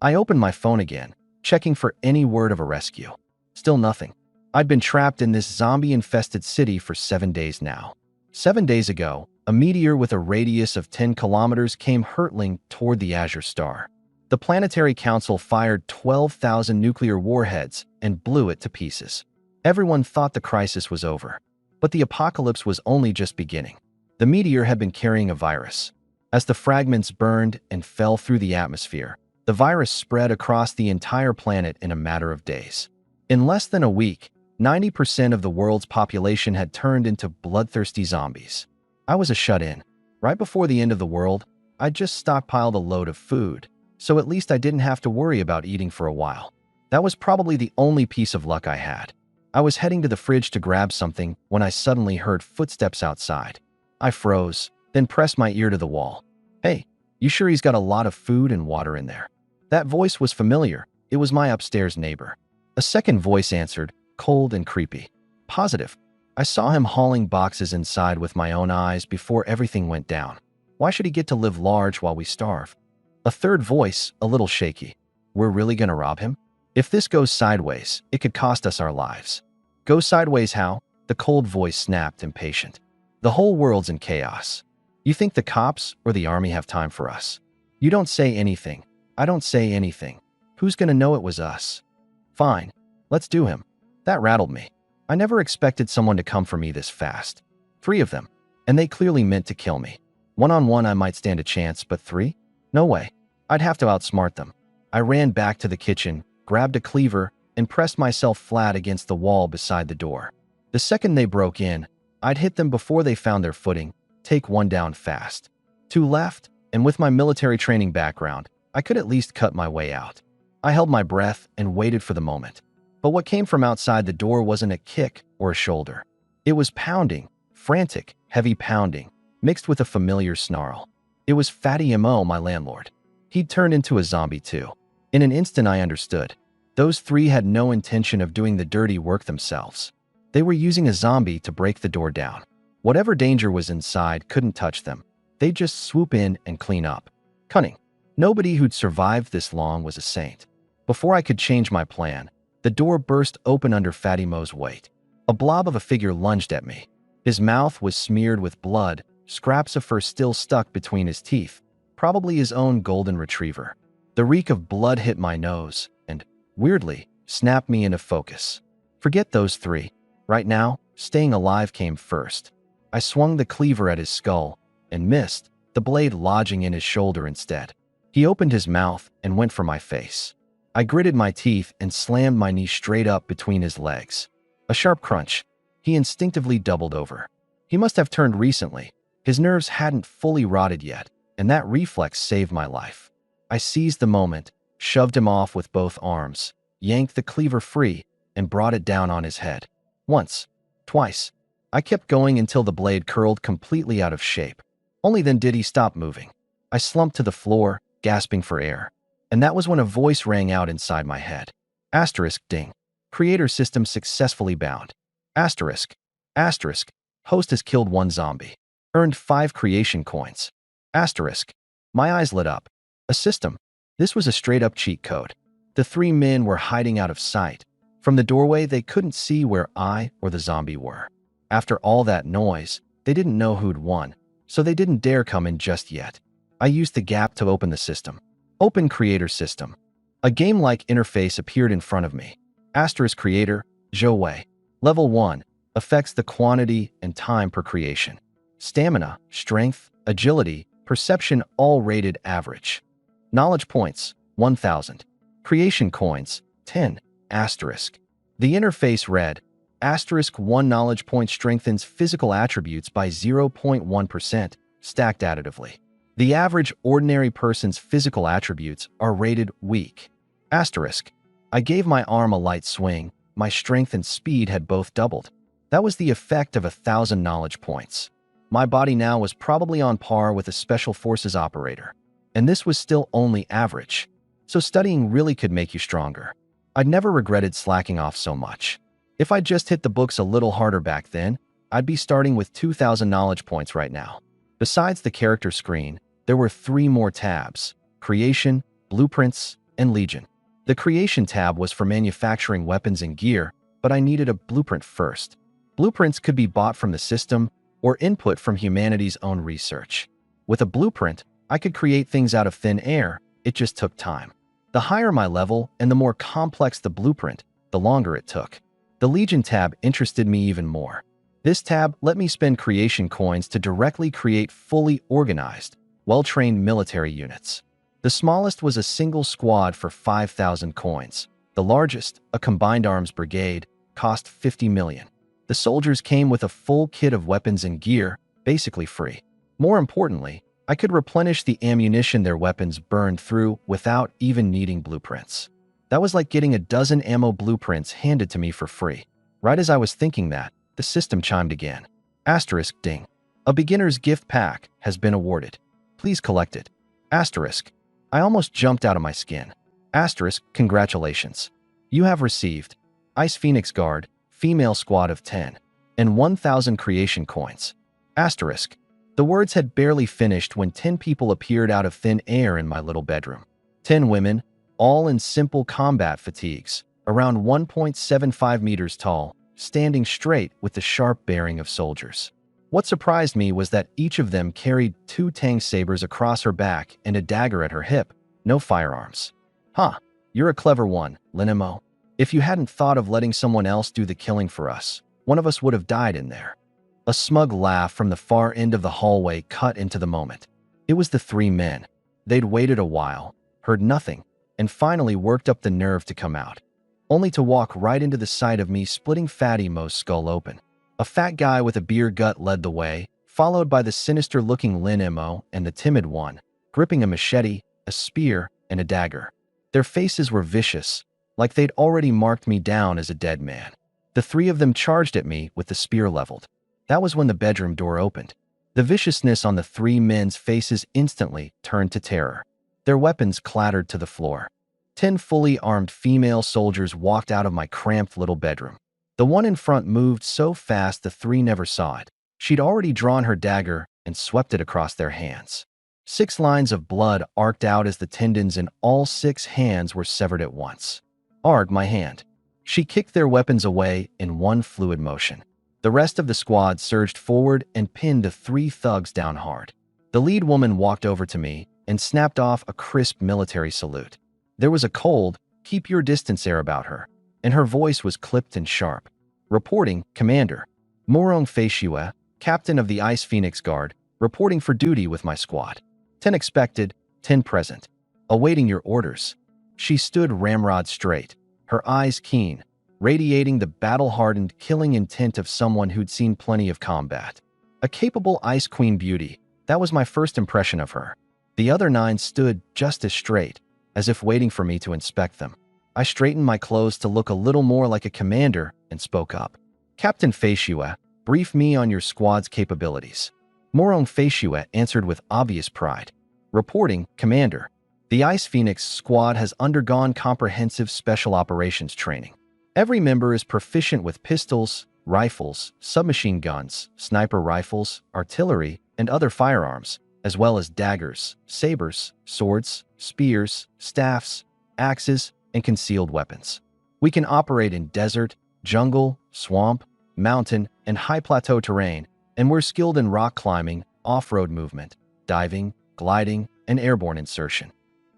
I opened my phone again, checking for any word of a rescue. Still nothing. I'd been trapped in this zombie-infested city for 7 days now. 7 days ago, a meteor with a radius of 10 kilometers came hurtling toward the Azure Star. The Planetary Council fired 12,000 nuclear warheads and blew it to pieces. Everyone thought the crisis was over. But the apocalypse was only just beginning. The meteor had been carrying a virus. As the fragments burned and fell through the atmosphere, the virus spread across the entire planet in a matter of days. In less than a week, 90% of the world's population had turned into bloodthirsty zombies. I was a shut-in. Right before the end of the world, I'd just stockpiled a load of food, so at least I didn't have to worry about eating for a while. That was probably the only piece of luck I had. I was heading to the fridge to grab something when I suddenly heard footsteps outside. I froze, then pressed my ear to the wall. "Hey, you sure he's got a lot of food and water in there?" That voice was familiar. It was my upstairs neighbor. A second voice answered, cold and creepy. "Positive. I saw him hauling boxes inside with my own eyes before everything went down. Why should he get to live large while we starve?" A third voice, a little shaky. "We're really gonna rob him? If this goes sideways, it could cost us our lives." "Go sideways how?" The cold voice snapped, impatient. "The whole world's in chaos. You think the cops or the army have time for us? You don't say anything. I don't say anything. Who's gonna know it was us?" "Fine. Let's do him." That rattled me. I never expected someone to come for me this fast. 3 of them. And they clearly meant to kill me. One-on-one I might stand a chance, but 3? No way. I'd have to outsmart them. I ran back to the kitchen, grabbed a cleaver, and pressed myself flat against the wall beside the door. The second they broke in, I'd hit them before they found their footing, take one down fast. 2 left, and with my military training background, I could at least cut my way out. I held my breath and waited for the moment. But what came from outside the door wasn't a kick or a shoulder. It was pounding, frantic, heavy pounding, mixed with a familiar snarl. It was Fatty Mo, my landlord. He'd turned into a zombie too. In an instant I understood. Those 3 had no intention of doing the dirty work themselves. They were using a zombie to break the door down. Whatever danger was inside couldn't touch them. They'd just swoop in and clean up. Cunning. Nobody who'd survived this long was a saint. Before I could change my plan, the door burst open under Fatty Mo's weight. A blob of a figure lunged at me. His mouth was smeared with blood, scraps of fur still stuck between his teeth, probably his own golden retriever. The reek of blood hit my nose and, weirdly, snapped me into focus. Forget those 3. Right now, staying alive came first. I swung the cleaver at his skull and missed, the blade lodging in his shoulder instead. He opened his mouth and went for my face. I gritted my teeth and slammed my knee straight up between his legs. A sharp crunch. He instinctively doubled over. He must have turned recently. His nerves hadn't fully rotted yet, and that reflex saved my life. I seized the moment, shoved him off with both arms, yanked the cleaver free, and brought it down on his head. Once. Twice. I kept going until the blade curled completely out of shape. Only then did he stop moving. I slumped to the floor, gasping for air. And that was when a voice rang out inside my head. Asterisk ding. Creator system successfully bound. Asterisk. Asterisk. Host has killed 1 zombie. Earned 5 creation coins. Asterisk. My eyes lit up. A system. This was a straight-up cheat code. The 3 men were hiding out of sight. From the doorway, they couldn't see where I or the zombie were. After all that noise, they didn't know who'd won, so they didn't dare come in just yet. I used the gap to open the system. Open Creator System. A game-like interface appeared in front of me. Asterisk Creator, Zhou Wei. Level 1. Affects the quantity and time per creation. Stamina, Strength, Agility, Perception all rated average. Knowledge points, 1,000. Creation coins, 10. Asterisk. The interface read, Asterisk 1 knowledge point strengthens physical attributes by 0.1%, stacked additively. The average ordinary person's physical attributes are rated weak. Asterisk. I gave my arm a light swing. My strength and speed had both doubled. That was the effect of 1,000 knowledge points. My body now was probably on par with a special forces operator. And this was still only average. So studying really could make you stronger. I'd never regretted slacking off so much. If I'd just hit the books a little harder back then, I'd be starting with 2,000 knowledge points right now. Besides the character screen, there were 3 more tabs: Creation, Blueprints, and Legion. The Creation tab was for manufacturing weapons and gear, but I needed a blueprint first. Blueprints could be bought from the system or input from humanity's own research. With a blueprint, I could create things out of thin air. It just took time. The higher my level and the more complex the blueprint, the longer it took. The Legion tab interested me even more. This tab let me spend creation coins to directly create fully organized, well-trained military units. The smallest was a single squad for 5,000 coins. The largest, a combined arms brigade, cost 50 million. The soldiers came with a full kit of weapons and gear, basically free. More importantly, I could replenish the ammunition their weapons burned through without even needing blueprints. That was like getting a dozen ammo blueprints handed to me for free. Right as I was thinking that, the system chimed again. Asterisk ding. A beginner's gift pack has been awarded. Please collect it. Asterisk. I almost jumped out of my skin. Asterisk, congratulations. You have received Ice Phoenix Guard, female squad of 10, and 1,000 creation coins. Asterisk. The words had barely finished when 10 people appeared out of thin air in my little bedroom. 10 women, all in simple combat fatigues, around 1.75 meters tall, standing straight with the sharp bearing of soldiers. What surprised me was that each of them carried 2 tang sabers across her back and a dagger at her hip, no firearms. Huh, you're a clever one, Linimo. If you hadn't thought of letting someone else do the killing for us, one of us would have died in there. A smug laugh from the far end of the hallway cut into the moment. It was the 3 men. They'd waited a while, heard nothing, and finally worked up the nerve to come out, only to walk right into the sight of me splitting Fatty Mo's skull open. A fat guy with a beer gut led the way, followed by the sinister-looking Lin Mo and the timid one, gripping a machete, a spear, and a dagger. Their faces were vicious, like they'd already marked me down as a dead man. The 3 of them charged at me with the spear leveled. That was when the bedroom door opened. The viciousness on the 3 men's faces instantly turned to terror. Their weapons clattered to the floor. 10 fully armed female soldiers walked out of my cramped little bedroom. The one in front moved so fast the 3 never saw it. She'd already drawn her dagger and swept it across their hands. 6 lines of blood arced out as the tendons in all 6 hands were severed at once. Arg, my hand. She kicked their weapons away in one fluid motion. The rest of the squad surged forward and pinned the 3 thugs down hard. The lead woman walked over to me and snapped off a crisp military salute. There was a cold, keep your distance air about her, and her voice was clipped and sharp. Reporting, Commander. Morong Feishue, Captain of the Ice Phoenix Guard, reporting for duty with my squad. 10 expected, 10 present. Awaiting your orders. She stood ramrod straight, her eyes keen, radiating the battle-hardened, killing intent of someone who'd seen plenty of combat. A capable Ice Queen beauty, that was my first impression of her. The other 9 stood just as straight, as if waiting for me to inspect them. I straightened my clothes to look a little more like a commander and spoke up. Captain Feishue, brief me on your squad's capabilities. Morong Feishue answered with obvious pride. Reporting, Commander. The Ice Phoenix squad has undergone comprehensive special operations training. Every member is proficient with pistols, rifles, submachine guns, sniper rifles, artillery, and other firearms, as well as daggers, sabers, swords, spears, staffs, axes, and concealed weapons. We can operate in desert, jungle, swamp, mountain, and high plateau terrain, and we're skilled in rock climbing, off-road movement, diving, gliding, and airborne insertion.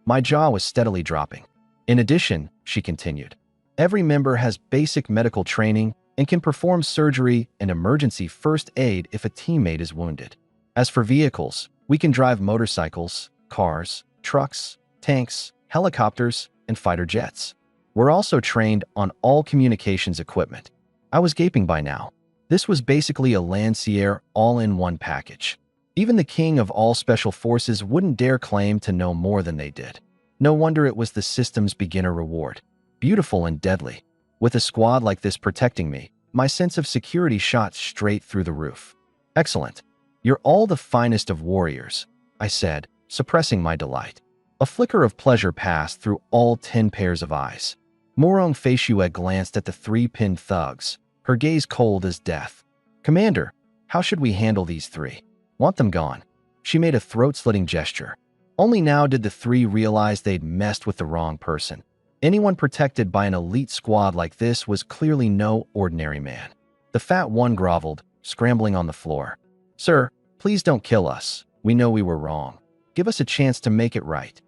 My jaw was steadily dropping. In addition, she continued, every member has basic medical training and can perform surgery and emergency first aid if a teammate is wounded. As for vehicles, we can drive motorcycles, cars, trucks, tanks, helicopters, and fighter jets. We're also trained on all communications equipment. I was gaping by now. This was basically a Lancier all-in-one package. Even the king of all special forces wouldn't dare claim to know more than they did. No wonder it was the system's beginner reward. Beautiful and deadly. With a squad like this protecting me, my sense of security shot straight through the roof. Excellent. You're all the finest of warriors, I said, suppressing my delight. A flicker of pleasure passed through all 10 pairs of eyes. Morong Feishue glanced at the 3 pinned thugs, her gaze cold as death. Commander, how should we handle these 3? Want them gone? She made a throat-slitting gesture. Only now did the three realize they'd messed with the wrong person. Anyone protected by an elite squad like this was clearly no ordinary man. The fat one groveled, scrambling on the floor. "Sir, please don't kill us. We know we were wrong. Give us a chance to make it right."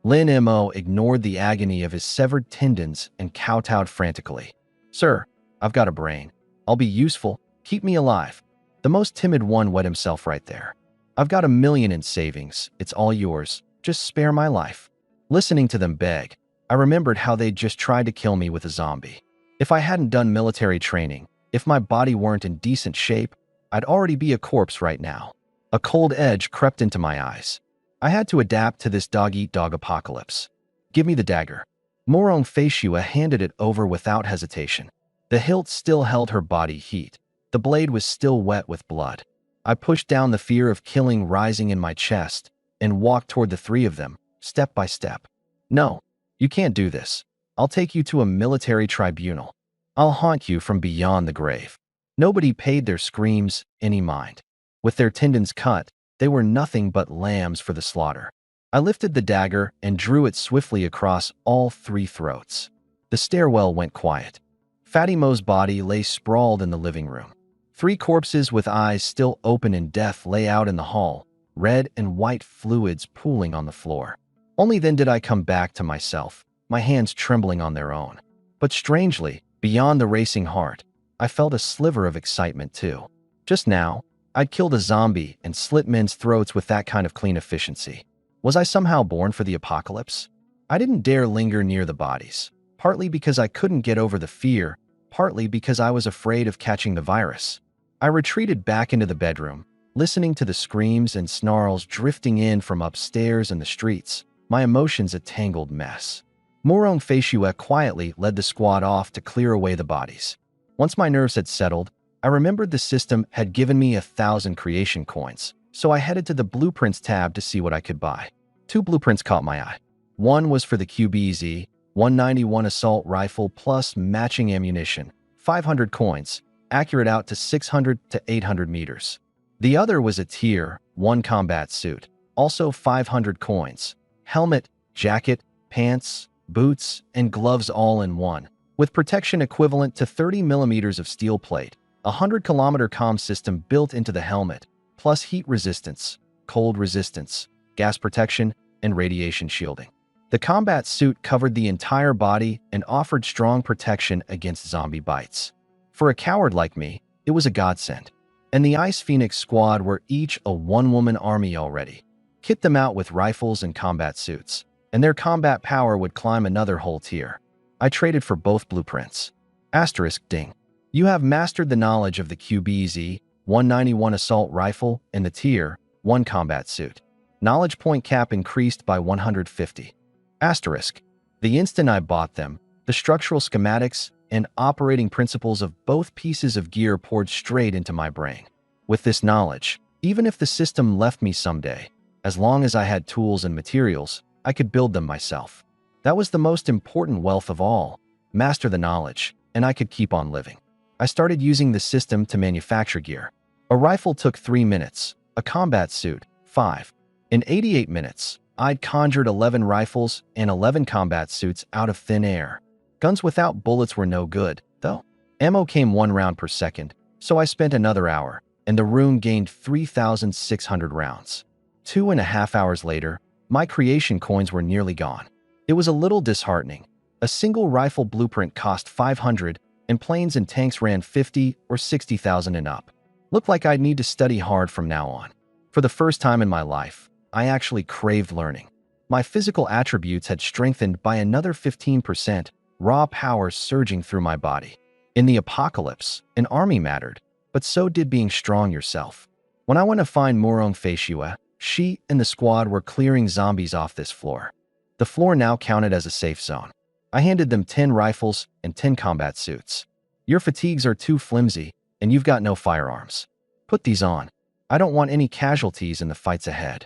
Lin Mo ignored the agony of his severed tendons and kowtowed frantically. "Sir, I've got a brain. I'll be useful. Keep me alive." The most timid one wet himself right there. "I've got $1 million in savings. It's all yours. Just spare my life." Listening to them beg, I remembered how they'd just tried to kill me with a zombie. If I hadn't done military training, if my body weren't in decent shape, I'd already be a corpse right now. A cold edge crept into my eyes. I had to adapt to this dog-eat-dog apocalypse. "Give me the dagger." Morong Feishua handed it over without hesitation. The hilt still held her body heat. The blade was still wet with blood. I pushed down the fear of killing rising in my chest and walked toward the three of them, step by step. "No, you can't do this. I'll take you to a military tribunal. I'll haunt you from beyond the grave." Nobody paid their screams any mind. With their tendons cut, they were nothing but lambs for the slaughter. I lifted the dagger and drew it swiftly across all three throats. The stairwell went quiet. Fatimo's body lay sprawled in the living room. Three corpses with eyes still open in death lay out in the hall, red and white fluids pooling on the floor. Only then did I come back to myself, my hands trembling on their own. But strangely, beyond the racing heart, I felt a sliver of excitement too. Just now, I'd killed a zombie and slit men's throats with that kind of clean efficiency. Was I somehow born for the apocalypse? I didn't dare linger near the bodies, partly because I couldn't get over the fear, partly because I was afraid of catching the virus. I retreated back into the bedroom, listening to the screams and snarls drifting in from upstairs and the streets, my emotions a tangled mess. Morong Feishua quietly led the squad off to clear away the bodies. Once my nerves had settled, I remembered the system had given me 1,000 creation coins, so I headed to the Blueprints tab to see what I could buy. 2 blueprints caught my eye. One was for the QBZ 191 assault rifle plus matching ammunition, 500 coins, accurate out to 600 to 800 meters. The other was a Tier 1 combat suit, also 500 coins, helmet, jacket, pants, boots, and gloves all in one, with protection equivalent to 30 millimeters of steel plate, a 100-kilometer comm system built into the helmet, plus heat resistance, cold resistance, gas protection, and radiation shielding. The combat suit covered the entire body and offered strong protection against zombie bites. For a coward like me, it was a godsend. And the Ice Phoenix squad were each a one-woman army already. Kit them out with rifles and combat suits, and their combat power would climb another whole tier. I traded for both blueprints. Asterisk ding. You have mastered the knowledge of the QBZ 191 assault rifle and the Tier 1 combat suit. Knowledge point cap increased by 150. Asterisk. The instant I bought them, the structural schematics and operating principles of both pieces of gear poured straight into my brain. With this knowledge, even if the system left me someday, as long as I had tools and materials, I could build them myself. That was the most important wealth of all. Master the knowledge, and I could keep on living. I started using the system to manufacture gear. A rifle took 3 minutes, a combat suit, 5. In 88 minutes, I'd conjured 11 rifles and 11 combat suits out of thin air. Guns without bullets were no good, though. Ammo came 1 round per second, so I spent another hour, and the room gained 3,600 rounds. 2.5 hours later, my creation coins were nearly gone. It was a little disheartening. A single rifle blueprint cost 500, and planes and tanks ran 50 or 60,000 and up. Looked like I'd need to study hard from now on. For the first time in my life, I actually craved learning. My physical attributes had strengthened by another 15%, raw power surging through my body. In the apocalypse, an army mattered, but so did being strong yourself. When I went to find Morong Feishua, she and the squad were clearing zombies off this floor. The floor now counted as a safe zone. I handed them 10 rifles and 10 combat suits. Your fatigues are too flimsy, and you've got no firearms. Put these on. I don't want any casualties in the fights ahead.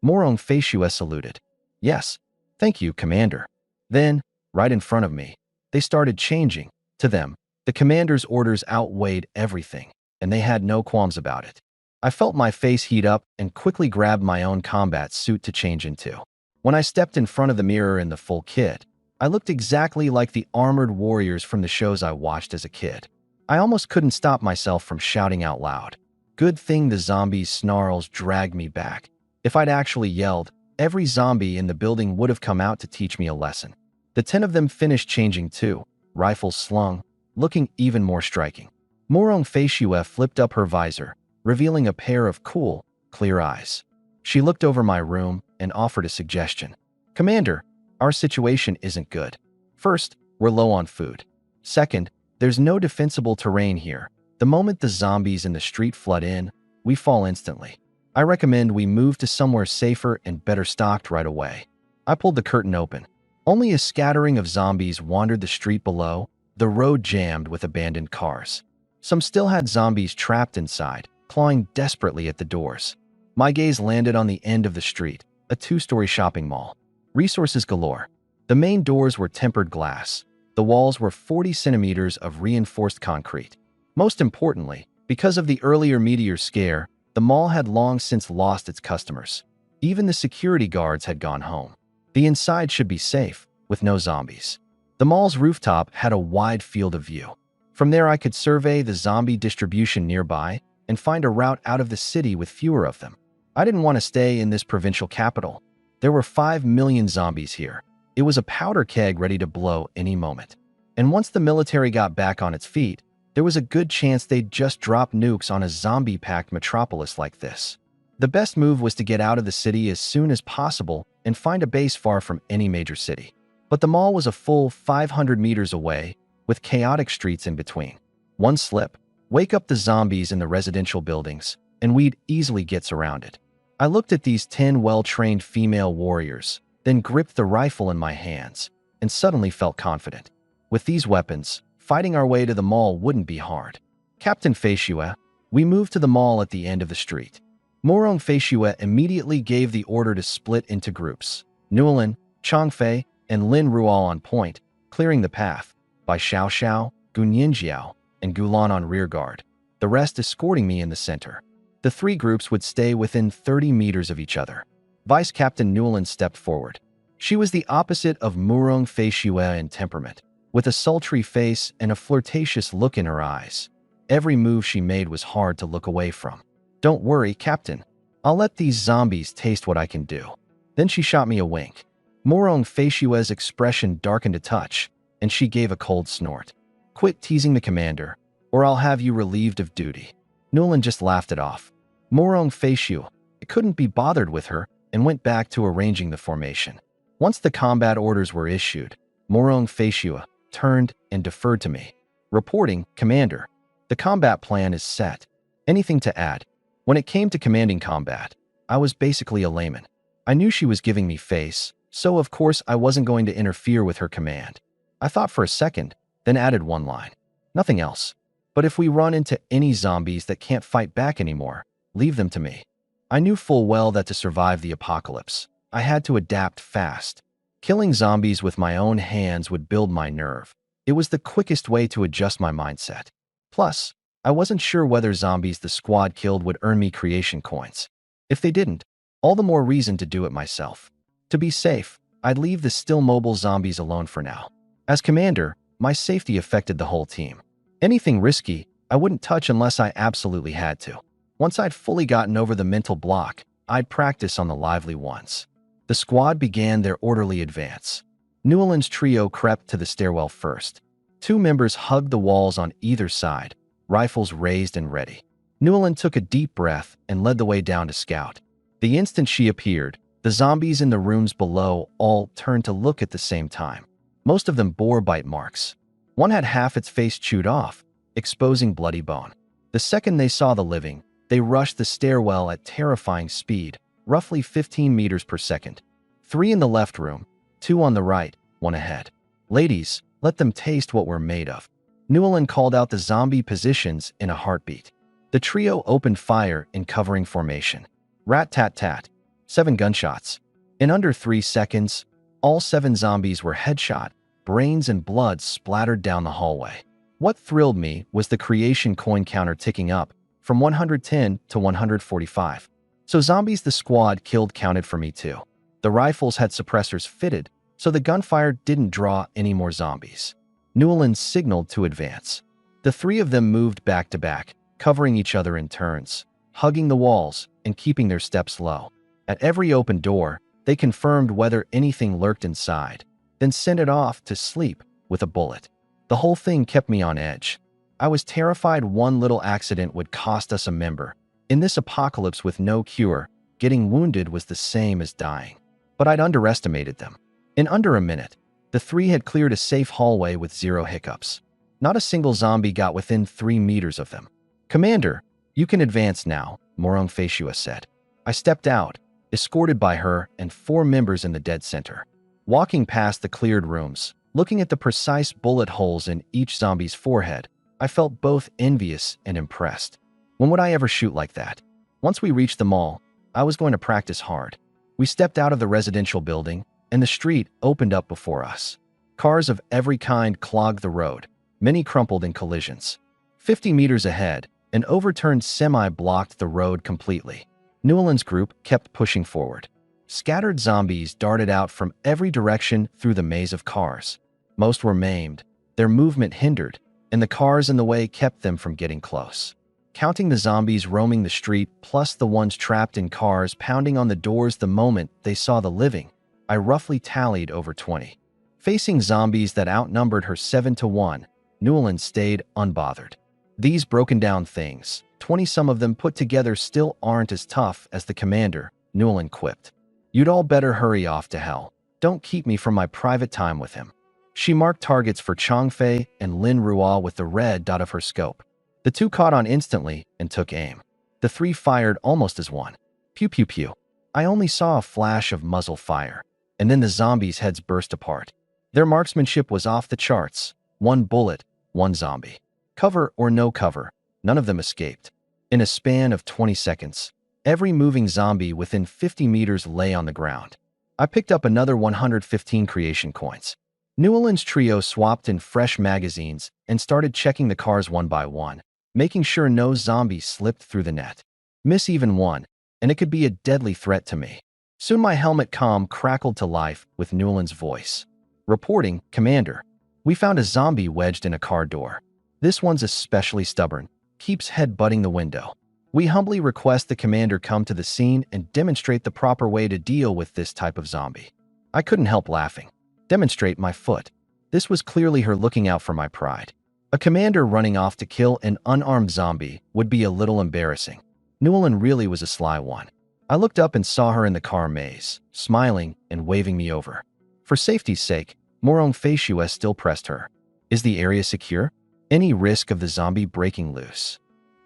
Morong Feishua saluted. Yes, thank you, Commander. Then, right in front of me, they started changing. To them, the commander's orders outweighed everything, and they had no qualms about it. I felt my face heat up and quickly grabbed my own combat suit to change into. When I stepped in front of the mirror in the full kit, I looked exactly like the armored warriors from the shows I watched as a kid. I almost couldn't stop myself from shouting out loud. Good thing the zombies' snarls dragged me back. If I'd actually yelled, every zombie in the building would have come out to teach me a lesson. The 10 of them finished changing too, rifles slung, looking even more striking. Morong Feishue flipped up her visor, revealing a pair of cool, clear eyes. She looked over my room and offered a suggestion. Commander, our situation isn't good. First, we're low on food. Second, there's no defensible terrain here. The moment the zombies in the street flood in, we fall instantly. I recommend we move to somewhere safer and better stocked right away. I pulled the curtain open. Only a scattering of zombies wandered the street below, the road jammed with abandoned cars. Some still had zombies trapped inside, clawing desperately at the doors. My gaze landed on the end of the street, a two-story shopping mall. Resources galore. The main doors were tempered glass. The walls were 40 centimeters of reinforced concrete. Most importantly, because of the earlier meteor scare, the mall had long since lost its customers. Even the security guards had gone home. The inside should be safe, with no zombies. The mall's rooftop had a wide field of view. From there I could survey the zombie distribution nearby and find a route out of the city with fewer of them. I didn't want to stay in this provincial capital. There were 5 million zombies here. It was a powder keg ready to blow any moment. And once the military got back on its feet, there was a good chance they'd just drop nukes on a zombie-packed metropolis like this. The best move was to get out of the city as soon as possible and find a base far from any major city. But the mall was a full 500 meters away, with chaotic streets in between. One slip, wake up the zombies in the residential buildings, and we'd easily get surrounded. I looked at these 10 well-trained female warriors, then gripped the rifle in my hands, and suddenly felt confident. With these weapons, fighting our way to the mall wouldn't be hard. Captain Feishue, we moved to the mall at the end of the street. Morong Feishue immediately gave the order to split into groups. Newlin, Changfei, and Lin Rual on point, clearing the path, by Xiao Xiao, Gunyinjiao, and Gulan on rear guard. The rest escorting me in the center. The 3 groups would stay within 30 meters of each other. Vice Captain Newlin stepped forward. She was the opposite of Morong Feishue in temperament, with a sultry face and a flirtatious look in her eyes. Every move she made was hard to look away from. Don't worry, Captain. I'll let these zombies taste what I can do. Then she shot me a wink. Morong Feishue's expression darkened a touch, and she gave a cold snort. Quit teasing the commander, or I'll have you relieved of duty. Newlin just laughed it off. Morong Feishue couldn't be bothered with her and went back to arranging the formation. Once the combat orders were issued, Morong Feishue turned and deferred to me. Reporting, Commander. The combat plan is set. Anything to add? When it came to commanding combat, I was basically a layman. I knew she was giving me face, so of course I wasn't going to interfere with her command. I thought for a second, then added one line. Nothing else. But if we run into any zombies that can't fight back anymore, leave them to me. I knew full well that to survive the apocalypse, I had to adapt fast. Killing zombies with my own hands would build my nerve. It was the quickest way to adjust my mindset. Plus, I wasn't sure whether zombies the squad killed would earn me creation coins. If they didn't, all the more reason to do it myself. To be safe, I'd leave the still mobile zombies alone for now. As commander, my safety affected the whole team. Anything risky, I wouldn't touch unless I absolutely had to. Once I'd fully gotten over the mental block, I'd practice on the lively ones. The squad began their orderly advance. Newlin's trio crept to the stairwell first. 2 members hugged the walls on either side, rifles raised and ready. Newlin took a deep breath and led the way down to scout. The instant she appeared, the zombies in the rooms below all turned to look at the same time. Most of them bore bite marks. One had half its face chewed off, exposing bloody bone. The second they saw the living, they rushed the stairwell at terrifying speed, roughly 15 meters per second. 3 in the left room, 2 on the right, 1 ahead. Ladies, let them taste what we're made of. Newlin called out the zombie positions in a heartbeat. The trio opened fire in covering formation. Rat-tat-tat. 7 gunshots. In under 3 seconds, all 7 zombies were headshot, brains and blood splattered down the hallway. What thrilled me was the creation coin counter ticking up, from 110 to 145. So zombies the squad killed counted for me too. The rifles had suppressors fitted, so the gunfire didn't draw any more zombies. Newland signaled to advance. The three of them moved back to back, covering each other in turns, hugging the walls and keeping their steps low. At every open door, they confirmed whether anything lurked inside, then sent it off to sleep with a bullet. The whole thing kept me on edge. I was terrified one little accident would cost us a member. In this apocalypse with no cure, getting wounded was the same as dying. But I'd underestimated them. In under a minute, the three had cleared a safe hallway with 0 hiccups. Not a single zombie got within 3 meters of them. "Commander, you can advance now," Morong Faishua said. I stepped out, escorted by her and 4 members in the dead center. Walking past the cleared rooms, looking at the precise bullet holes in each zombie's forehead, I felt both envious and impressed. When would I ever shoot like that? Once we reached the mall, I was going to practice hard. We stepped out of the residential building, and the street opened up before us. Cars of every kind clogged the road, many crumpled in collisions. 50 meters ahead, an overturned semi blocked the road completely. Newland's group kept pushing forward. Scattered zombies darted out from every direction through the maze of cars. Most were maimed, their movement hindered, and the cars in the way kept them from getting close. Counting the zombies roaming the street plus the ones trapped in cars pounding on the doors the moment they saw the living, I roughly tallied over 20. Facing zombies that outnumbered her 7 to 1, Newland stayed unbothered. These broken down things, 20 some of them put together, still aren't as tough as the commander, Newland quipped. "You'd all better hurry off to hell. Don't keep me from my private time with him." She marked targets for Changfei and Lin Ruo with the red dot of her scope. The two caught on instantly and took aim. The three fired almost as one. Pew pew pew. I only saw a flash of muzzle fire, and then the zombies' heads burst apart. Their marksmanship was off the charts. 1 bullet, 1 zombie. Cover or no cover, none of them escaped. In a span of 20 seconds, every moving zombie within 50 meters lay on the ground. I picked up another 115 creation coins. Newland's trio swapped in fresh magazines and started checking the cars one by one, making sure no zombie slipped through the net. Miss even one, and it could be a deadly threat to me. Soon my helmet comm crackled to life with Newland's voice. Reporting, "Commander, we found a zombie wedged in a car door. This one's especially stubborn, keeps head-butting the window. We humbly request the commander come to the scene and demonstrate the proper way to deal with this type of zombie." I couldn't help laughing. Demonstrate my foot. This was clearly her looking out for my pride. A commander running off to kill an unarmed zombie would be a little embarrassing. Newland really was a sly one. I looked up and saw her in the car maze, smiling and waving me over. For safety's sake, Morong Faishua still pressed her. "Is the area secure? Any risk of the zombie breaking loose?"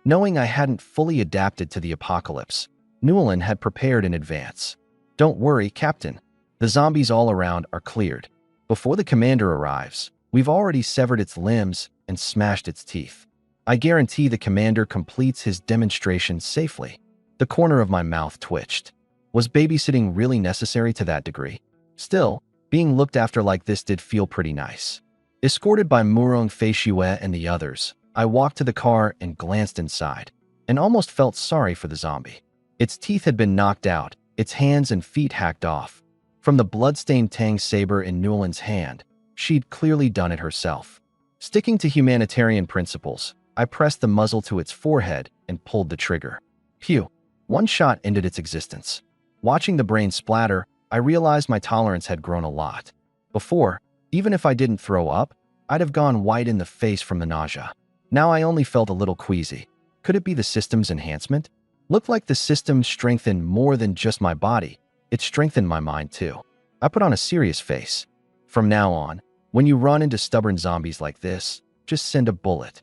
Knowing I hadn't fully adapted to the apocalypse, Newland had prepared in advance. "Don't worry, Captain. The zombies all around are cleared. Before the commander arrives, we've already severed its limbs and smashed its teeth. I guarantee the commander completes his demonstration safely." The corner of my mouth twitched. Was babysitting really necessary to that degree? Still, being looked after like this did feel pretty nice. Escorted by Murong Faishue and the others, I walked to the car and glanced inside, and almost felt sorry for the zombie. Its teeth had been knocked out, its hands and feet hacked off. From the blood-stained Tang saber in Newland's hand, she'd clearly done it herself. Sticking to humanitarian principles, I pressed the muzzle to its forehead and pulled the trigger. Phew, one shot ended its existence. Watching the brain splatter, I realized my tolerance had grown a lot. Before, even if I didn't throw up, I'd have gone white in the face from the nausea. Now I only felt a little queasy. Could it be the system's enhancement? Looked like the system strengthened more than just my body. It strengthened my mind too. I put on a serious face. From now on, when you run into stubborn zombies like this, just send a bullet.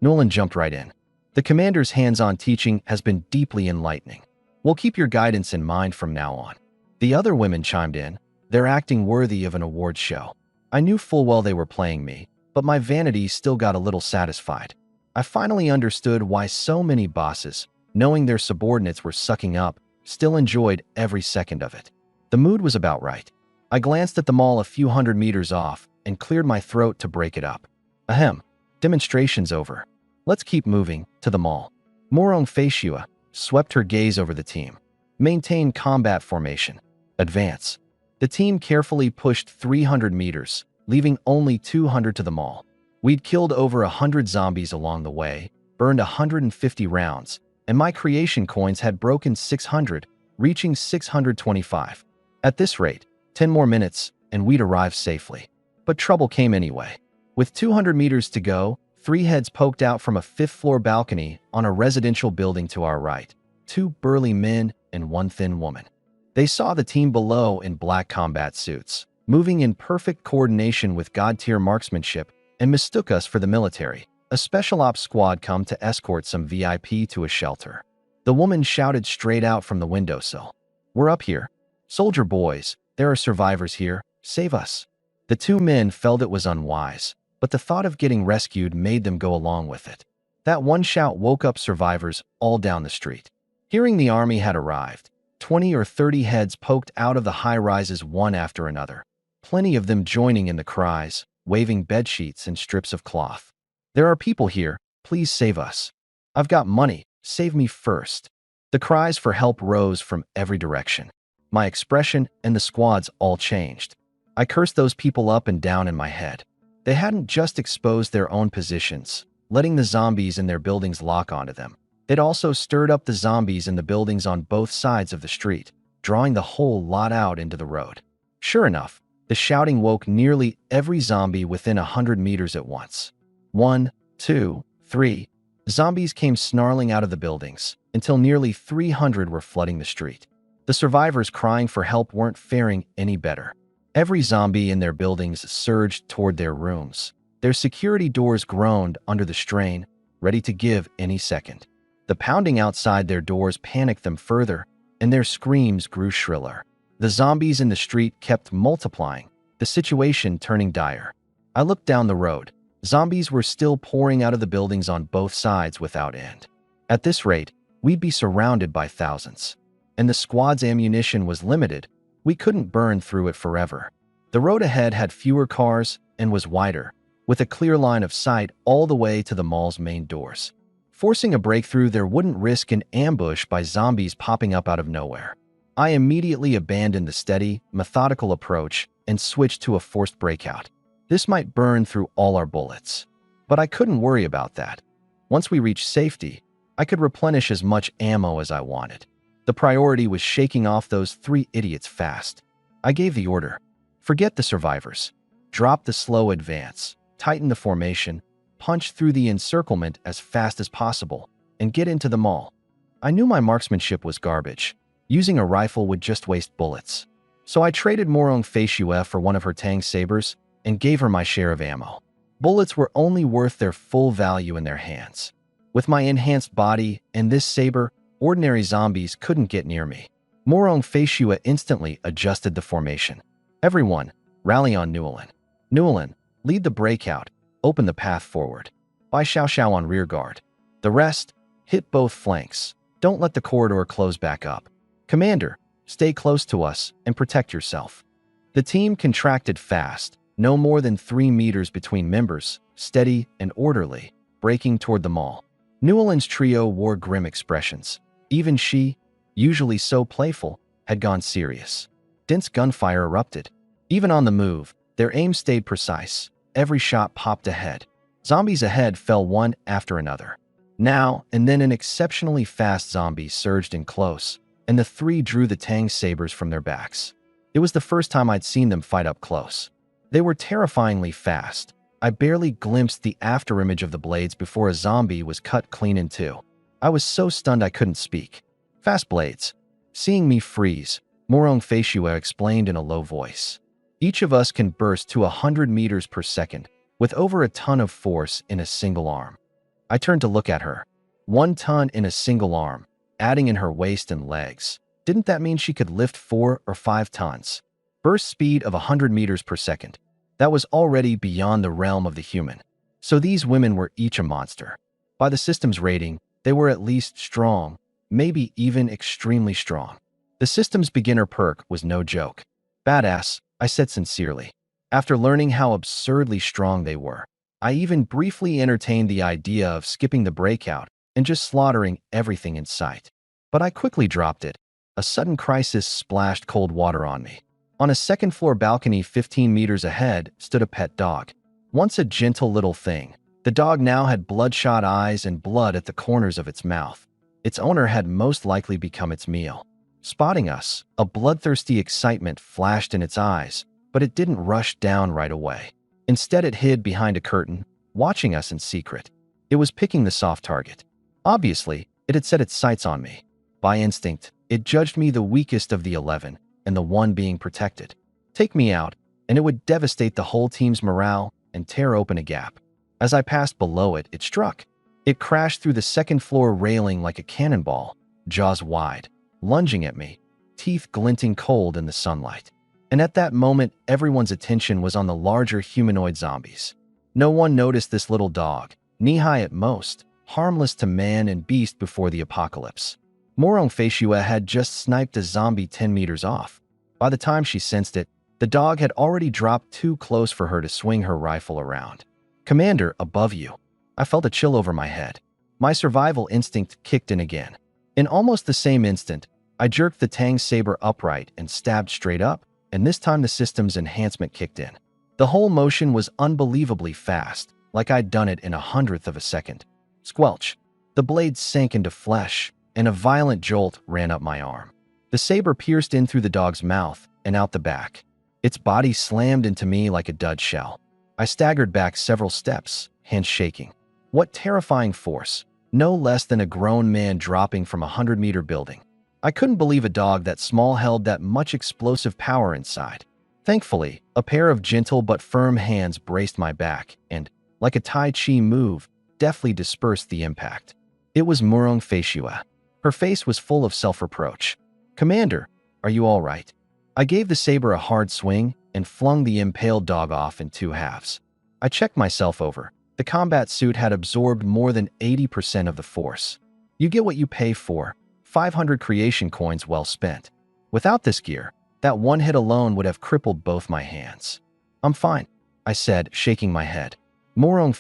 Newland jumped right in. The commander's hands-on teaching has been deeply enlightening. We'll keep your guidance in mind from now on. The other women chimed in. They're acting worthy of an award show. I knew full well they were playing me, but my vanity still got a little satisfied. I finally understood why so many bosses, knowing their subordinates were sucking up, still enjoyed every second of it. The mood was about right. I glanced at the mall a few hundred meters off and cleared my throat to break it up. Ahem. Demonstration's over. Let's keep moving to the mall. Morong Feishua swept her gaze over the team. Maintain combat formation. Advance. The team carefully pushed 300 meters, leaving only 200 to the mall. We'd killed over 100 zombies along the way, burned 150 rounds, and my creation coins had broken 600, reaching 625. At this rate, 10 more minutes, and we'd arrive safely. But trouble came anyway. With 200 meters to go, 3 heads poked out from a 5th-floor balcony on a residential building to our right. 2 burly men and 1 thin woman. They saw the team below in black combat suits, moving in perfect coordination with God-tier marksmanship, and mistook us for the military, a special ops squad come to escort some VIP to a shelter. The woman shouted straight out from the windowsill, "We're up here. Soldier boys, there are survivors here. Save us." The 2 men felt it was unwise, but the thought of getting rescued made them go along with it. That one shout woke up survivors all down the street. Hearing the army had arrived, 20 or 30 heads poked out of the high-rises one after another, plenty of them joining in the cries, waving bedsheets and strips of cloth. "There are people here. Please save us. I've got money. Save me first." The cries for help rose from every direction. My expression and the squad's all changed. I cursed those people up and down in my head. They hadn't just exposed their own positions, letting the zombies in their buildings lock onto them. They'd also stirred up the zombies in the buildings on both sides of the street, drawing the whole lot out into the road. Sure enough, the shouting woke nearly every zombie within 100 meters at once. 1, 2, 3. Zombies came snarling out of the buildings, until nearly 300 were flooding the street. The survivors crying for help weren't faring any better. Every zombie in their buildings surged toward their rooms. Their security doors groaned under the strain, ready to give any second. The pounding outside their doors panicked them further, and their screams grew shriller. The zombies in the street kept multiplying, the situation turning dire. I looked down the road. Zombies were still pouring out of the buildings on both sides without end. At this rate, we'd be surrounded by thousands. And the squad's ammunition was limited. We couldn't burn through it forever. The road ahead had fewer cars and was wider, with a clear line of sight all the way to the mall's main doors. Forcing a breakthrough there wouldn't risk an ambush by zombies popping up out of nowhere. I immediately abandoned the steady, methodical approach and switched to a forced breakout. This might burn through all our bullets. But I couldn't worry about that. Once we reached safety, I could replenish as much ammo as I wanted. The priority was shaking off those 3 idiots fast. I gave the order. Forget the survivors. Drop the slow advance, tighten the formation, punch through the encirclement as fast as possible, and get into the mall. I knew my marksmanship was garbage. Using a rifle would just waste bullets. So I traded Morong Feishua for one of her Tang sabers and gave her my share of ammo. Bullets were only worth their full value in their hands. With my enhanced body and this saber, ordinary zombies couldn't get near me. Morong Feishua instantly adjusted the formation. "Everyone, rally on Newlin. Newlin, lead the breakout. Open the path forward. Bai Xiao Xiao on rear guard. The rest, hit both flanks. Don't let the corridor close back up. Commander, stay close to us and protect yourself." The team contracted fast, no more than 3 meters between members, steady and orderly, breaking toward the mall. Newlin's trio wore grim expressions. Even she, usually so playful, had gone serious. Dense gunfire erupted. Even on the move, their aim stayed precise. Every shot popped ahead. Zombies ahead fell one after another. Now and then an exceptionally fast zombie surged in close, and the 3 drew the Tang sabers from their backs. It was the first time I'd seen them fight up close. They were terrifyingly fast. I barely glimpsed the afterimage of the blades before a zombie was cut clean in 2. I was so stunned I couldn't speak. "Fast blades." Seeing me freeze, Morong Feishua explained in a low voice. "Each of us can burst to 100 meters per second, with over a ton of force in a single arm." I turned to look at her. 1 ton in a single arm, adding in her waist and legs. Didn't that mean she could lift 4 or 5 tons? Burst speed of 100 meters per second. That was already beyond the realm of the human. So these women were each a monster. By the system's rating, they were at least strong, maybe even extremely strong. The system's beginner perk was no joke. "Badass," I said sincerely. After learning how absurdly strong they were, I even briefly entertained the idea of skipping the breakout and just slaughtering everything in sight. But I quickly dropped it. A sudden crisis splashed cold water on me. On a second-floor balcony 15 meters ahead stood a pet dog. Once a gentle little thing, the dog now had bloodshot eyes and blood at the corners of its mouth. Its owner had most likely become its meal. Spotting us, a bloodthirsty excitement flashed in its eyes, but it didn't rush down right away. Instead, it hid behind a curtain, watching us in secret. It was picking the soft target. Obviously, it had set its sights on me. By instinct, it judged me the weakest of the 11 and the one being protected. Take me out, and it would devastate the whole team's morale and tear open a gap. As I passed below it, it struck. It crashed through the second-floor railing like a cannonball, jaws wide, lunging at me, teeth glinting cold in the sunlight. And at that moment, everyone's attention was on the larger humanoid zombies. No one noticed this little dog, knee-high at most, harmless to man and beast before the apocalypse. Morong had just sniped a zombie 10 meters off. By the time she sensed it, the dog had already dropped too close for her to swing her rifle around. "Commander, above you." I felt a chill over my head. My survival instinct kicked in again. In almost the same instant, I jerked the Tang saber upright and stabbed straight up, and this time the system's enhancement kicked in. The whole motion was unbelievably fast, like I'd done it in 1/100th of a second. Squelch. The blade sank into flesh, and a violent jolt ran up my arm. The saber pierced in through the dog's mouth and out the back. Its body slammed into me like a dud shell. I staggered back several steps, hands shaking. What terrifying force, no less than a grown man dropping from a 100-meter building. I couldn't believe a dog that small held that much explosive power inside. Thankfully, a pair of gentle but firm hands braced my back and, like a Tai Chi move, deftly dispersed the impact. It was Murong. Her face was full of self-reproach. "Commander, are you all right?" I gave the saber a hard swing and flung the impaled dog off in 2 halves. I checked myself over. The combat suit had absorbed more than 80% of the force. You get what you pay for. 500 creation coins well spent. Without this gear, that one hit alone would have crippled both my hands. "I'm fine," I said, shaking my head. Murong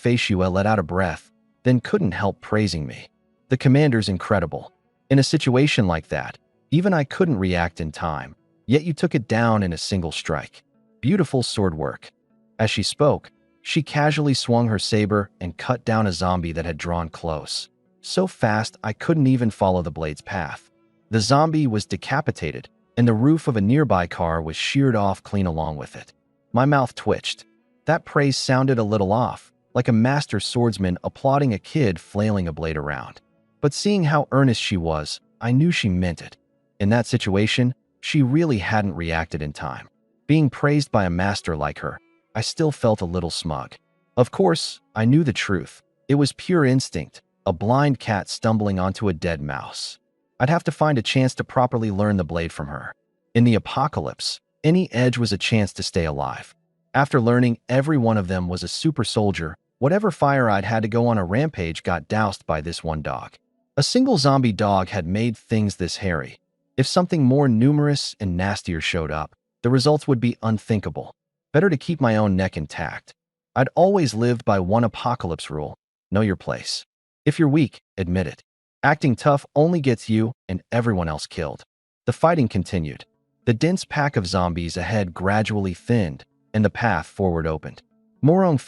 let out a breath, then couldn't help praising me. "The commander's incredible. In a situation like that, even I couldn't react in time, yet you took it down in a single strike. Beautiful sword work." As she spoke, she casually swung her saber and cut down a zombie that had drawn close. So fast, I couldn't even follow the blade's path. The zombie was decapitated, and the roof of a nearby car was sheared off clean along with it. My mouth twitched. That praise sounded a little off, like a master swordsman applauding a kid flailing a blade around. But seeing how earnest she was, I knew she meant it. In that situation, she really hadn't reacted in time. Being praised by a master like her, I still felt a little smug. Of course, I knew the truth. It was pure instinct, a blind cat stumbling onto a dead mouse. I'd have to find a chance to properly learn the blade from her. In the apocalypse, any edge was a chance to stay alive. After learning every one of them was a super soldier, whatever fire I'd had to go on a rampage got doused by this one dog. A single zombie dog had made things this hairy. If something more numerous and nastier showed up, the results would be unthinkable. Better to keep my own neck intact. I'd always lived by one apocalypse rule: know your place. If you're weak, admit it. Acting tough only gets you and everyone else killed. The fighting continued. The dense pack of zombies ahead gradually thinned, and the path forward opened. Murong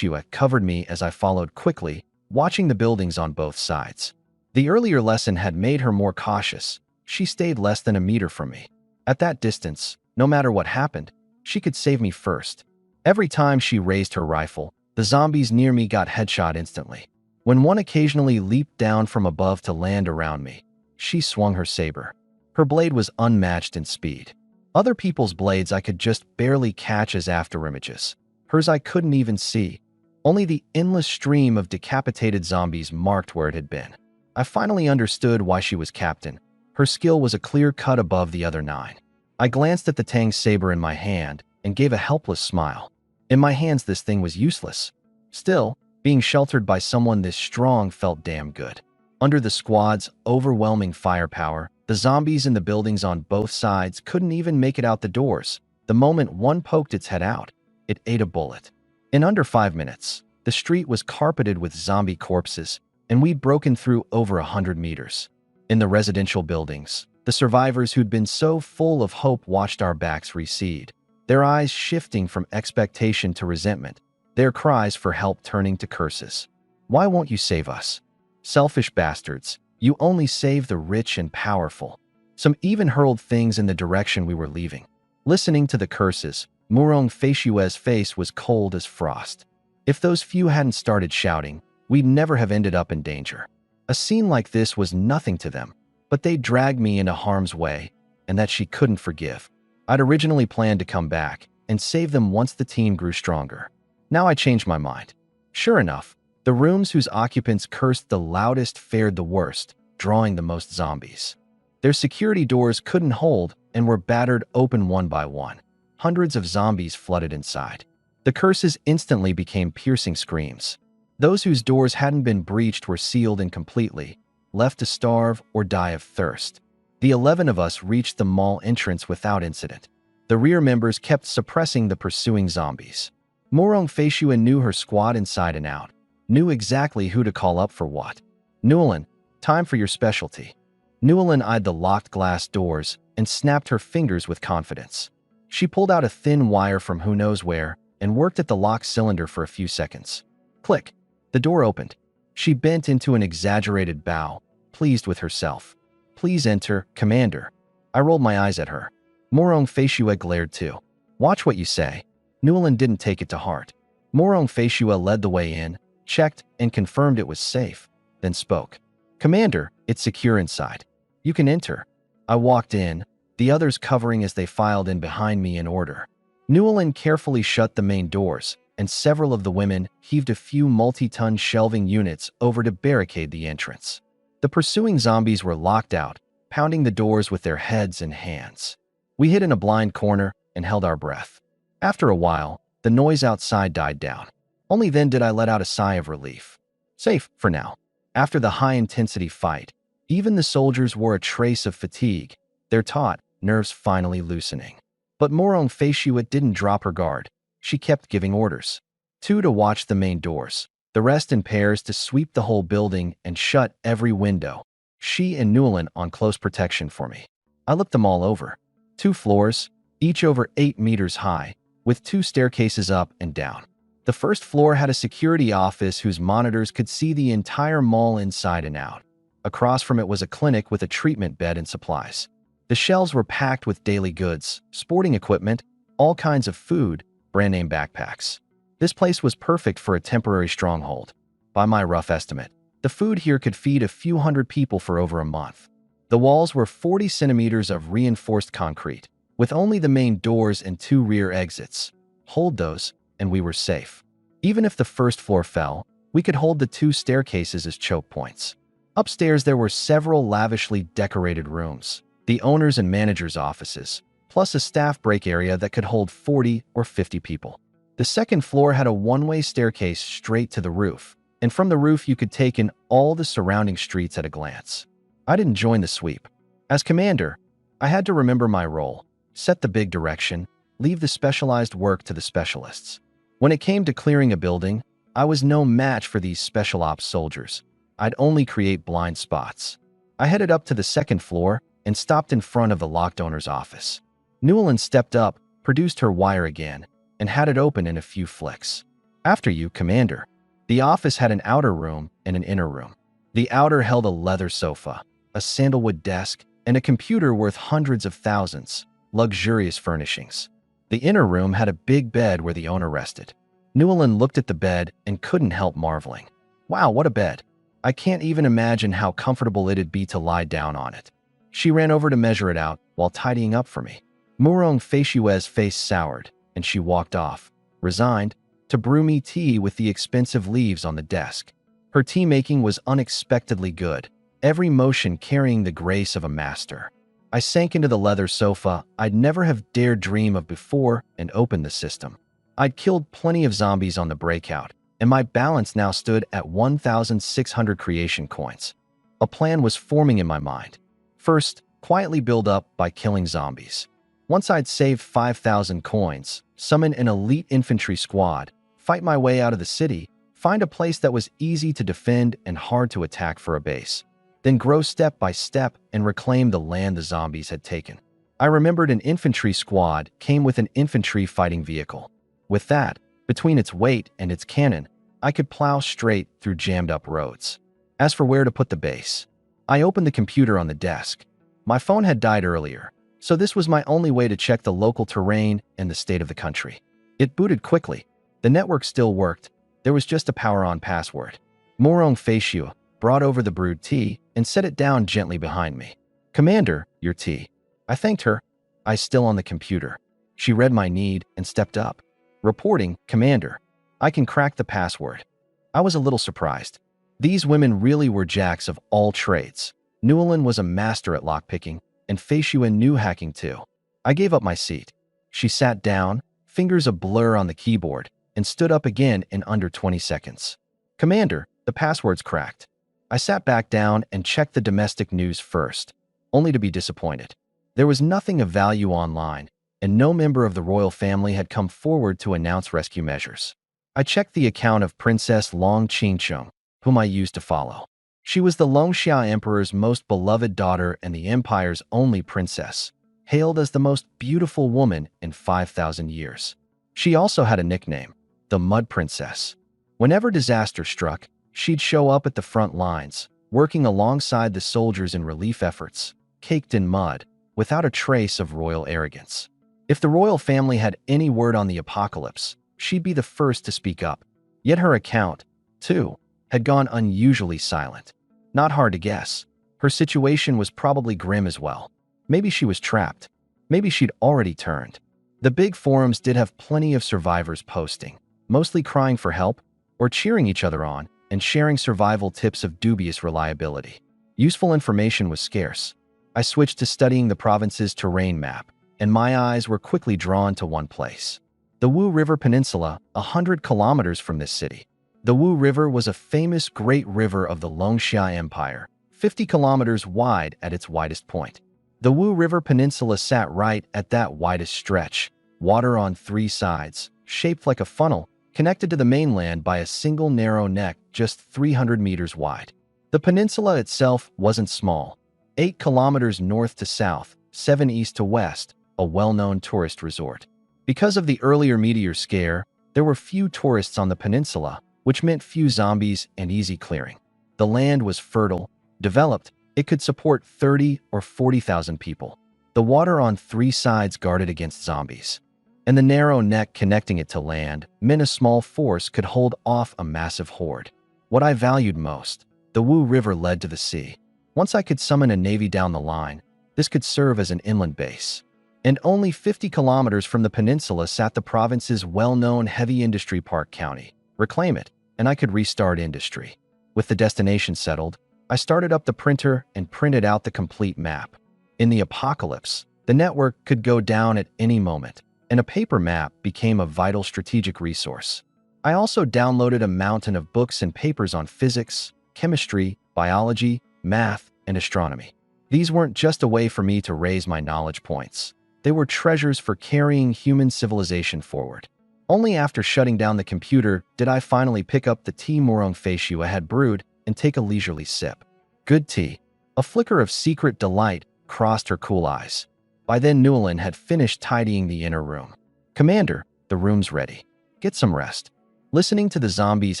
covered me as I followed quickly, watching the buildings on both sides. The earlier lesson had made her more cautious. She stayed less than a meter from me. At that distance, no matter what happened, she could save me first. Every time she raised her rifle, the zombies near me got headshot instantly. When one occasionally leaped down from above to land around me, she swung her saber. Her blade was unmatched in speed. Other people's blades I could just barely catch as afterimages. Hers I couldn't even see. Only the endless stream of decapitated zombies marked where it had been. I finally understood why she was captain. Her skill was a clear cut above the other 9. I glanced at the Tang saber in my hand and gave a helpless smile. In my hands, this thing was useless. Still, being sheltered by someone this strong felt damn good. Under the squad's overwhelming firepower, the zombies in the buildings on both sides couldn't even make it out the doors. The moment one poked its head out, it ate a bullet. In under 5 minutes, the street was carpeted with zombie corpses, and we'd broken through over 100 meters. In the residential buildings, the survivors who'd been so full of hope watched our backs recede, their eyes shifting from expectation to resentment, their cries for help turning to curses. Why won't you save us? Selfish bastards, you only save the rich and powerful. Some even hurled things in the direction we were leaving. Listening to the curses, Murong Feishue's face was cold as frost. If those few hadn't started shouting, we'd never have ended up in danger. A scene like this was nothing to them, but they dragged me into harm's way, and that she couldn't forgive. I'd originally planned to come back and save them once the team grew stronger. Now I changed my mind. Sure enough, the rooms whose occupants cursed the loudest fared the worst, drawing the most zombies. Their security doors couldn't hold and were battered open one by one. Hundreds of zombies flooded inside. The curses instantly became piercing screams. Those whose doors hadn't been breached were sealed incompletely, left to starve or die of thirst. The 11 of us reached the mall entrance without incident. The rear members kept suppressing the pursuing zombies. Morong Feishua knew her squad inside and out, knew exactly who to call up for what. Newlin, time for your specialty. Newlin eyed the locked glass doors and snapped her fingers with confidence. She pulled out a thin wire from who knows where and worked at the lock cylinder for a few seconds. Click. The door opened. She bent into an exaggerated bow, pleased with herself. Please enter, Commander. I rolled my eyes at her. Morong Feishua glared too. Watch what you say. Newlin didn't take it to heart. Morong Feishua led the way in, checked, and confirmed it was safe, then spoke. Commander, it's secure inside. You can enter. I walked in, the others covering as they filed in behind me in order. Newlin carefully shut the main doors, and several of the women heaved a few multi-ton shelving units over to barricade the entrance. The pursuing zombies were locked out, pounding the doors with their heads and hands. We hid in a blind corner and held our breath. After a while, the noise outside died down. Only then did I let out a sigh of relief. Safe, for now. After the high-intensity fight, even the soldiers wore a trace of fatigue, their taut nerves finally loosening. But Morong Feishua didn't drop her guard. She kept giving orders. 2 to watch the main doors, the rest in pairs to sweep the whole building and shut every window. She and Newlin on close protection for me. I looked them all over. 2 floors, each over 8 meters high, with 2 staircases up and down. The first floor had a security office whose monitors could see the entire mall inside and out. Across from it was a clinic with a treatment bed and supplies. The shelves were packed with daily goods, sporting equipment, all kinds of food, brand-name backpacks. This place was perfect for a temporary stronghold. By my rough estimate, the food here could feed a few hundred people for over a month. The walls were 40 centimeters of reinforced concrete, with only the main doors and 2 rear exits. Hold those, and we were safe. Even if the first floor fell, we could hold the 2 staircases as choke points. Upstairs there were several lavishly decorated rooms, the owners' and managers' offices, plus a staff break area that could hold 40 or 50 people. The second floor had a one-way staircase straight to the roof, and from the roof you could take in all the surrounding streets at a glance. I didn't join the sweep. As commander, I had to remember my role, set the big direction, leave the specialized work to the specialists. When it came to clearing a building, I was no match for these special ops soldiers. I'd only create blind spots. I headed up to the second floor and stopped in front of the locked owner's office. Newlin stepped up, produced her wire again, and had it open in a few flicks. After you, Commander. The office had an outer room and an inner room. The outer held a leather sofa, a sandalwood desk, and a computer worth hundreds of thousands, luxurious furnishings. The inner room had a big bed where the owner rested. Newlin looked at the bed and couldn't help marveling. Wow, what a bed. I can't even imagine how comfortable it'd be to lie down on it. She ran over to measure it out while tidying up for me. Murong Feishue's face soured, and she walked off, resigned, to brew me tea with the expensive leaves on the desk. Her tea-making was unexpectedly good, every motion carrying the grace of a master. I sank into the leather sofa I'd never have dared dream of before and opened the system. I'd killed plenty of zombies on the breakout, and my balance now stood at 1,600 creation coins. A plan was forming in my mind. First, quietly build up by killing zombies. Once I'd saved 5,000 coins, summon an elite infantry squad, fight my way out of the city, Find a place that was easy to defend and hard to attack for a base. Then grow step by step and reclaim the land the zombies had taken. I remembered an infantry squad came with an infantry fighting vehicle. With that, between its weight and its cannon, I could plow straight through jammed-up roads. As for where to put the base, I opened the computer on the desk. My phone had died earlier, so this was my only way to check the local terrain and the state of the country. It booted quickly. The network still worked. There was just a power-on password. Morong Feishu brought over the brewed tea and set it down gently behind me. "Commander, your tea." I thanked her. I still on the computer. She read my need and stepped up. "Reporting, Commander. I can crack the password." I was a little surprised. These women really were jacks of all trades. Newlin was a master at lockpicking, and Feishuan knew hacking too. I gave up my seat. She sat down, fingers a blur on the keyboard, and stood up again in under 20 seconds. "Commander, the password's cracked." I sat back down and checked the domestic news first, only to be disappointed. There was nothing of value online, and no member of the royal family had come forward to announce rescue measures. I checked the account of Princess Long Qingcheng, whom I used to follow. She was the Longxia Emperor's most beloved daughter and the empire's only princess, hailed as the most beautiful woman in 5,000 years. She also had a nickname, the Mud Princess. Whenever disaster struck, she'd show up at the front lines, working alongside the soldiers in relief efforts, caked in mud, without a trace of royal arrogance. If the royal family had any word on the apocalypse, she'd be the first to speak up. Yet her account, too, had gone unusually silent. Not hard to guess. Her situation was probably grim as well. Maybe she was trapped. Maybe she'd already turned. The big forums did have plenty of survivors posting, mostly crying for help or cheering each other on and sharing survival tips of dubious reliability. Useful information was scarce. I switched to studying the province's terrain map, and my eyes were quickly drawn to one place. The Wu River Peninsula, 100 kilometers from this city. The Wu River was a famous great river of the Longxia Empire, 50 kilometers wide at its widest point. The Wu River Peninsula sat right at that widest stretch, water on three sides, shaped like a funnel, connected to the mainland by a single narrow neck just 300 meters wide. The peninsula itself wasn't small. 8 kilometers north to south, 7 east to west, a well-known tourist resort. Because of the earlier meteor scare, there were few tourists on the peninsula, which meant few zombies and easy clearing. The land was fertile, developed. It could support 30 or 40,000 people. The water on three sides guarded against zombies, and the narrow neck connecting it to land meant a small force could hold off a massive horde. What I valued most, the Wu River led to the sea. Once I could summon a navy down the line, this could serve as an inland base. And only 50 kilometers from the peninsula sat the province's well-known heavy industry park county. Reclaim it, and I could restart industry. With the destination settled, I started up the printer and printed out the complete map. In the apocalypse, the network could go down at any moment, and a paper map became a vital strategic resource. I also downloaded a mountain of books and papers on physics, chemistry, biology, math, and astronomy. These weren't just a way for me to raise my knowledge points. They were treasures for carrying human civilization forward. Only after shutting down the computer did I finally pick up the tea Morong Feishu I had brewed and take a leisurely sip. Good tea. A flicker of secret delight crossed her cool eyes. By then Newlin had finished tidying the inner room. "Commander, the room's ready. Get some rest." Listening to the zombies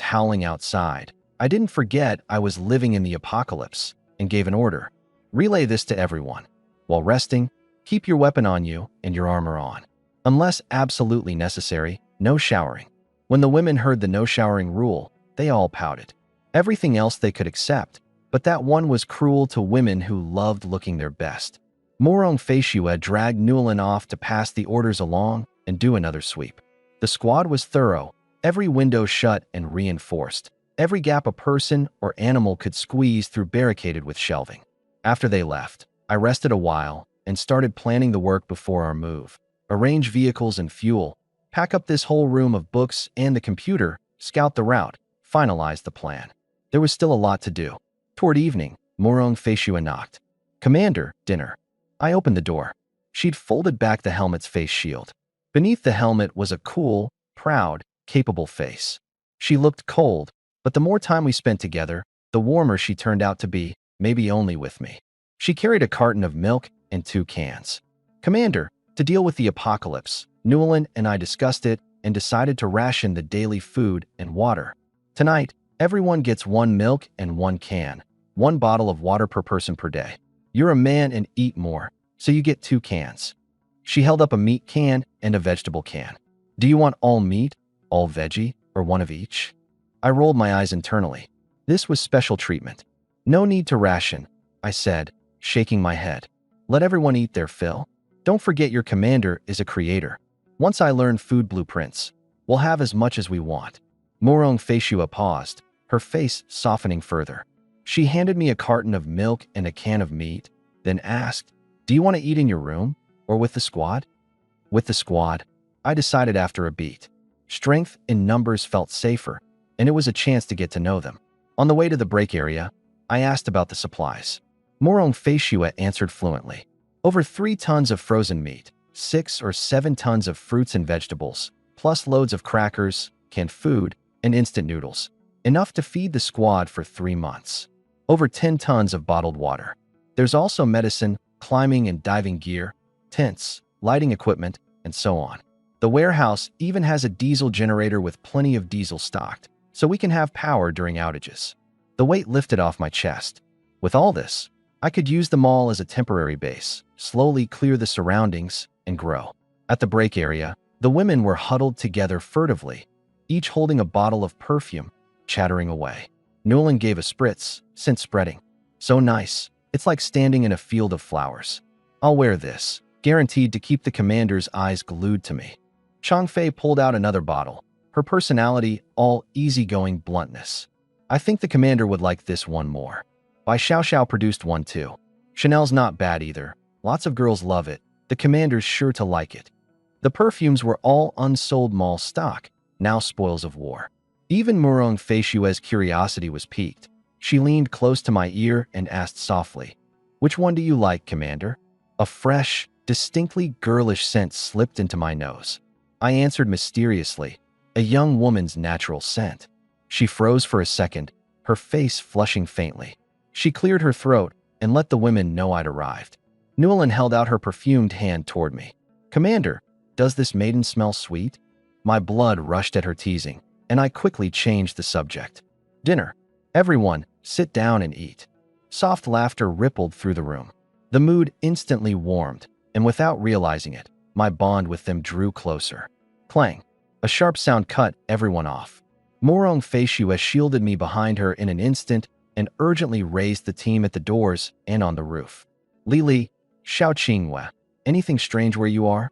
howling outside, I didn't forget I was living in the apocalypse and gave an order. "Relay this to everyone. While resting, keep your weapon on you and your armor on. Unless absolutely necessary, no showering." When the women heard the no showering rule, they all pouted. Everything else they could accept, but that one was cruel to women who loved looking their best. Morong Feishu dragged Newlin off to pass the orders along and do another sweep. The squad was thorough, every window shut and reinforced. Every gap a person or animal could squeeze through barricaded with shelving. After they left, I rested a while and started planning the work before our move. Arrange vehicles and fuel, pack up this whole room of books and the computer, scout the route, finalize the plan. There was still a lot to do. Toward evening, Morong Feishu knocked. "Commander, dinner." I opened the door. She'd folded back the helmet's face shield. Beneath the helmet was a cool, proud, capable face. She looked cold, but the more time we spent together, the warmer she turned out to be, maybe only with me. She carried a carton of milk and 2 cans. Commander, to deal with the apocalypse, Newland and I discussed it and decided to ration the daily food and water. Tonight, everyone gets 1 milk and 1 can, 1 bottle of water per person per day. You're a man and eat more, so you get 2 cans. She held up a meat can and a vegetable can. Do you want all meat, all veggie, or one of each? I rolled my eyes internally. This was special treatment. No need to ration, I said, shaking my head. Let everyone eat their fill. Don't forget your commander is a creator. Once I learn food blueprints, we'll have as much as we want. Morong Feishua paused, her face softening further. She handed me a carton of milk and a can of meat, then asked, do you want to eat in your room or with the squad? With the squad, I decided after a beat. Strength in numbers felt safer, and it was a chance to get to know them. On the way to the break area, I asked about the supplies. Morong Feishua answered fluently. Over 3 tons of frozen meat, 6 or 7 tons of fruits and vegetables, plus loads of crackers, canned food, and instant noodles. Enough to feed the squad for 3 months. Over 10 tons of bottled water. There's also medicine, climbing and diving gear, tents, lighting equipment, and so on. The warehouse even has a diesel generator with plenty of diesel stocked, so we can have power during outages. The weight lifted off my chest. With all this, I could use the mall as a temporary base, slowly clear the surroundings, and grow. At the break area, the women were huddled together furtively, each holding a bottle of perfume, chattering away. Newland gave a spritz, scent spreading. So nice, it's like standing in a field of flowers. I'll wear this, guaranteed to keep the commander's eyes glued to me. Changfei pulled out another bottle, her personality all easygoing bluntness. I think the commander would like this one more. Bai Xiaoxiao produced one too. Chanel's not bad either. Lots of girls love it. The commander's sure to like it. The perfumes were all unsold mall stock, now spoils of war. Even Murong Feishue's curiosity was piqued. She leaned close to my ear and asked softly, which one do you like, Commander? A fresh, distinctly girlish scent slipped into my nose. I answered mysteriously, a young woman's natural scent. She froze for a second, her face flushing faintly. She cleared her throat and let the women know I'd arrived. Newland held out her perfumed hand toward me. Commander, does this maiden smell sweet? My blood rushed at her teasing, and I quickly changed the subject. Dinner. Everyone, sit down and eat. Soft laughter rippled through the room. The mood instantly warmed, and without realizing it, my bond with them drew closer. Clang. A sharp sound cut everyone off. Morong Feishua shielded me behind her in an instant and urgently raised the team at the doors and on the roof. Lili, Xiao Qingwe, anything strange where you are?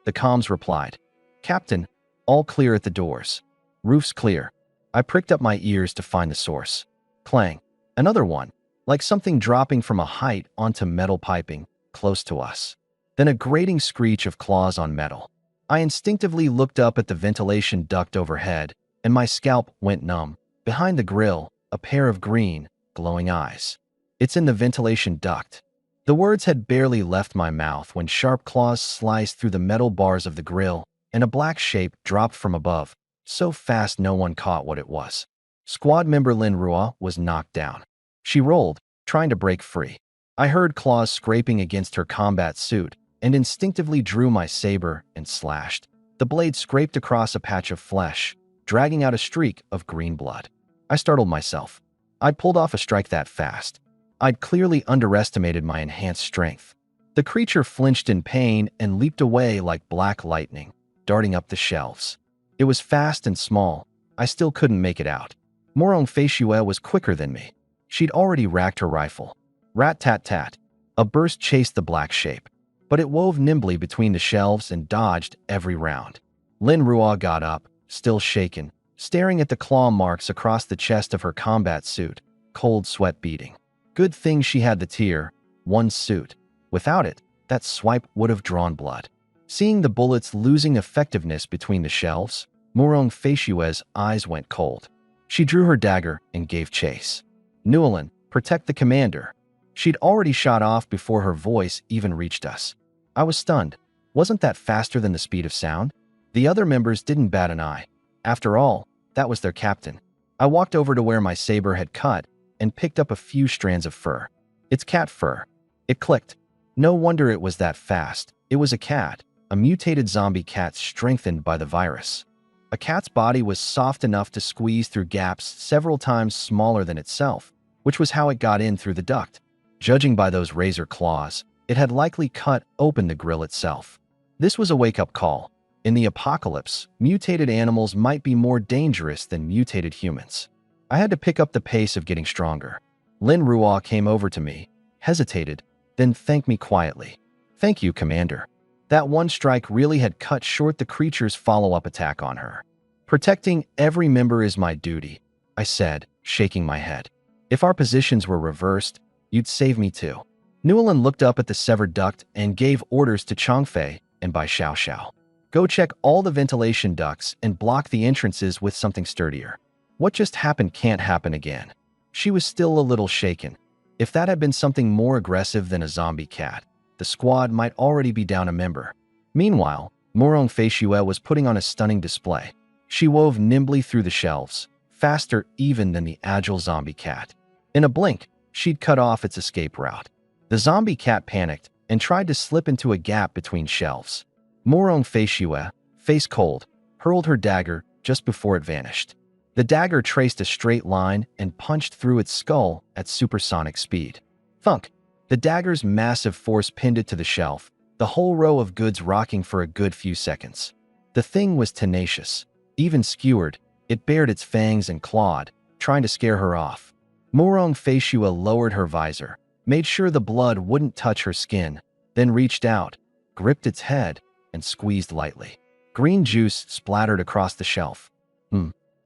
The comms replied. Captain, all clear at the doors. Roof's clear. I pricked up my ears to find the source. Clang. Another one, like something dropping from a height onto metal piping, close to us. Then a grating screech of claws on metal. I instinctively looked up at the ventilation duct overhead, and my scalp went numb. Behind the grill, a pair of green, glowing eyes. It's in the ventilation duct. The words had barely left my mouth when sharp claws sliced through the metal bars of the grill, and a black shape dropped from above, so fast no one caught what it was. Squad member Lin Rua was knocked down. She rolled, trying to break free. I heard claws scraping against her combat suit, and instinctively drew my saber and slashed. The blade scraped across a patch of flesh, dragging out a streak of green blood. I startled myself. I'd pulled off a strike that fast. I'd clearly underestimated my enhanced strength. The creature flinched in pain and leaped away like black lightning, darting up the shelves. It was fast and small. I still couldn't make it out. Morong Feishue was quicker than me. She'd already racked her rifle. Rat-tat-tat. A burst chased the black shape, but it wove nimbly between the shelves and dodged every round. Lin Rua got up, still shaken, staring at the claw marks across the chest of her combat suit, cold sweat beading. Good thing she had the tier 1 suit. Without it, that swipe would have drawn blood. Seeing the bullets losing effectiveness between the shelves, Morong Feishue's eyes went cold. She drew her dagger and gave chase. Newland, protect the commander. She'd already shot off before her voice even reached us. I was stunned. Wasn't that faster than the speed of sound? The other members didn't bat an eye. After all, That was their captain. I walked over to where my saber had cut and picked up a few strands of fur. It's cat fur. It clicked. No wonder it was that fast. It was a cat, a mutated zombie cat strengthened by the virus. A cat's body was soft enough to squeeze through gaps several times smaller than itself, which was how it got in through the duct. Judging by those razor claws, it had likely cut open the grill itself. This was a wake-up call. In the apocalypse, mutated animals might be more dangerous than mutated humans. I had to pick up the pace of getting stronger. Lin Ruo came over to me, hesitated, then thanked me quietly. "Thank you, Commander." That one strike really had cut short the creature's follow-up attack on her. "Protecting every member is my duty," I said, shaking my head. "If our positions were reversed, you'd save me too." Newland looked up at the severed duct and gave orders to Changfei and Bai Xiao. "Go check all the ventilation ducts and block the entrances with something sturdier. What just happened can't happen again." She was still a little shaken. If that had been something more aggressive than a zombie cat, the squad might already be down a member. Meanwhile, Morong Feishue was putting on a stunning display. She wove nimbly through the shelves, faster even than the agile zombie cat. In a blink, she'd cut off its escape route. The zombie cat panicked and tried to slip into a gap between shelves. Morong Feishue, face cold, hurled her dagger just before it vanished. The dagger traced a straight line and punched through its skull at supersonic speed. Thunk! The dagger's massive force pinned it to the shelf, the whole row of goods rocking for a good few seconds. The thing was tenacious. Even skewered, it bared its fangs and clawed, trying to scare her off. Morong Feishue lowered her visor, made sure the blood wouldn't touch her skin, then reached out, gripped its head, and squeezed lightly. Green juice splattered across the shelf.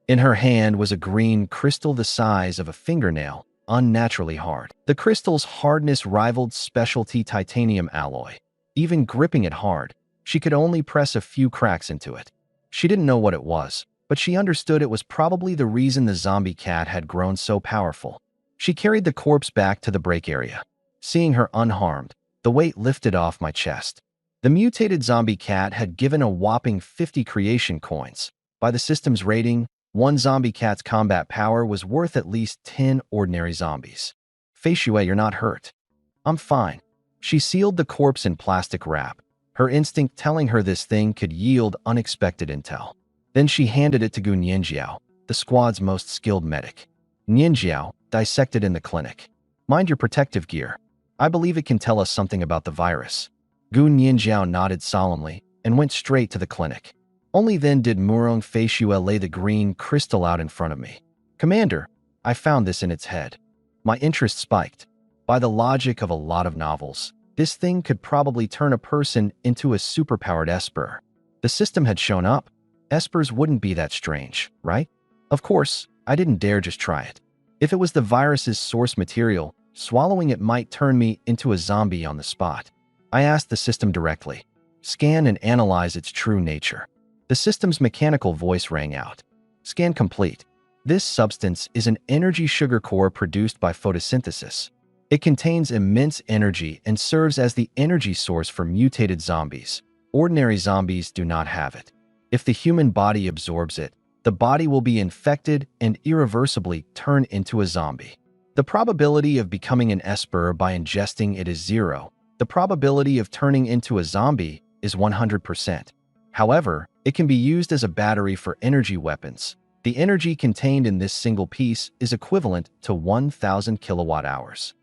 In her hand was a green crystal the size of a fingernail, unnaturally hard. The crystal's hardness rivaled specialty titanium alloy. Even gripping it hard, she could only press a few cracks into it. She didn't know what it was, but she understood it was probably the reason the zombie cat had grown so powerful. She carried the corpse back to the break area. Seeing her unharmed, the weight lifted off my chest. The mutated zombie cat had given a whopping 50 creation coins. By the system's rating, one zombie cat's combat power was worth at least 10 ordinary zombies. "Feishue, you're not hurt." "I'm fine." She sealed the corpse in plastic wrap, her instinct telling her this thing could yield unexpected intel. Then she handed it to Gu Nianjiao, the squad's most skilled medic. Nianjiao dissected in the clinic. "Mind your protective gear. I believe it can tell us something about the virus." Gu Nianjiao nodded solemnly and went straight to the clinic. Only then did Morong Feishue lay the green crystal out in front of me. "Commander, I found this in its head." My interest spiked. By the logic of a lot of novels, this thing could probably turn a person into a superpowered esper. The system had shown up. Espers wouldn't be that strange, right? Of course, I didn't dare just try it. If it was the virus's source material, swallowing it might turn me into a zombie on the spot. I asked the system directly. "Scan and analyze its true nature." The system's mechanical voice rang out. "Scan complete. This substance is an energy sugar core produced by photosynthesis. It contains immense energy and serves as the energy source for mutated zombies. Ordinary zombies do not have it. If the human body absorbs it, the body will be infected and irreversibly turn into a zombie. The probability of becoming an esper by ingesting it is 0. The probability of turning into a zombie is 100%. However, it can be used as a battery for energy weapons. The energy contained in this single piece is equivalent to 1,000 kilowatt-hours.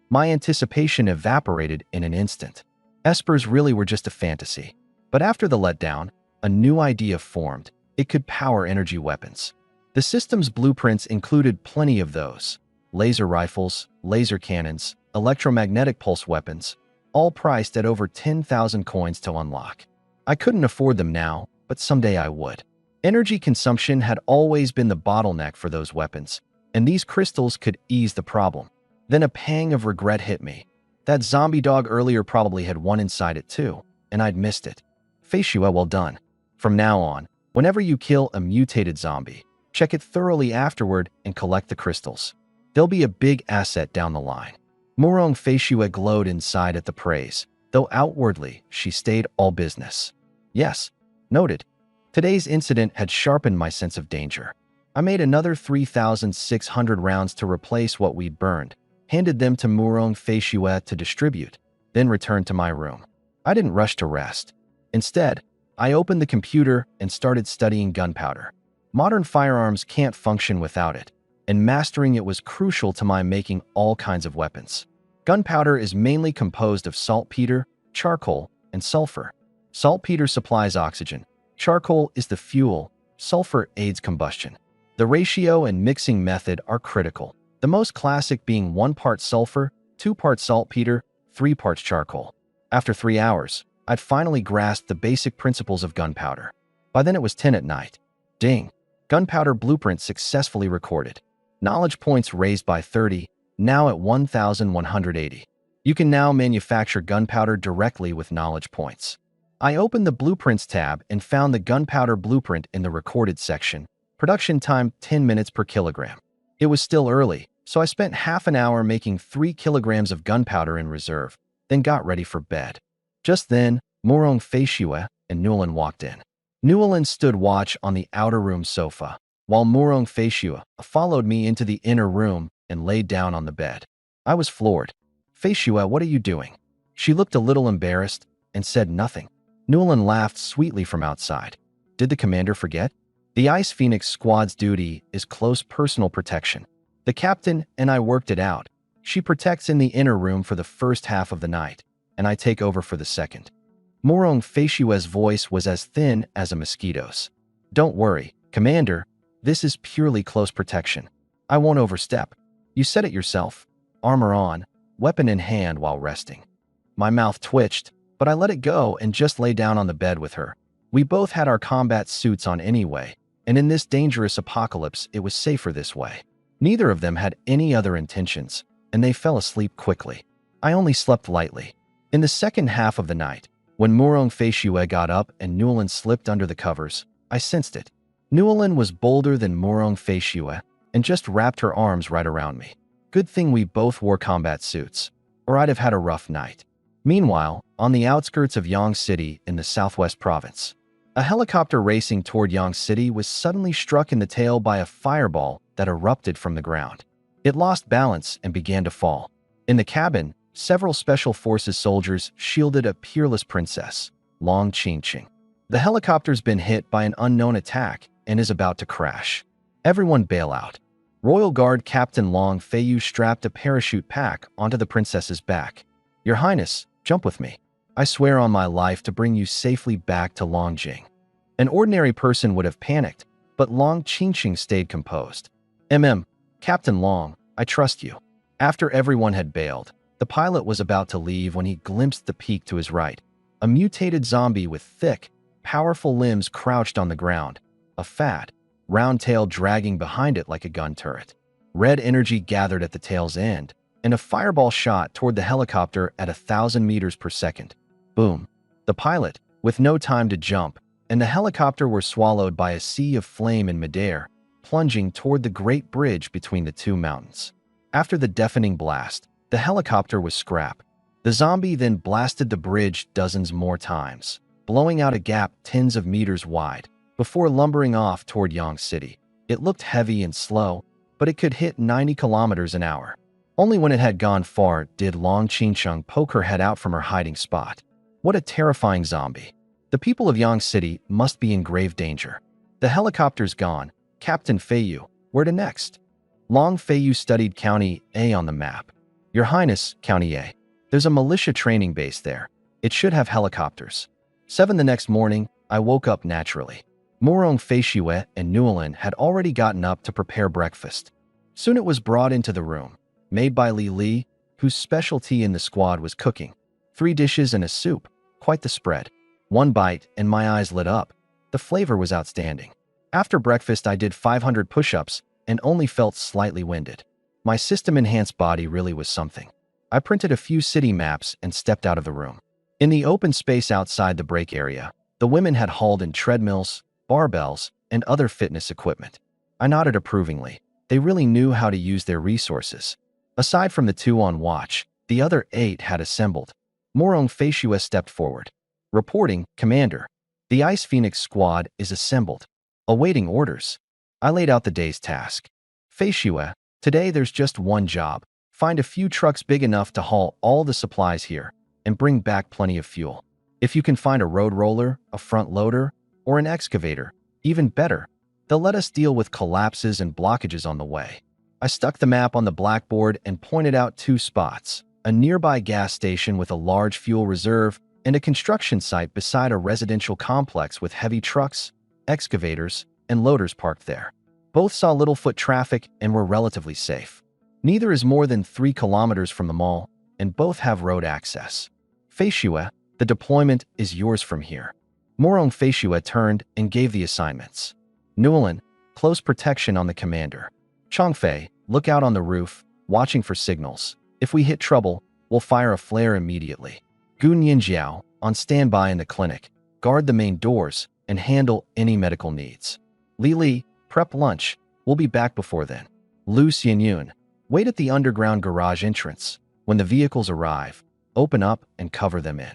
My anticipation evaporated in an instant. Espers really were just a fantasy. But after the letdown, a new idea formed. It could power energy weapons. The system's blueprints included plenty of those. Laser rifles, laser cannons, electromagnetic pulse weapons, all priced at over 10,000 coins to unlock. I couldn't afford them now, but someday I would. Energy consumption had always been the bottleneck for those weapons, and these crystals could ease the problem. Then a pang of regret hit me. That zombie dog earlier probably had one inside it too, and I'd missed it. Feishue, well done. From now on, whenever you kill a mutated zombie, check it thoroughly afterward and collect the crystals. They'll be a big asset down the line. Morong Feishue glowed inside at the praise, though outwardly she stayed all business. Yes, noted. Today's incident had sharpened my sense of danger. I made another 3,600 rounds to replace what we'd burned, handed them to Murong Feishue to distribute, then returned to my room. I didn't rush to rest. Instead, I opened the computer and started studying gunpowder. Modern firearms can't function without it, and mastering it was crucial to my making all kinds of weapons. Gunpowder is mainly composed of saltpeter, charcoal, and sulfur. Saltpeter supplies oxygen. Charcoal is the fuel. Sulfur aids combustion. The ratio and mixing method are critical, the most classic being 1 part sulfur, 2 parts saltpeter, 3 parts charcoal. After 3 hours, I'd finally grasped the basic principles of gunpowder. By then it was 10 at night. Ding! Gunpowder blueprint successfully recorded. Knowledge points raised by 30, now at 1,180. You can now manufacture gunpowder directly with knowledge points. I opened the Blueprints tab and found the gunpowder blueprint in the recorded section. Production time 10 minutes per kilogram. It was still early, so I spent half an hour making 3 kilograms of gunpowder in reserve, then got ready for bed. Just then, Murong Feishue and Newlin walked in. Newlin stood watch on the outer room sofa, while Murong Feishue followed me into the inner room and laid down on the bed. I was floored. "Feishue, what are you doing?" She looked a little embarrassed and said nothing. Newlin laughed sweetly from outside. "Did the commander forget? The Ice Phoenix squad's duty is close personal protection. The captain and I worked it out. She protects in the inner room for the first half of the night, and I take over for the second." Murong Feishue's voice was as thin as a mosquito's. "Don't worry, Commander. This is purely close protection. I won't overstep. You said it yourself. Armor on, weapon in hand while resting." My mouth twitched, but I let it go and just lay down on the bed with her. We both had our combat suits on anyway, and in this dangerous apocalypse, it was safer this way. Neither of them had any other intentions, and they fell asleep quickly. I only slept lightly. In the second half of the night, when Murong Feishue got up and Newlin slipped under the covers, I sensed it. Newlin was bolder than Murong Feishue and just wrapped her arms right around me. Good thing we both wore combat suits, or I'd have had a rough night. Meanwhile, on the outskirts of Yang City in the southwest province, a helicopter racing toward Yang City was suddenly struck in the tail by a fireball that erupted from the ground. It lost balance and began to fall. In the cabin, several Special Forces soldiers shielded a peerless princess, Long Qingqing. The helicopter's been hit by an unknown attack and is about to crash. Everyone bail out. Royal Guard Captain Long Feiyu strapped a parachute pack onto the princess's back. "Your Highness, jump with me. I swear on my life to bring you safely back to Longjing." An ordinary person would have panicked, but Long Qingqing stayed composed. Captain Long, I trust you." After everyone had bailed, the pilot was about to leave when he glimpsed the peak to his right. A mutated zombie with thick, powerful limbs crouched on the ground, a fat, round tail dragging behind it like a gun turret. Red energy gathered at the tail's end, and a fireball shot toward the helicopter at 1,000 meters per second. Boom. The pilot, with no time to jump, and the helicopter were swallowed by a sea of flame in midair, plunging toward the great bridge between the two mountains. After the deafening blast, the helicopter was scrap. The zombie then blasted the bridge dozens more times, blowing out a gap tens of meters wide, before lumbering off toward Yang City. It looked heavy and slow, but it could hit 90 kilometers an hour. Only when it had gone far did Long Qingqing poke her head out from her hiding spot. What a terrifying zombie. The people of Yang City must be in grave danger. The helicopter's gone. Captain Feiyu, where to next? Long Feiyu studied County A on the map. "Your Highness, County A. There's a militia training base there. It should have helicopters." 7 the next morning, I woke up naturally. Murong Feishue and Newlin had already gotten up to prepare breakfast. Soon it was brought into the room, made by Li, whose specialty in the squad was cooking. 3 dishes and a soup, quite the spread. One bite and my eyes lit up. The flavor was outstanding. After breakfast, I did 500 push-ups and only felt slightly winded. My system-enhanced body really was something. I printed a few city maps and stepped out of the room. In the open space outside the break area, the women had hauled in treadmills, barbells, and other fitness equipment. I nodded approvingly. They really knew how to use their resources. Aside from the 2 on watch, the other 8 had assembled. Murong Feishue stepped forward. "Reporting, Commander. The Ice Phoenix squad is assembled, awaiting orders." I laid out the day's task. Feishue, today there's just one job. Find a few trucks big enough to haul all the supplies here and bring back plenty of fuel. If you can find a road roller, a front loader, or an excavator, even better. They'll let us deal with collapses and blockages on the way. I stuck the map on the blackboard and pointed out 2 spots, a nearby gas station with a large fuel reserve and a construction site beside a residential complex with heavy trucks, excavators, and loaders parked there. Both saw little foot traffic and were relatively safe. Neither is more than 3 kilometers from the mall, and both have road access. Feishue, the deployment is yours from here. Morong Feishue turned and gave the assignments. Newlin, close protection on the commander. Chongfei, look out on the roof, watching for signals. If we hit trouble, we'll fire a flare immediately. Gu Nianjiao, on standby in the clinic, guard the main doors, and handle any medical needs. Li Li, prep lunch. We'll be back before then. Lu Xianyun, wait at the underground garage entrance. When the vehicles arrive, open up and cover them in.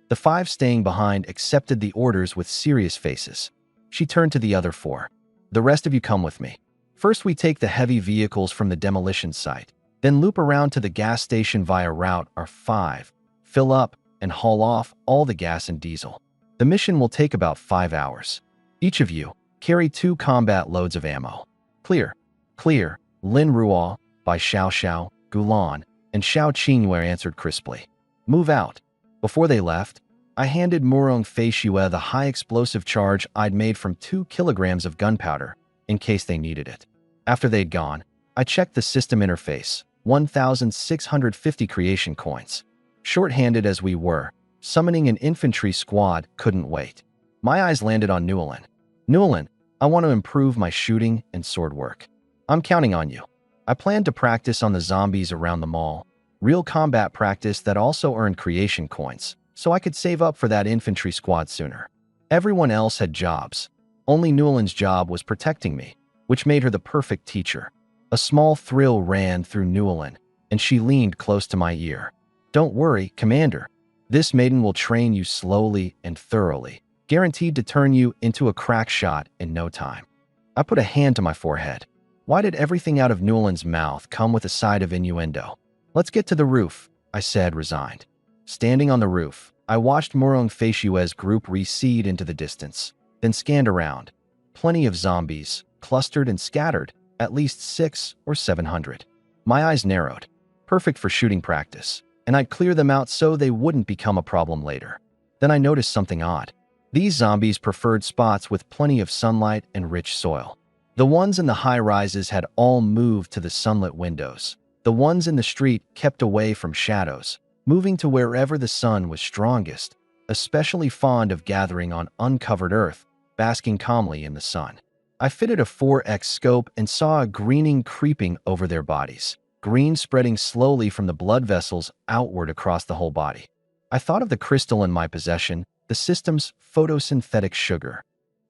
The 5 staying behind accepted the orders with serious faces. She turned to the other 4. The rest of you come with me. First, we take the heavy vehicles from the demolition site, then loop around to the gas station via Route R5, fill up, and haul off all the gas and diesel. The mission will take about 5 hours. Each of you, carry 2 combat loads of ammo. Clear. Clear. Lin Ruo, by Xiao Xiao, Gulan, and Xiao Qingyue answered crisply. Move out. Before they left, I handed Morong Feishue the high explosive charge I'd made from 2 kilograms of gunpowder, in case they needed it. After they'd gone, I checked the system interface, 1,650 creation coins. Short-handed as we were, summoning an infantry squad couldn't wait. My eyes landed on Newlin. Newlin, I want to improve my shooting and sword work. I'm counting on you. I planned to practice on the zombies around the mall, real combat practice that also earned creation coins, so I could save up for that infantry squad sooner. Everyone else had jobs. Only Newlin's job was protecting me, which made her the perfect teacher. A small thrill ran through Newlin, and she leaned close to my ear. Don't worry, Commander. This maiden will train you slowly and thoroughly, guaranteed to turn you into a crack shot in no time. I put a hand to my forehead. Why did everything out of Newlin's mouth come with a side of innuendo? Let's get to the roof, I said, resigned. Standing on the roof, I watched Morong Feishue's group recede into the distance, then scanned around. Plenty of zombies, clustered and scattered, at least 600 or 700. My eyes narrowed. Perfect for shooting practice, and I'd clear them out so they wouldn't become a problem later. Then I noticed something odd. These zombies preferred spots with plenty of sunlight and rich soil. The ones in the high-rises had all moved to the sunlit windows. The ones in the street kept away from shadows, moving to wherever the sun was strongest, especially fond of gathering on uncovered earth, basking calmly in the sun. I fitted a 4x scope and saw a greening creeping over their bodies, green spreading slowly from the blood vessels outward across the whole body. I thought of the crystal in my possession, the system's photosynthetic sugar.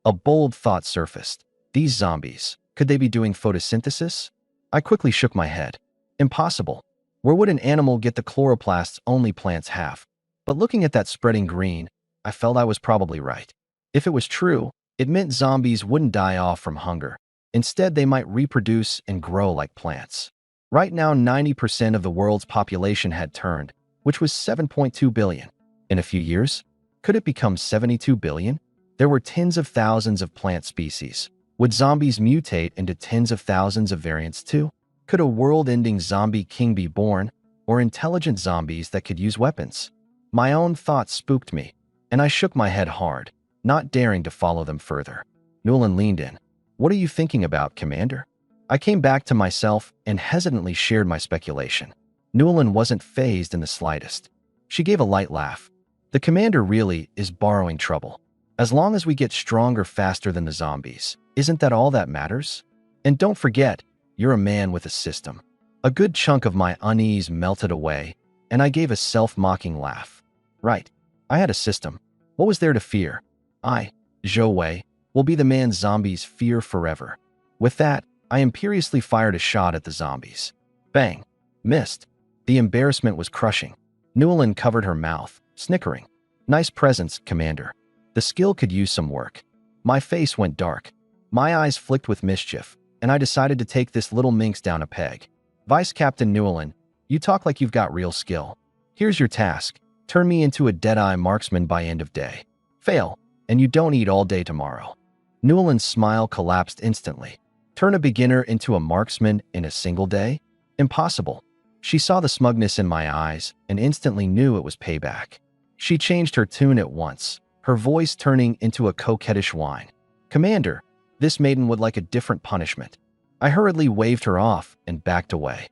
A bold thought surfaced. These zombies, could they be doing photosynthesis? I quickly shook my head. Impossible. Where would an animal get the chloroplasts only plants have? But looking at that spreading green, I felt I was probably right. If it was true, it meant zombies wouldn't die off from hunger. Instead, they might reproduce and grow like plants. Right now, 90% of the world's population had turned, which was 7.2 billion. In a few years, could it become 72 billion? There were tens of thousands of plant species. Would zombies mutate into tens of thousands of variants too? Could a world-ending zombie king be born, or intelligent zombies that could use weapons? My own thoughts spooked me, and I shook my head hard, not daring to follow them further. Newlin leaned in. What are you thinking about, Commander? I came back to myself and hesitantly shared my speculation. Newlin wasn't fazed in the slightest. She gave a light laugh. The Commander really is borrowing trouble. As long as we get stronger faster than the zombies, isn't that all that matters? And don't forget, you're a man with a system. A good chunk of my unease melted away, and I gave a self-mocking laugh. Right, I had a system. What was there to fear? I, Zhou Wei, will be the man zombies fear forever. With that, I imperiously fired a shot at the zombies. Bang! Missed. The embarrassment was crushing. Newlin covered her mouth, snickering. Nice presence, Commander. The skill could use some work. My face went dark. My eyes flicked with mischief, and I decided to take this little minx down a peg. Vice Captain Newland, you talk like you've got real skill. Here's your task. Turn me into a dead-eye marksman by end of day. Fail, and you don't eat all day tomorrow. Newland's smile collapsed instantly. Turn a beginner into a marksman in a single day? Impossible. She saw the smugness in my eyes and instantly knew it was payback. She changed her tune at once, her voice turning into a coquettish whine. Commander, this maiden would like a different punishment. I hurriedly waved her off and backed away.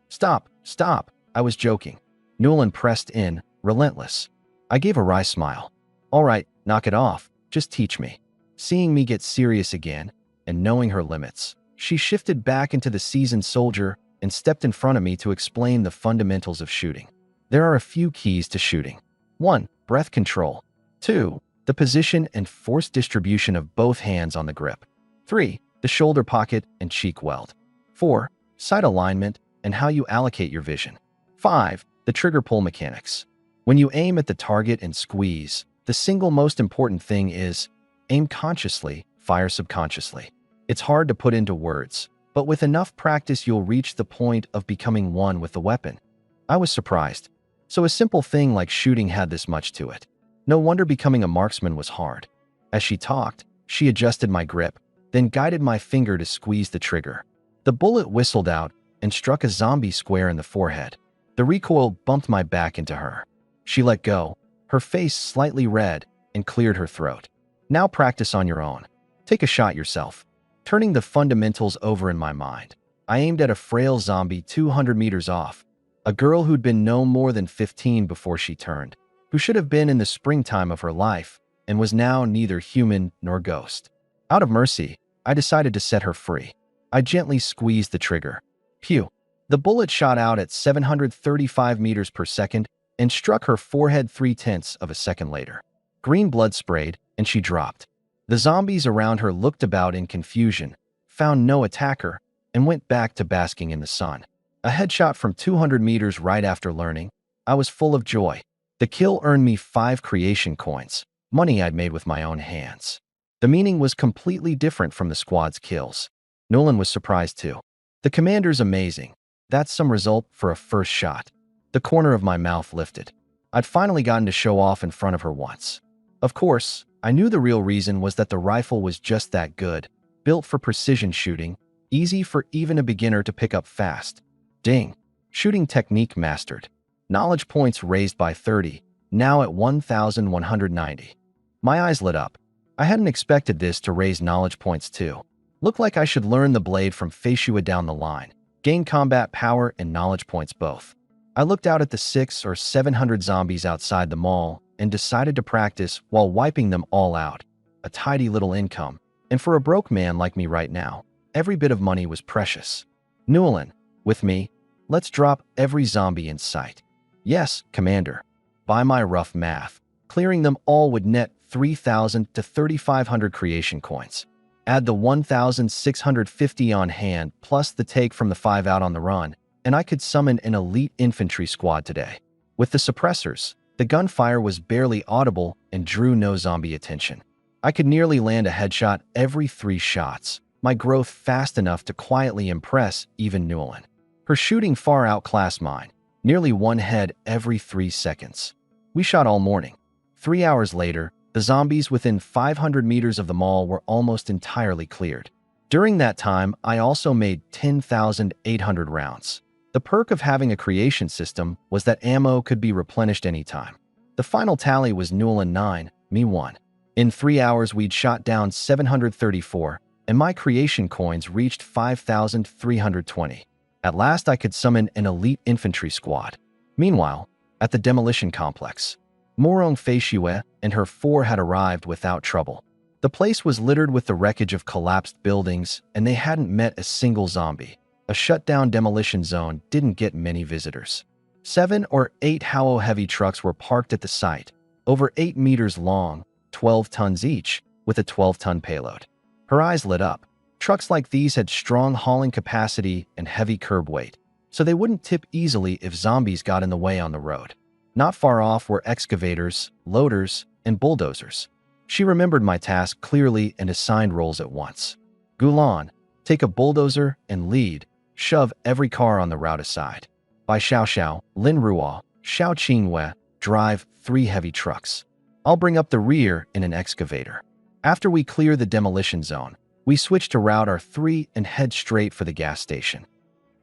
Stop, stop, I was joking. Newland pressed in, relentless. I gave a wry smile. All right, knock it off, just teach me. Seeing me get serious again, and knowing her limits, she shifted back into the seasoned soldier and stepped in front of me to explain the fundamentals of shooting. There are a few keys to shooting. 1. Breath control. 2. The position and force distribution of both hands on the grip. 3. The shoulder pocket and cheek weld. 4. Sight alignment and how you allocate your vision. 5. The trigger pull mechanics. When you aim at the target and squeeze, the single most important thing is aim consciously, fire subconsciously. It's hard to put into words, but with enough practice you'll reach the point of becoming one with the weapon. I was surprised. So a simple thing like shooting had this much to it. No wonder becoming a marksman was hard. As she talked, she adjusted my grip, then guided my finger to squeeze the trigger. The bullet whistled out and struck a zombie square in the forehead. The recoil bumped my back into her. She let go, her face slightly red, and cleared her throat. Now practice on your own. Take a shot yourself. Turning the fundamentals over in my mind, I aimed at a frail zombie 200 meters off, a girl who'd been no more than 15 before she turned, who should have been in the springtime of her life and was now neither human nor ghost. Out of mercy, I decided to set her free. I gently squeezed the trigger. Pew! The bullet shot out at 735 meters per second and struck her forehead 0.3 of a second later. Green blood sprayed, and she dropped. The zombies around her looked about in confusion, found no attacker, and went back to basking in the sun. A headshot from 200 meters right after learning, I was full of joy. The kill earned me 5 creation coins, money I'd made with my own hands. The meaning was completely different from the squad's kills. Nolan was surprised too. The commander's amazing. That's some result for a first shot. The corner of my mouth lifted. I'd finally gotten to show off in front of her once. Of course, I knew the real reason was that the rifle was just that good, built for precision shooting, easy for even a beginner to pick up fast. Ding! Shooting technique mastered. Knowledge points raised by 30, now at 1,190. My eyes lit up. I hadn't expected this to raise knowledge points too. Looked like I should learn the blade from Feishua down the line, gain combat power and knowledge points both. I looked out at the 600 or 700 zombies outside the mall and decided to practice while wiping them all out. A tidy little income, and for a broke man like me right now, every bit of money was precious. Newland, with me, let's drop every zombie in sight. Yes, Commander. By my rough math, clearing them all would net 3,000 to 3,500 creation coins. Add the 1,650 on hand plus the take from the 5 out on the run, and I could summon an elite infantry squad today. With the suppressors, the gunfire was barely audible and drew no zombie attention. I could nearly land a headshot every 3 shots, my growth fast enough to quietly impress even Newland. Her shooting far outclassed mine, nearly 1 head every 3 seconds. We shot all morning. 3 hours later, the zombies within 500 meters of the mall were almost entirely cleared. During that time, I also made 10,800 rounds. The perk of having a creation system was that ammo could be replenished anytime. The final tally was Newland 9, me 1. In 3 hours, we'd shot down 734, and my creation coins reached 5,320. At last, I could summon an elite infantry squad. Meanwhile, at the demolition complex, Morong Feishue and her 4 had arrived without trouble. The place was littered with the wreckage of collapsed buildings, and they hadn't met a single zombie. A shut-down demolition zone didn't get many visitors. 7 or 8 Hao heavy trucks were parked at the site, over 8 meters long, 12 tons each, with a 12-ton payload. Her eyes lit up. Trucks like these had strong hauling capacity and heavy curb weight, so they wouldn't tip easily if zombies got in the way on the road. Not far off were excavators, loaders, and bulldozers. She remembered my task clearly and assigned roles at once. Gulan, take a bulldozer and lead. Shove every car on the route aside. By Xiao Xiao, Lin Ruo, Xiao Qingwei, drive 3 heavy trucks. I'll bring up the rear in an excavator. After we clear the demolition zone, we switch to route R3 and head straight for the gas station.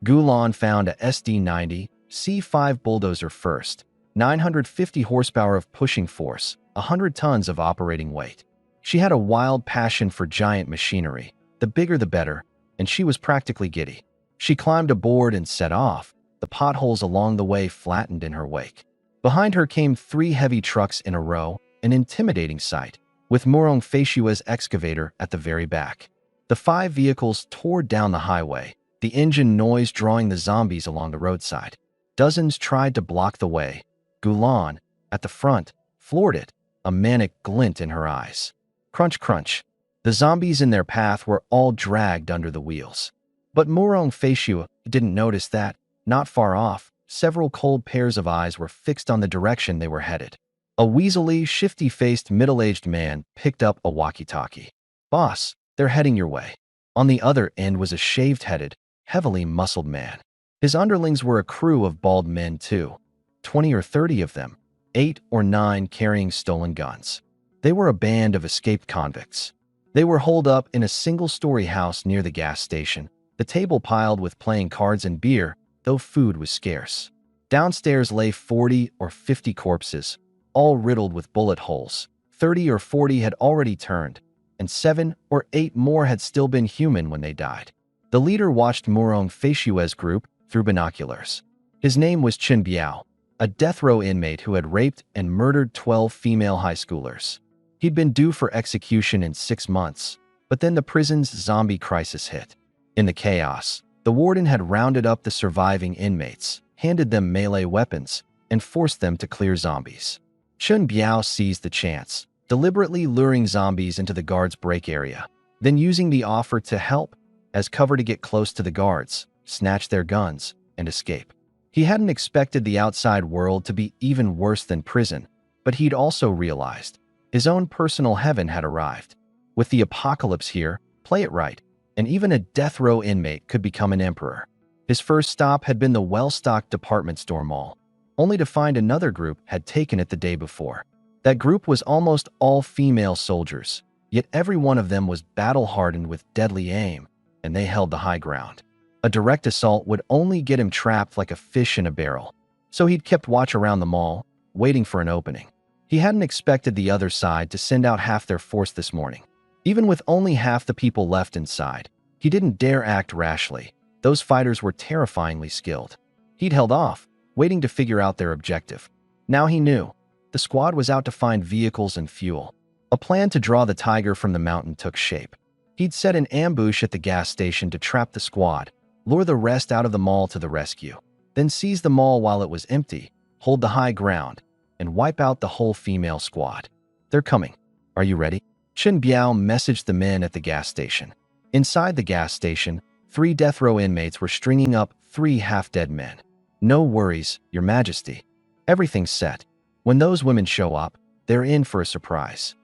Gulan found a SD-90 C5 bulldozer first, 950 horsepower of pushing force, 100 tons of operating weight. She had a wild passion for giant machinery, the bigger the better, and she was practically giddy. She climbed aboard and set off, the potholes along the way flattened in her wake. Behind her came 3 heavy trucks in a row, an intimidating sight, with Murong Feishua's excavator at the very back. The 5 vehicles tore down the highway, the engine noise drawing the zombies along the roadside. Dozens tried to block the way. Gulan, at the front, floored it, a manic glint in her eyes. Crunch, crunch. The zombies in their path were all dragged under the wheels. But Murong Feishua didn't notice that, not far off, several cold pairs of eyes were fixed on the direction they were headed. A weaselly, shifty-faced, middle-aged man picked up a walkie-talkie. "Boss, they're heading your way." On the other end was a shaved-headed, heavily muscled man. His underlings were a crew of bald men too, 20 or 30 of them, 8 or 9 carrying stolen guns. They were a band of escaped convicts. They were holed up in a single-story house near the gas station, the table piled with playing cards and beer, though food was scarce. Downstairs lay 40 or 50 corpses, all riddled with bullet holes. 30 or 40 had already turned, and 7 or 8 more had still been human when they died. The leader watched Murong Feishua's group through binoculars. His name was Chen Biao, a death row inmate who had raped and murdered 12 female high schoolers. He'd been due for execution in 6 months, but then the prison's zombie crisis hit. In the chaos, the warden had rounded up the surviving inmates, handed them melee weapons, and forced them to clear zombies. Chen Biao seized the chance, deliberately luring zombies into the guards' break area, then using the offer to help as cover to get close to the guards, snatch their guns, and escape. He hadn't expected the outside world to be even worse than prison, but he'd also realized his own personal heaven had arrived. With the apocalypse here, play it right, and even a death row inmate could become an emperor. His first stop had been the well-stocked department store mall, only to find another group had taken it the day before. That group was almost all female soldiers, yet every one of them was battle-hardened with deadly aim, and they held the high ground. A direct assault would only get him trapped like a fish in a barrel, so he'd kept watch around the mall, waiting for an opening. He hadn't expected the other side to send out half their force this morning. Even with only half the people left inside, he didn't dare act rashly. Those fighters were terrifyingly skilled. He'd held off, waiting to figure out their objective. Now he knew. The squad was out to find vehicles and fuel. A plan to draw the tiger from the mountain took shape. He'd set an ambush at the gas station to trap the squad, lure the rest out of the mall to the rescue, then seize the mall while it was empty, hold the high ground, and wipe out the whole female squad. "They're coming. Are you ready?" Chen Biao messaged the men at the gas station. Inside the gas station, 3 death row inmates were stringing up 3 half-dead men. "No worries, Your Majesty. Everything's set. When those women show up, they're in for a surprise."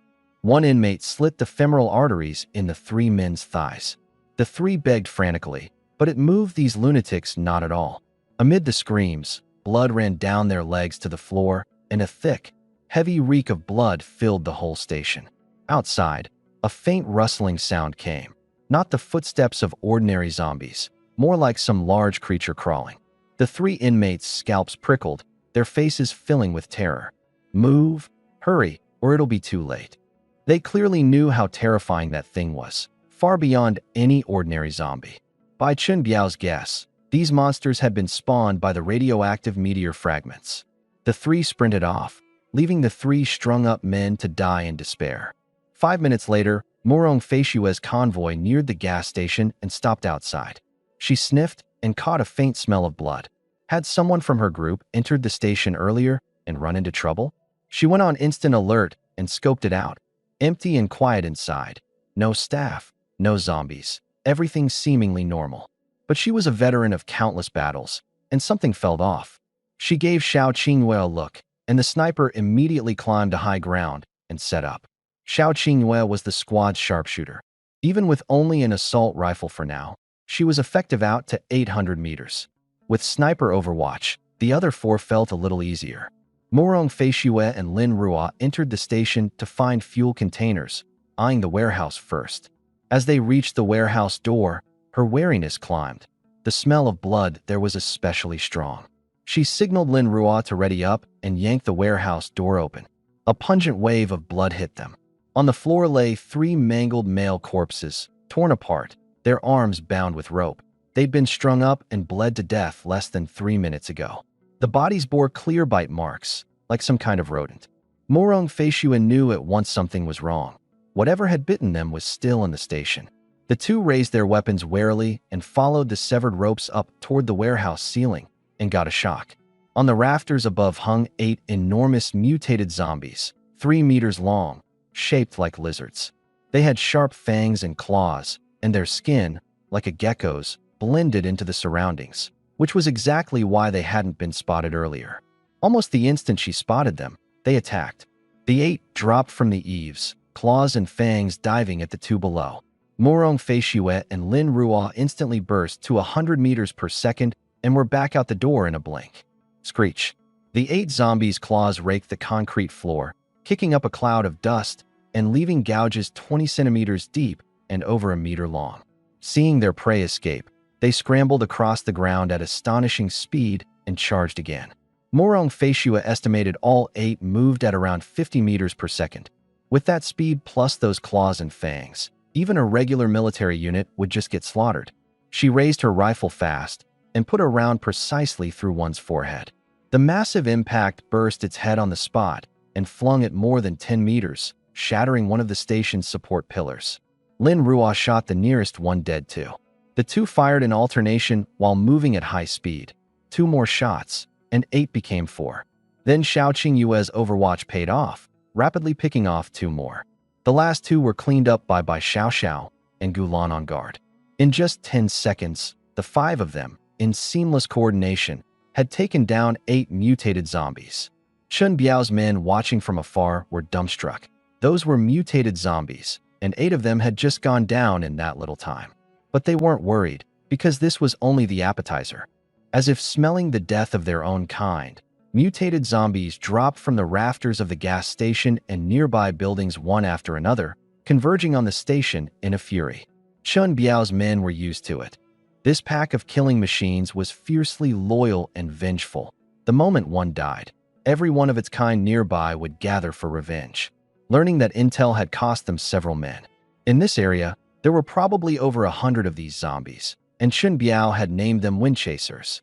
One inmate slit the femoral arteries in the 3 men's thighs. The 3 begged frantically, but it moved these lunatics not at all. Amid the screams, blood ran down their legs to the floor, and a thick, heavy reek of blood filled the whole station. Outside, a faint rustling sound came. Not the footsteps of ordinary zombies, more like some large creature crawling. The 3 inmates' scalps prickled, their faces filling with terror. "Move, hurry, or it'll be too late." They clearly knew how terrifying that thing was, far beyond any ordinary zombie. By Chen Biao's guess, these monsters had been spawned by the radioactive meteor fragments. The 3 sprinted off, leaving the 3 strung-up men to die in despair. 5 minutes later, Murong Feishua's convoy neared the gas station and stopped outside. She sniffed and caught a faint smell of blood. Had someone from her group entered the station earlier and run into trouble? She went on instant alert and scoped it out. Empty and quiet inside. No staff, no zombies. Everything seemingly normal. But she was a veteran of countless battles, and something felt off. She gave Xiao Qingwei a look, and the sniper immediately climbed to high ground and set up. Xiao Qingwei was the squad's sharpshooter. Even with only an assault rifle for now, she was effective out to 800 meters. With sniper overwatch, the other four felt a little easier. Morong Feishue and Lin Rua entered the station to find fuel containers, eyeing the warehouse first. As they reached the warehouse door, her wariness climbed. The smell of blood there was especially strong. She signaled Lin Rua to ready up and yanked the warehouse door open. A pungent wave of blood hit them. On the floor lay 3 mangled male corpses, torn apart, their arms bound with rope. They'd been strung up and bled to death less than 3 minutes ago. The bodies bore clear bite marks, like some kind of rodent. Morong Feishue knew at once something was wrong. Whatever had bitten them was still in the station. The two raised their weapons warily and followed the severed ropes up toward the warehouse ceiling and got a shock. On the rafters above hung 8 enormous mutated zombies, 3 meters long, shaped like lizards. They had sharp fangs and claws, and their skin, like a gecko's, blended into the surroundings, which was exactly why they hadn't been spotted earlier. Almost the instant she spotted them, they attacked. The 8 dropped from the eaves, claws and fangs diving at the 2 below. Morong Feishue and Lin Rua instantly burst to 100 meters per second and were back out the door in a blink. Screech. The 8 zombies' claws raked the concrete floor, kicking up a cloud of dust and leaving gouges 20 centimeters deep and over a meter long. Seeing their prey escape, they scrambled across the ground at astonishing speed and charged again. Morong Feishue estimated all 8 moved at around 50 meters per second. With that speed plus those claws and fangs, even a regular military unit would just get slaughtered. She raised her rifle fast and put a round precisely through one's forehead. The massive impact burst its head on the spot and flung it more than 10 meters, shattering one of the station's support pillars. Lin Rua shot the nearest one dead too. The 2 fired in alternation while moving at high speed. 2 more shots, and 8 became 4. Then Xiao Qingyue's overwatch paid off, rapidly picking off 2 more. The last 2 were cleaned up by Xiao Xiao and Gulan on guard. In just 10 seconds, the 5 of them, in seamless coordination, had taken down 8 mutated zombies. Chun Biao's men watching from afar were dumbstruck. Those were mutated zombies, and 8 of them had just gone down in that little time. But they weren't worried, because this was only the appetizer. As if smelling the death of their own kind, mutated zombies dropped from the rafters of the gas station and nearby buildings one after another, converging on the station in a fury. Chun Biao's men were used to it. This pack of killing machines was fiercely loyal and vengeful. The moment one died, every one of its kind nearby would gather for revenge. Learning that intel had cost them several men. In this area, there were probably over 100 of these zombies, and Chun Biao had named them wind chasers.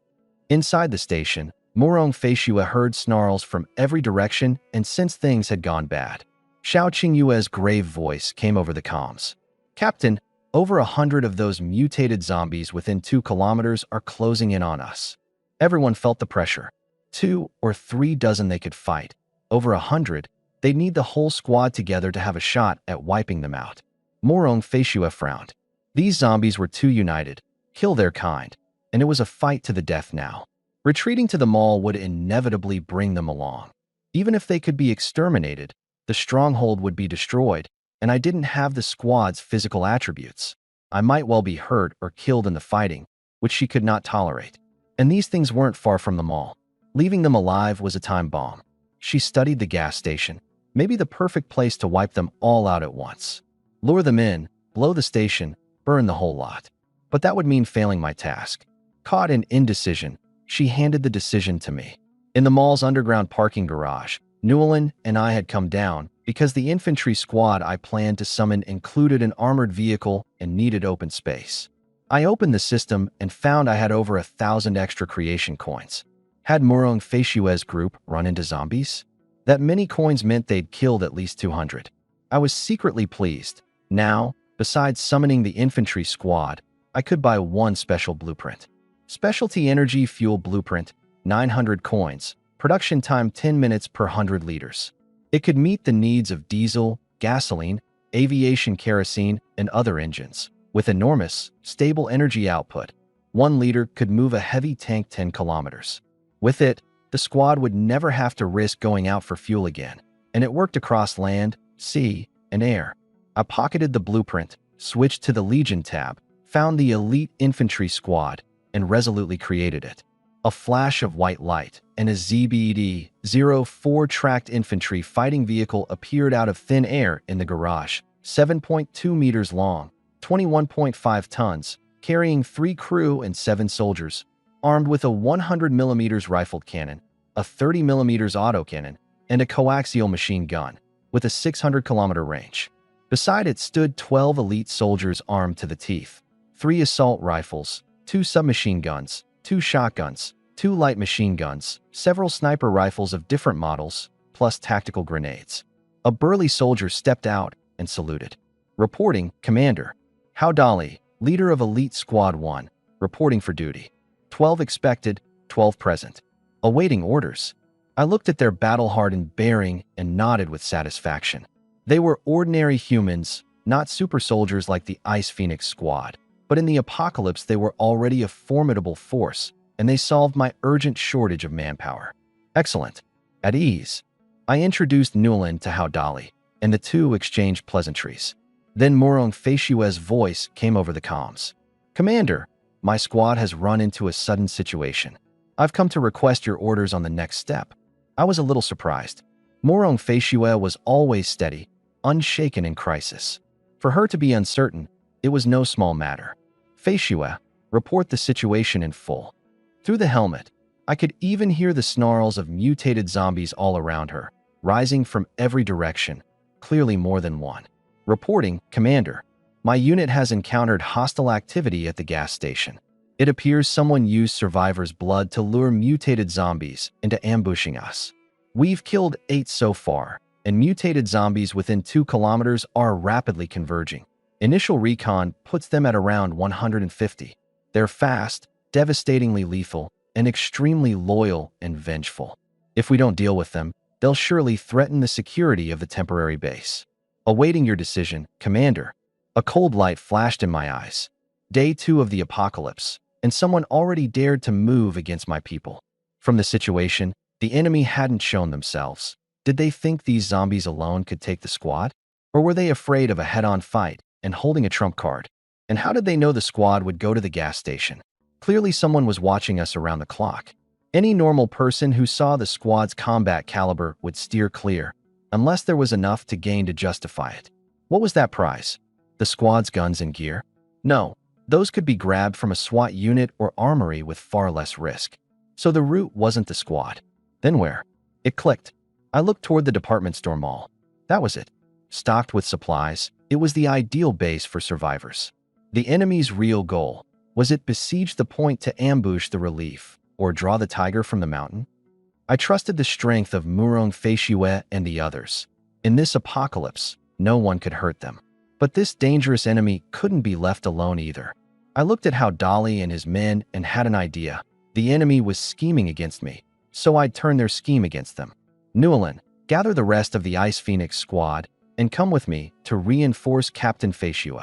Inside the station, Morong Feishue heard snarls from every direction and sensed things had gone bad. Xiao Qingyue's grave voice came over the comms. "Captain, over 100 of those mutated zombies within 2 kilometers are closing in on us." Everyone felt the pressure. 2 or 3 dozen they could fight. Over 100, they'd need the whole squad together to have a shot at wiping them out. Morong Feishue frowned. These zombies were too united, kill their kind, and it was a fight to the death now. Retreating to the mall would inevitably bring them along. Even if they could be exterminated, the stronghold would be destroyed, and I didn't have the squad's physical attributes. I might well be hurt or killed in the fighting, which she could not tolerate. And these things weren't far from the mall. Leaving them alive was a time bomb. She studied the gas station, maybe the perfect place to wipe them all out at once. Lure them in, blow the station, burn the whole lot. But that would mean failing my task. Caught in indecision, she handed the decision to me. In the mall's underground parking garage, Newellyn and I had come down because the infantry squad I planned to summon included an armored vehicle and needed open space. I opened the system and found I had over 1,000 extra creation coins. Had Morong Feishue's group run into zombies? That many coins meant they'd killed at least 200. I was secretly pleased. Now, besides summoning the infantry squad, I could buy one special blueprint. Specialty Energy Fuel Blueprint, 900 coins, production time 10 minutes per 100 liters. It could meet the needs of diesel, gasoline, aviation kerosene, and other engines. With enormous, stable energy output, 1 liter could move a heavy tank 10 kilometers. With it, the squad would never have to risk going out for fuel again, and it worked across land, sea, and air. I pocketed the blueprint, switched to the Legion tab, found the Elite Infantry Squad, and resolutely created it. A flash of white light and a ZBD-04 tracked infantry fighting vehicle appeared out of thin air in the garage, 7.2 meters long, 21.5 tons, carrying 3 crew and 7 soldiers, armed with a 100mm rifled cannon, a 30mm autocannon, and a coaxial machine gun, with a 600-kilometer range. Beside it stood 12 elite soldiers armed to the teeth, 3 assault rifles, 2 submachine guns, 2 shotguns, 2 light machine guns, several sniper rifles of different models, plus tactical grenades. A burly soldier stepped out and saluted. Reporting, Commander. How Dolly, leader of Elite Squad 1, reporting for duty. 12 expected, 12 present. Awaiting orders. I looked at their battle-hardened bearing and nodded with satisfaction. They were ordinary humans, not super soldiers like the Ice Phoenix Squad. But in the apocalypse, they were already a formidable force, and they solved my urgent shortage of manpower. Excellent. At ease. I introduced Newland to Hao Dali, and the two exchanged pleasantries. Then Murong Feishue's voice came over the comms. Commander, my squad has run into a sudden situation. I've come to request your orders on the next step. I was a little surprised. Murong Feishue was always steady, unshaken in crisis. For her to be uncertain, it was no small matter. Feishue, report the situation in full. Through the helmet, I could even hear the snarls of mutated zombies all around her, rising from every direction, clearly more than one. Reporting, Commander. My unit has encountered hostile activity at the gas station. It appears someone used survivors' blood to lure mutated zombies into ambushing us. We've killed 8 so far, and mutated zombies within 2 kilometers are rapidly converging. Initial recon puts them at around 150. They're fast, devastatingly lethal, and extremely loyal and vengeful. If we don't deal with them, they'll surely threaten the security of the temporary base. Awaiting your decision, Commander. A cold light flashed in my eyes. Day 2 of the apocalypse, and someone already dared to move against my people. From the situation, the enemy hadn't shown themselves. Did they think these zombies alone could take the squad? Or were they afraid of a head-on fight and holding a trump card? And how did they know the squad would go to the gas station? Clearly someone was watching us around the clock. Any normal person who saw the squad's combat caliber would steer clear, unless there was enough to gain to justify it. What was that prize? The squad's guns and gear? No, those could be grabbed from a SWAT unit or armory with far less risk. So the route wasn't the squad. Then where? It clicked. I looked toward the department store mall. That was it. Stocked with supplies, it was the ideal base for survivors. The enemy's real goal, was it besiege the point to ambush the relief, or draw the tiger from the mountain? I trusted the strength of Murong Feishue and the others. In this apocalypse, no one could hurt them. But this dangerous enemy couldn't be left alone either. I looked at Hao Dali and his men and had an idea. The enemy was scheming against me, so I'd turn their scheme against them. Newland, gather the rest of the Ice Phoenix squad and come with me to reinforce Captain Feishue.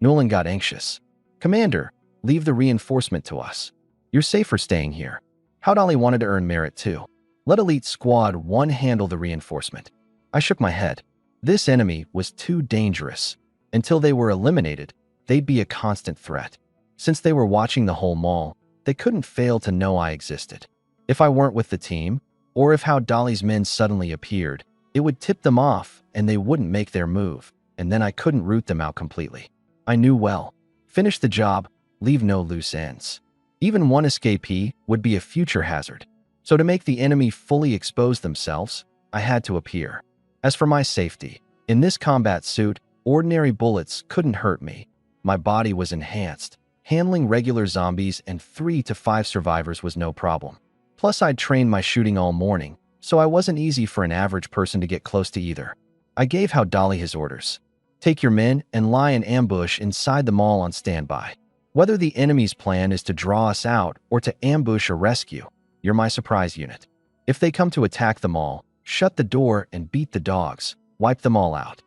Newland got anxious. Commander, leave the reinforcement to us. You're safer staying here. Hao Dali wanted to earn merit too. Let Elite Squad 1 handle the reinforcement. I shook my head. This enemy was too dangerous. Until they were eliminated, they'd be a constant threat. Since they were watching the whole mall, they couldn't fail to know I existed. If I weren't with the team, or if Hao Dali's men suddenly appeared, it would tip them off and they wouldn't make their move, and then I couldn't root them out completely. I knew well. Finish the job, leave no loose ends. Even one escapee would be a future hazard. So to make the enemy fully expose themselves, I had to appear. As for my safety, in this combat suit, ordinary bullets couldn't hurt me. My body was enhanced. Handling regular zombies and 3 to 5 survivors was no problem. Plus, I'd trained my shooting all morning, so I wasn't easy for an average person to get close to either. I gave Hao Dali his orders. Take your men and lie in ambush inside the mall on standby. Whether the enemy's plan is to draw us out or to ambush or rescue, you're my surprise unit. If they come to attack the mall, shut the door and beat the dogs, wipe them all out.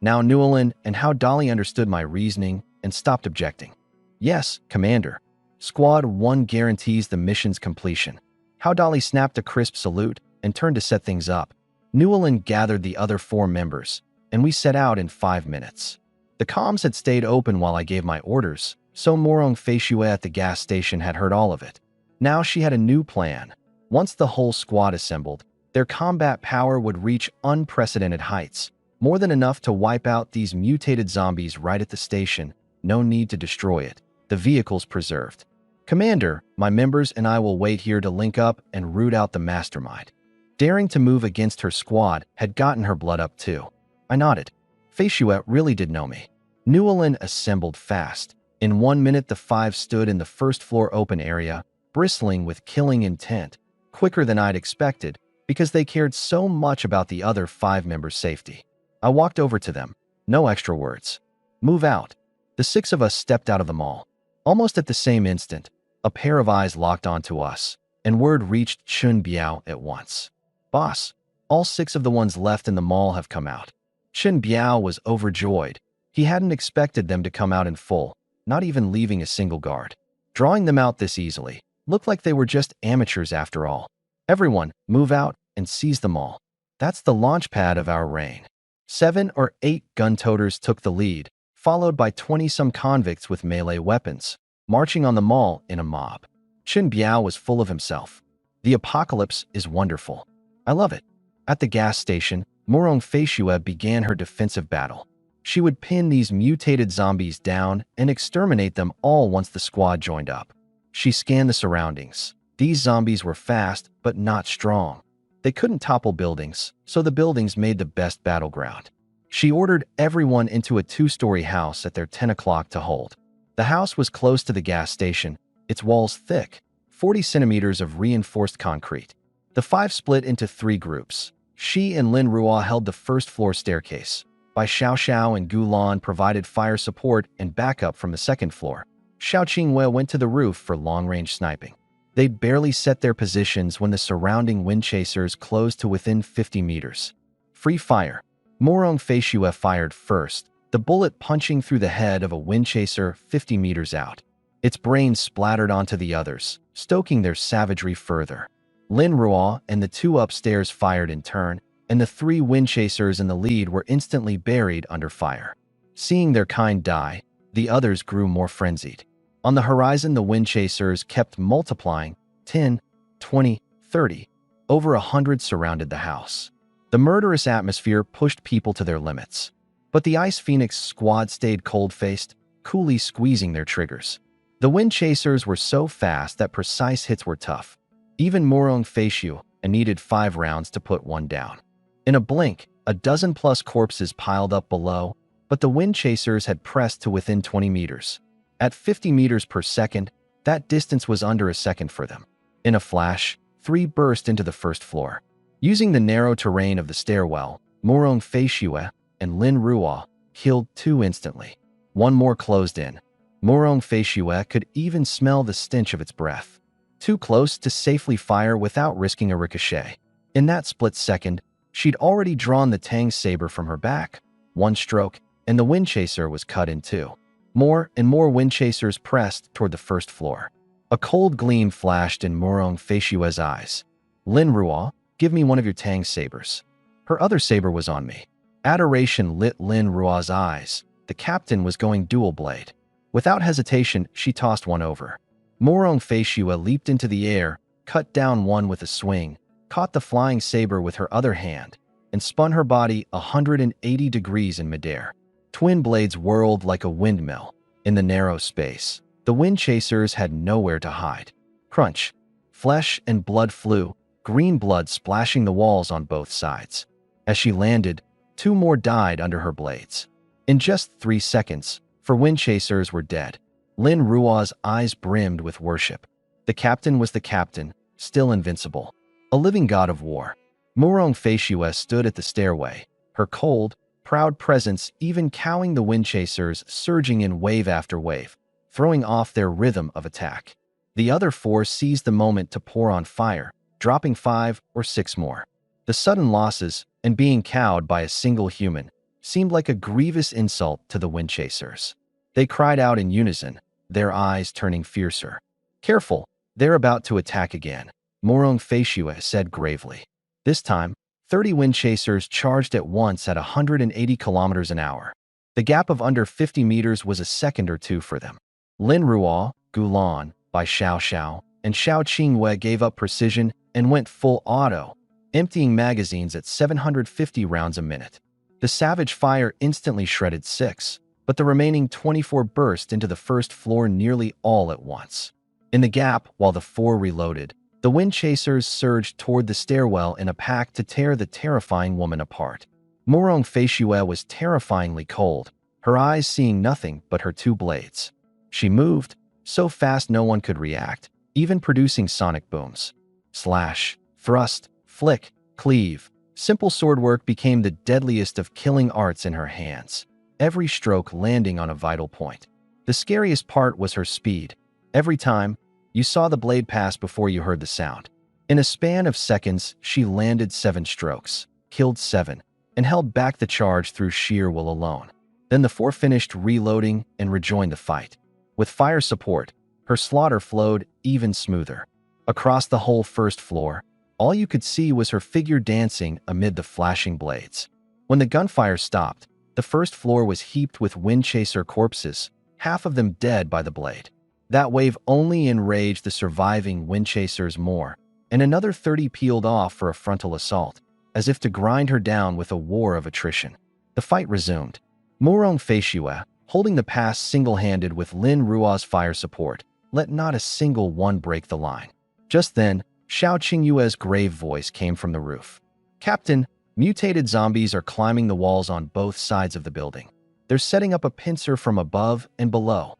Now Newland and Hao Dali understood my reasoning and stopped objecting. Yes, Commander. Squad 1 guarantees the mission's completion. Hao Dali snapped a crisp salute and turned to set things up. Newland gathered the other 4 members, and we set out in 5 minutes. The comms had stayed open while I gave my orders, so Morong Feishue at the gas station had heard all of it. Now she had a new plan. Once the whole squad assembled, their combat power would reach unprecedented heights, more than enough to wipe out these mutated zombies right at the station. No need to destroy it. The vehicle's preserved. Commander, my members and I will wait here to link up and root out the mastermind. Daring to move against her squad had gotten her blood up too. I nodded. Feishue really did know me. Newellyn assembled fast. In 1 minute the 5 stood in the first floor open area, bristling with killing intent, quicker than I'd expected because they cared so much about the other 5 members' safety. I walked over to them. No extra words. Move out. The 6 of us stepped out of the mall. Almost at the same instant, a pair of eyes locked onto us, and word reached Chun Biao at once. Boss, all 6 of the ones left in the mall have come out. Chun Biao was overjoyed. He hadn't expected them to come out in full, not even leaving a single guard. Drawing them out this easily looked like they were just amateurs after all. Everyone, move out and seize them all. That's the launch pad of our reign. 7 or 8 gun-toters took the lead, followed by 20-some convicts with melee weapons, marching on the mall in a mob. Chun Biao was full of himself. The apocalypse is wonderful. I love it. At the gas station, Morong Feishue began her defensive battle. She would pin these mutated zombies down and exterminate them all once the squad joined up. She scanned the surroundings. These zombies were fast, but not strong. They couldn't topple buildings, so the buildings made the best battleground. She ordered everyone into a 2-story house at their 10 o'clock to hold. The house was close to the gas station, its walls thick, 40 centimeters of reinforced concrete. The 5 split into 3 groups. She and Lin Ruo held the first-floor staircase. Bai Xiao and Gu Lan provided fire support and backup from the second floor. Xiao Qingwei went to the roof for long-range sniping. They'd barely set their positions when the surrounding wind chasers closed to within 50 meters. Free fire. Morong Feishue fired first, the bullet punching through the head of a wind chaser 50 meters out. Its brain splattered onto the others, stoking their savagery further. Lin Ruo and the 2 upstairs fired in turn, and the 3 wind chasers in the lead were instantly buried under fire. Seeing their kind die, the others grew more frenzied. On the horizon, the wind chasers kept multiplying. 10, 20, 30. Over 100 surrounded the house. The murderous atmosphere pushed people to their limits. But the Ice Phoenix squad stayed cold-faced, coolly squeezing their triggers. The wind chasers were so fast that precise hits were tough. Even Morong Feishue needed 5 rounds to put one down. In a blink, a dozen-plus corpses piled up below, but the wind chasers had pressed to within 20 meters. At 50 meters per second, that distance was under a second for them. In a flash, 3 burst into the first floor. Using the narrow terrain of the stairwell, Morong Feishue and Lin Ruo killed 2 instantly. 1 more closed in. Morong Feishue could even smell the stench of its breath. Too close to safely fire without risking a ricochet. In that split second, she'd already drawn the Tang saber from her back. 1 stroke, and the wind chaser was cut in 2. More and more wind chasers pressed toward the first floor. A cold gleam flashed in Morong Feishue's eyes. Lin Ruo, give me one of your Tang sabers. Her other saber was on me. Adoration lit Lin Ruo's eyes. The captain was going dual blade. Without hesitation, she tossed one over. Morong Feishue leaped into the air, cut down one with a swing, caught the flying saber with her other hand, and spun her body 180 degrees in midair. Twin blades whirled like a windmill. In the narrow space, the wind chasers had nowhere to hide. Crunch. Flesh and blood flew, green blood splashing the walls on both sides. As she landed, 2 more died under her blades. In just 3 seconds, 4 wind chasers were dead. Lin Ruo's eyes brimmed with worship. The captain was the captain, still invincible. A living god of war. Morong Feishue stood at the stairway, her cold, proud presence even cowing the wind chasers surging in wave after wave, throwing off their rhythm of attack. The other 4 seized the moment to pour on fire, dropping 5 or 6 more. The sudden losses, and being cowed by a single human, seemed like a grievous insult to the wind chasers. They cried out in unison, their eyes turning fiercer. Careful, they're about to attack again, Morong Feishue said gravely. This time, 30 wind chasers charged at once at 180 kilometers an hour. The The gap of under 50 meters was a second or two for them. Lin Ruo, Gulan, by Xiao Xiao, and Xiao Qingwei gave up precision and went full auto, emptying magazines at 750 rounds a minute. The savage fire instantly shredded 6, but the remaining 24 burst into the first floor nearly all at once. In the gap, while the 4 reloaded, the wind chasers surged toward the stairwell in a pack to tear the terrifying woman apart. Murong Feishue was terrifyingly cold, her eyes seeing nothing but her 2 blades. She moved, so fast no one could react, even producing sonic booms. Slash, thrust, flick, cleave. Simple swordwork became the deadliest of killing arts in her hands, every stroke landing on a vital point. The scariest part was her speed. Every time, you saw the blade pass before you heard the sound. In a span of seconds, she landed 7 strokes, killed 7, and held back the charge through sheer will alone. Then the 4 finished reloading and rejoined the fight. With fire support, her slaughter flowed even smoother. Across the whole first floor, all you could see was her figure dancing amid the flashing blades. When the gunfire stopped, the first floor was heaped with wind chaser corpses, half of them dead by the blade. That wave only enraged the surviving wind chasers more, and another 30 peeled off for a frontal assault, as if to grind her down with a war of attrition. The fight resumed. Murong Feishue, holding the pass single-handed with Lin Ruo's fire support, let not a single one break the line. Just then, Xiao Qingyue's grave voice came from the roof. "Captain, mutated zombies are climbing the walls on both sides of the building. They're setting up a pincer from above and below."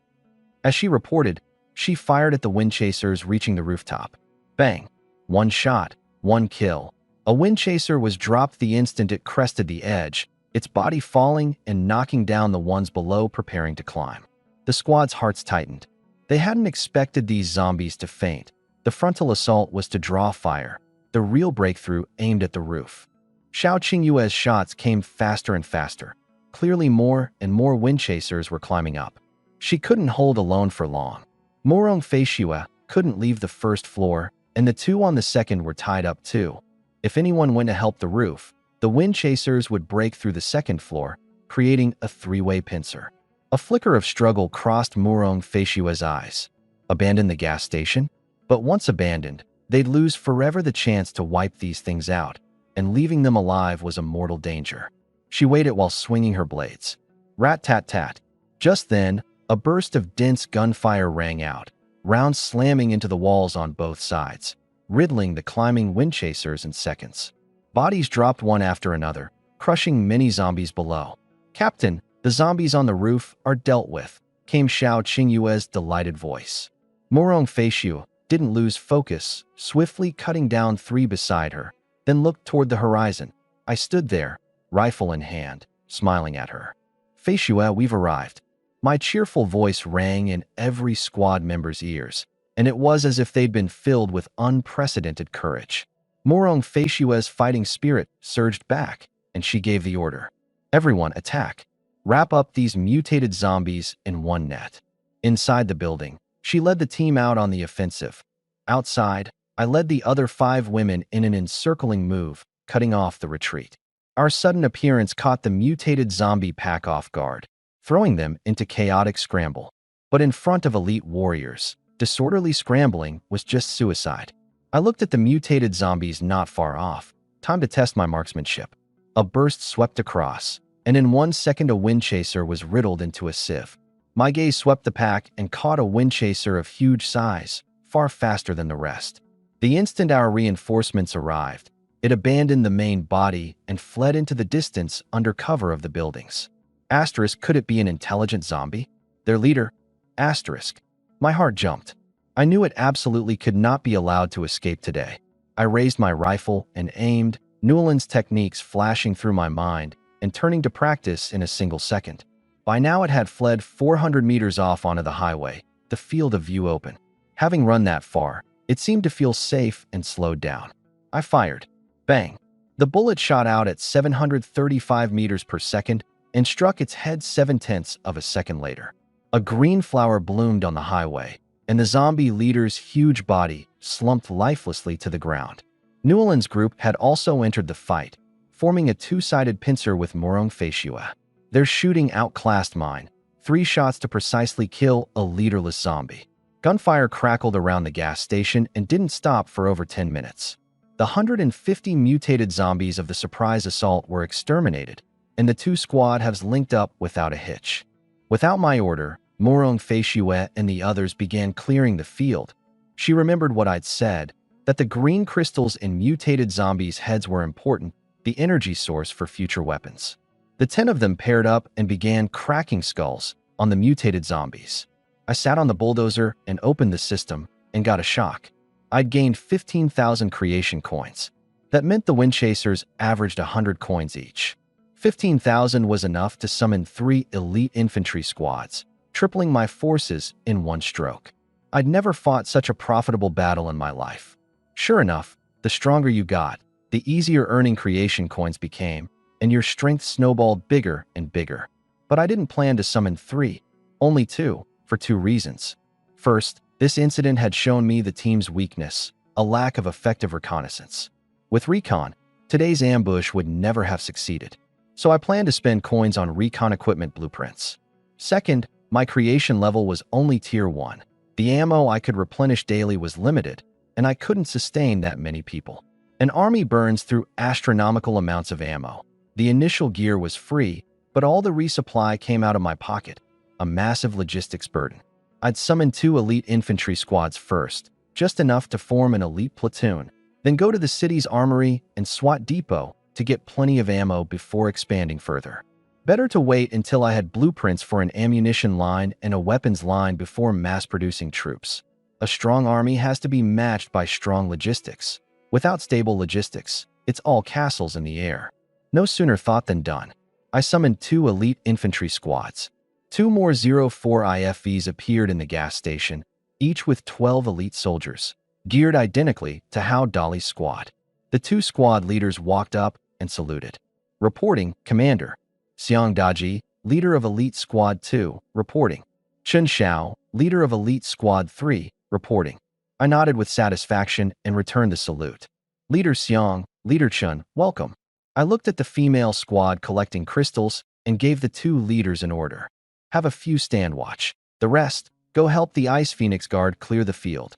As she reported, she fired at the wind chasers reaching the rooftop. Bang! 1 shot, 1 kill. A wind chaser was dropped the instant it crested the edge, its body falling and knocking down the ones below preparing to climb. The squad's hearts tightened. They hadn't expected these zombies to faint. The frontal assault was to draw fire, the real breakthrough aimed at the roof. Xiao Qingyue's shots came faster and faster. Clearly more and more wind chasers were climbing up. She couldn't hold alone for long. Murong Feishue couldn't leave the first floor, and the 2 on the second were tied up too. If anyone went to help the roof, the wind chasers would break through the second floor, creating a 3-way pincer. A flicker of struggle crossed Murong Feishue's eyes. Abandon the gas station? But once abandoned, they'd lose forever the chance to wipe these things out, and leaving them alive was a mortal danger. She waited while swinging her blades. Rat-tat-tat. Just then, a burst of dense gunfire rang out, rounds slamming into the walls on both sides, riddling the climbing wind chasers in seconds. Bodies dropped one after another, crushing many zombies below. "Captain, the zombies on the roof are dealt with," came Xiao Qingyue's delighted voice. Murong Feishue didn't lose focus, swiftly cutting down 3 beside her, then looked toward the horizon. I stood there, rifle in hand, smiling at her. "Feishue, we've arrived." My cheerful voice rang in every squad member's ears, and it was as if they'd been filled with unprecedented courage. Murong Feishue's fighting spirit surged back, and she gave the order. "Everyone, attack. Wrap up these mutated zombies in one net." Inside the building, she led the team out on the offensive. Outside, I led the other 5 women in an encircling move, cutting off the retreat. Our sudden appearance caught the mutated zombie pack off guard, throwing them into chaotic scramble. But in front of elite warriors, disorderly scrambling was just suicide. I looked at the mutated zombies not far off. Time to test my marksmanship. A burst swept across, and in 1 second a wind chaser was riddled into a sieve. My gaze swept the pack and caught a wind chaser of huge size, far faster than the rest. The instant our reinforcements arrived, it abandoned the main body and fled into the distance under cover of the buildings. Asterisk, could it be an intelligent zombie? Their leader? Asterisk. My heart jumped. I knew it absolutely could not be allowed to escape today. I raised my rifle and aimed, Newland's techniques flashing through my mind and turning to practice in a single second. By now it had fled 400 meters off onto the highway, the field of view open. Having run that far, it seemed to feel safe and slowed down. I fired. Bang! The bullet shot out at 735 meters per second and struck its head 0.7 of a second later. A green flower bloomed on the highway, and the zombie leader's huge body slumped lifelessly to the ground. Newland's group had also entered the fight, forming a 2-sided pincer with Murong Feishue. Their shooting outclassed mine. 3 shots to precisely kill a leaderless zombie. Gunfire crackled around the gas station and didn't stop for over 10 minutes. The 150 mutated zombies of the surprise assault were exterminated, and the 2 squad have linked up without a hitch. Without my order, Morong Feishue and the others began clearing the field. She remembered what I'd said, that the green crystals in mutated zombies' heads were important, the energy source for future weapons. The 10 of them paired up and began cracking skulls on the mutated zombies. I sat on the bulldozer and opened the system and got a shock. I'd gained 15,000 creation coins. That meant the wind chasers averaged 100 coins each. 15,000 was enough to summon 3 elite infantry squads, tripling my forces in one stroke. I'd never fought such a profitable battle in my life. Sure enough, the stronger you got, the easier earning creation coins became, and your strength snowballed bigger and bigger. But I didn't plan to summon 3, only 2, for 2 reasons. First, this incident had shown me the team's weakness, a lack of effective reconnaissance. With recon, today's ambush would never have succeeded. So I planned to spend coins on recon equipment blueprints. Second, my creation level was only tier 1. The ammo I could replenish daily was limited, and I couldn't sustain that many people. An army burns through astronomical amounts of ammo. The initial gear was free, but all the resupply came out of my pocket, a massive logistics burden. I'd summon 2 elite infantry squads first, just enough to form an elite platoon, then go to the city's armory and SWAT depot to get plenty of ammo before expanding further. Better to wait until I had blueprints for an ammunition line and a weapons line before mass-producing troops. A strong army has to be matched by strong logistics. Without stable logistics, it's all castles in the air. No sooner thought than done. I summoned 2 elite infantry squads. 2 more 04 IFVs appeared in the gas station, each with 12 elite soldiers, geared identically to Hao Dali's squad. The 2 squad leaders walked up and saluted. Reporting, Commander. Xiang Daji, leader of Elite Squad 2, reporting. Chen Xiao, leader of Elite Squad 3, reporting. I nodded with satisfaction and returned the salute. Leader Xiang, Leader Chen, welcome. I looked at the female squad collecting crystals and gave the 2 leaders an order. Have a few stand watch. The rest, go help the Ice Phoenix Guard clear the field.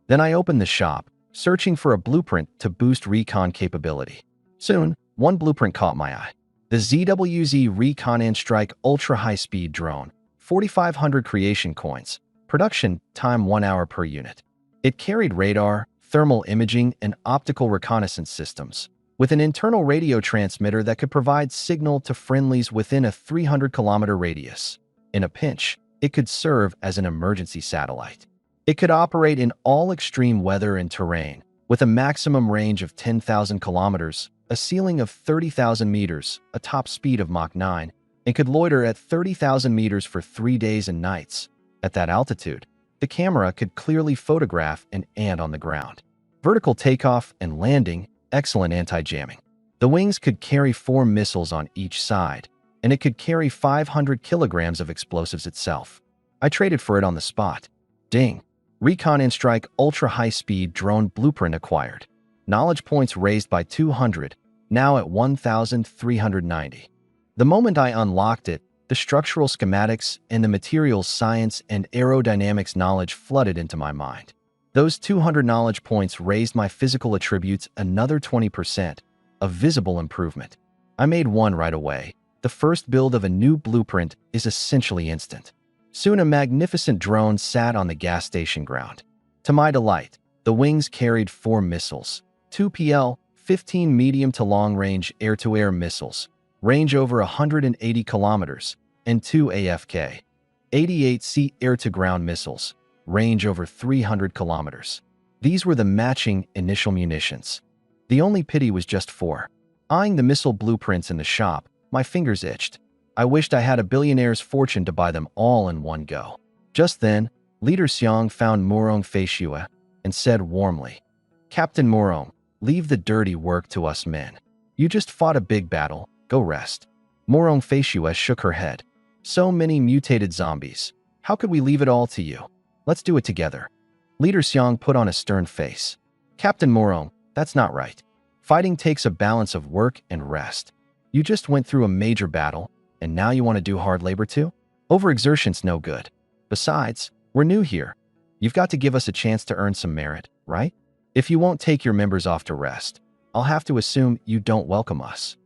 Then I opened the shop, searching for a blueprint to boost recon capability. Soon, one blueprint caught my eye. The ZWZ Recon and Strike Ultra High-Speed Drone, 4,500 creation coins, production time 1 hour per unit. It carried radar, thermal imaging, and optical reconnaissance systems, with an internal radio transmitter that could provide signal to friendlies within a 300-kilometer radius. In a pinch, it could serve as an emergency satellite. It could operate in all extreme weather and terrain, with a maximum range of 10,000 kilometers, a ceiling of 30,000 meters, a top speed of Mach 9, and could loiter at 30,000 meters for 3 days and nights. At that altitude, the camera could clearly photograph an ant on the ground. Vertical takeoff and landing, excellent anti-jamming. The wings could carry 4 missiles on each side, and it could carry 500 kilograms of explosives itself. I traded for it on the spot. Ding! Recon and Strike Ultra High-Speed Drone Blueprint acquired. Knowledge points raised by 200, now at 1,390. The moment I unlocked it, the structural schematics and the materials science and aerodynamics knowledge flooded into my mind. Those 200 knowledge points raised my physical attributes another 20%, a visible improvement. I made one right away. The first build of a new blueprint is essentially instant. Soon a magnificent drone sat on the gas station ground. To my delight, the wings carried 4 missiles, 2 PL, 15 medium to long-range air-to-air missiles, range over 180 kilometers, and 2 AFK, 88C air-to-ground missiles, range over 300 kilometers. These were the matching initial munitions. The only pity was just 4. Eyeing the missile blueprints in the shop, my fingers itched. I wished I had a billionaire's fortune to buy them all in one go. Just then, Leader Xiang found Morong Feishue and said warmly, Captain Morong, leave the dirty work to us men. You just fought a big battle, go rest. Morong Feishue shook her head. So many mutated zombies. How could we leave it all to you? Let's do it together. Leader Xiang put on a stern face. Captain Morong, that's not right. Fighting takes a balance of work and rest. You just went through a major battle. and now you want to do hard labor too? Overexertion's no good. Besides, we're new here. You've got to give us a chance to earn some merit, right? If you won't take your members off to rest, I'll have to assume you don't welcome us.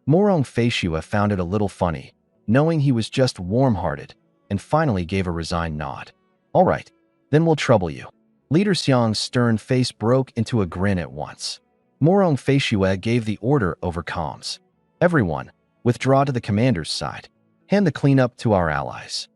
Morong Feishua found it a little funny, knowing he was just warm-hearted, and finally gave a resigned nod. All right, then we'll trouble you. Leader Xiang's stern face broke into a grin at once. Morong Feishua gave the order over comms. Everyone, withdraw to the commander's side. Hand the cleanup to our allies.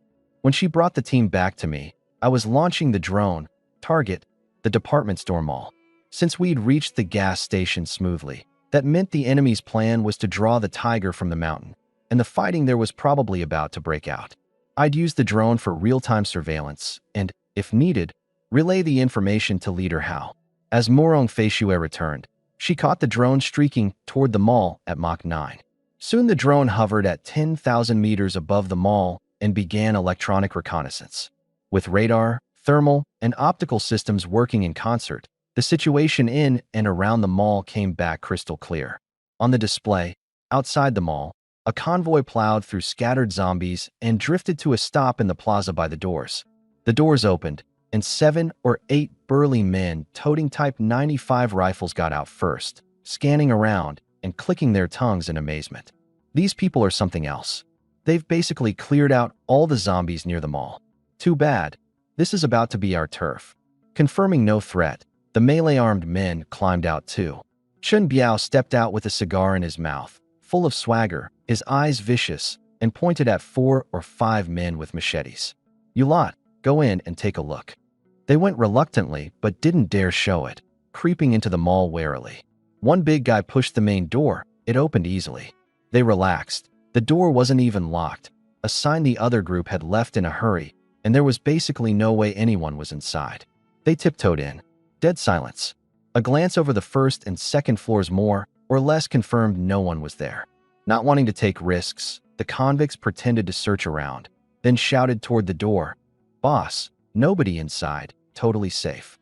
When she brought the team back to me, I was launching the drone, target, the department store mall. Since we'd reached the gas station smoothly, that meant the enemy's plan was to draw the tiger from the mountain, and the fighting there was probably about to break out. I'd use the drone for real-time surveillance and, if needed, relay the information to Leader Hao. As Morong Feishue returned, she caught the drone streaking toward the mall at Mach 9. Soon the drone hovered at 10,000 meters above the mall and began electronic reconnaissance. With radar, thermal, and optical systems working in concert, the situation in and around the mall came back crystal clear. On the display, outside the mall, a convoy plowed through scattered zombies and drifted to a stop in the plaza by the doors. The doors opened, and 7 or 8 burly men toting Type 95 rifles got out first, scanning around and clicking their tongues in amazement. These people are something else. They've basically cleared out all the zombies near the mall. Too bad. This is about to be our turf. Confirming no threat, the melee-armed men climbed out too. Chun Biao stepped out with a cigar in his mouth, full of swagger, his eyes vicious, and pointed at 4 or 5 men with machetes. You lot, go in and take a look. They went reluctantly but didn't dare show it, creeping into the mall warily. One big guy pushed the main door. It opened easily. They relaxed. The door wasn't even locked, a sign the other group had left in a hurry, and there was basically no way anyone was inside. They tiptoed in. Dead silence. A glance over the first and second floors more or less confirmed no one was there. Not wanting to take risks, the convicts pretended to search around, then shouted toward the door, "Boss, nobody inside, totally safe."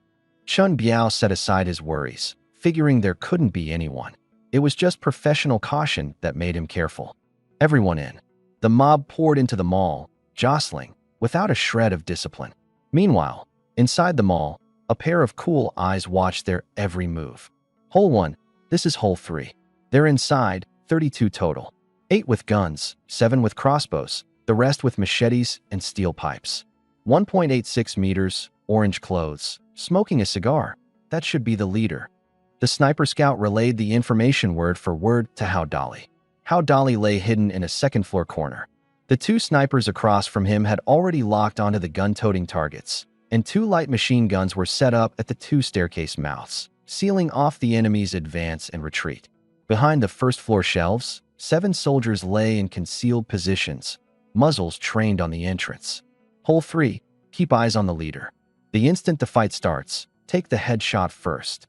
Chun Biao set aside his worries, figuring there couldn't be anyone. It was just professional caution that made him careful. Everyone in. The mob poured into the mall, jostling, without a shred of discipline. Meanwhile, inside the mall, a pair of cool eyes watched their every move. Hole 1, this is hole 3. They're inside, 32 total. 8 with guns, 7 with crossbows, the rest with machetes and steel pipes. 1.86 meters, orange clothes, smoking a cigar. That should be the leader. The sniper scout relayed the information word for word to Hao Dali. Hao Dali lay hidden in a second-floor corner. The 2 snipers across from him had already locked onto the gun-toting targets, and 2 light machine guns were set up at the 2 staircase mouths, sealing off the enemy's advance and retreat. Behind the first-floor shelves, 7 soldiers lay in concealed positions, muzzles trained on the entrance. Hole 3, keep eyes on the leader. The instant the fight starts, take the headshot first.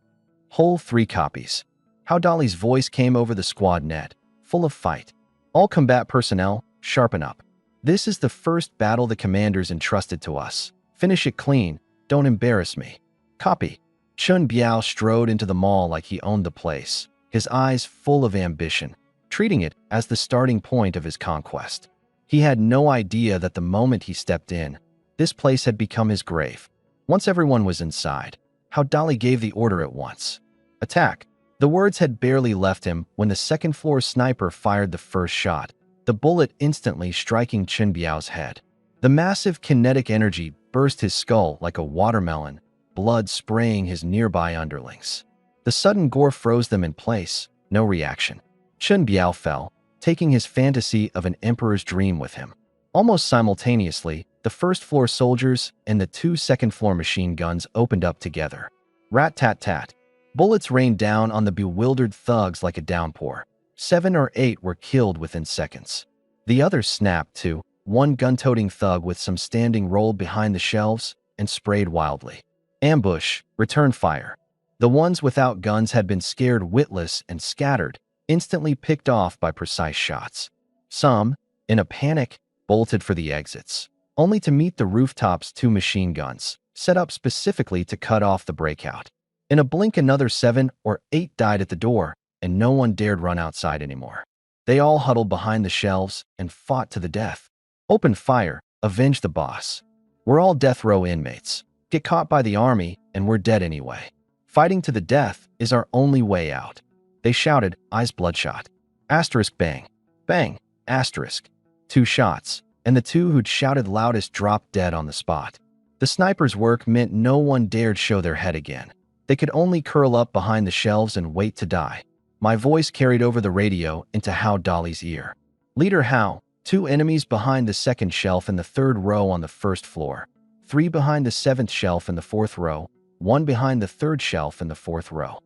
Hole 3 copies. Hao Dali's voice came over the squad net, full of fight. All combat personnel, sharpen up. This is the first battle the commanders entrusted to us. Finish it clean, don't embarrass me. Copy. Chun Biao strode into the mall like he owned the place, his eyes full of ambition, treating it as the starting point of his conquest. He had no idea that the moment he stepped in, this place had become his grave. Once everyone was inside, Hao Dali gave the order at once. Attack. The words had barely left him when the second-floor sniper fired the first shot, the bullet instantly striking Chun Biao's head. The massive kinetic energy burst his skull like a watermelon, blood spraying his nearby underlings. The sudden gore froze them in place, no reaction. Chun Biao fell, taking his fantasy of an emperor's dream with him. Almost simultaneously, the first-floor soldiers and the 2 second-floor machine guns opened up together. Rat-tat-tat. Bullets rained down on the bewildered thugs like a downpour. 7 or 8 were killed within seconds. The others snapped too. One gun-toting thug with some standing rolled behind the shelves and sprayed wildly. Ambush, return fire. The ones without guns had been scared witless and scattered, instantly picked off by precise shots. Some, in a panic, bolted for the exits, only to meet the rooftops 2 machine guns, set up specifically to cut off the breakout. In a blink another 7 or 8 died at the door, and no one dared run outside anymore. They all huddled behind the shelves and fought to the death. Open fire, avenge the boss. We're all death row inmates. Get caught by the army, and we're dead anyway. Fighting to the death is our only way out. They shouted, eyes bloodshot. Asterisk bang. Bang. Asterisk. 2 shots, and the 2 who'd shouted loudest dropped dead on the spot. The sniper's work meant no one dared show their head again. They could only curl up behind the shelves and wait to die. My voice carried over the radio into Hao Dolly's ear. Leader Hao, 2 enemies behind the 2nd shelf in the 3rd row on the 1st floor. 3 behind the 7th shelf in the 4th row. 1 behind the 3rd shelf in the 4th row.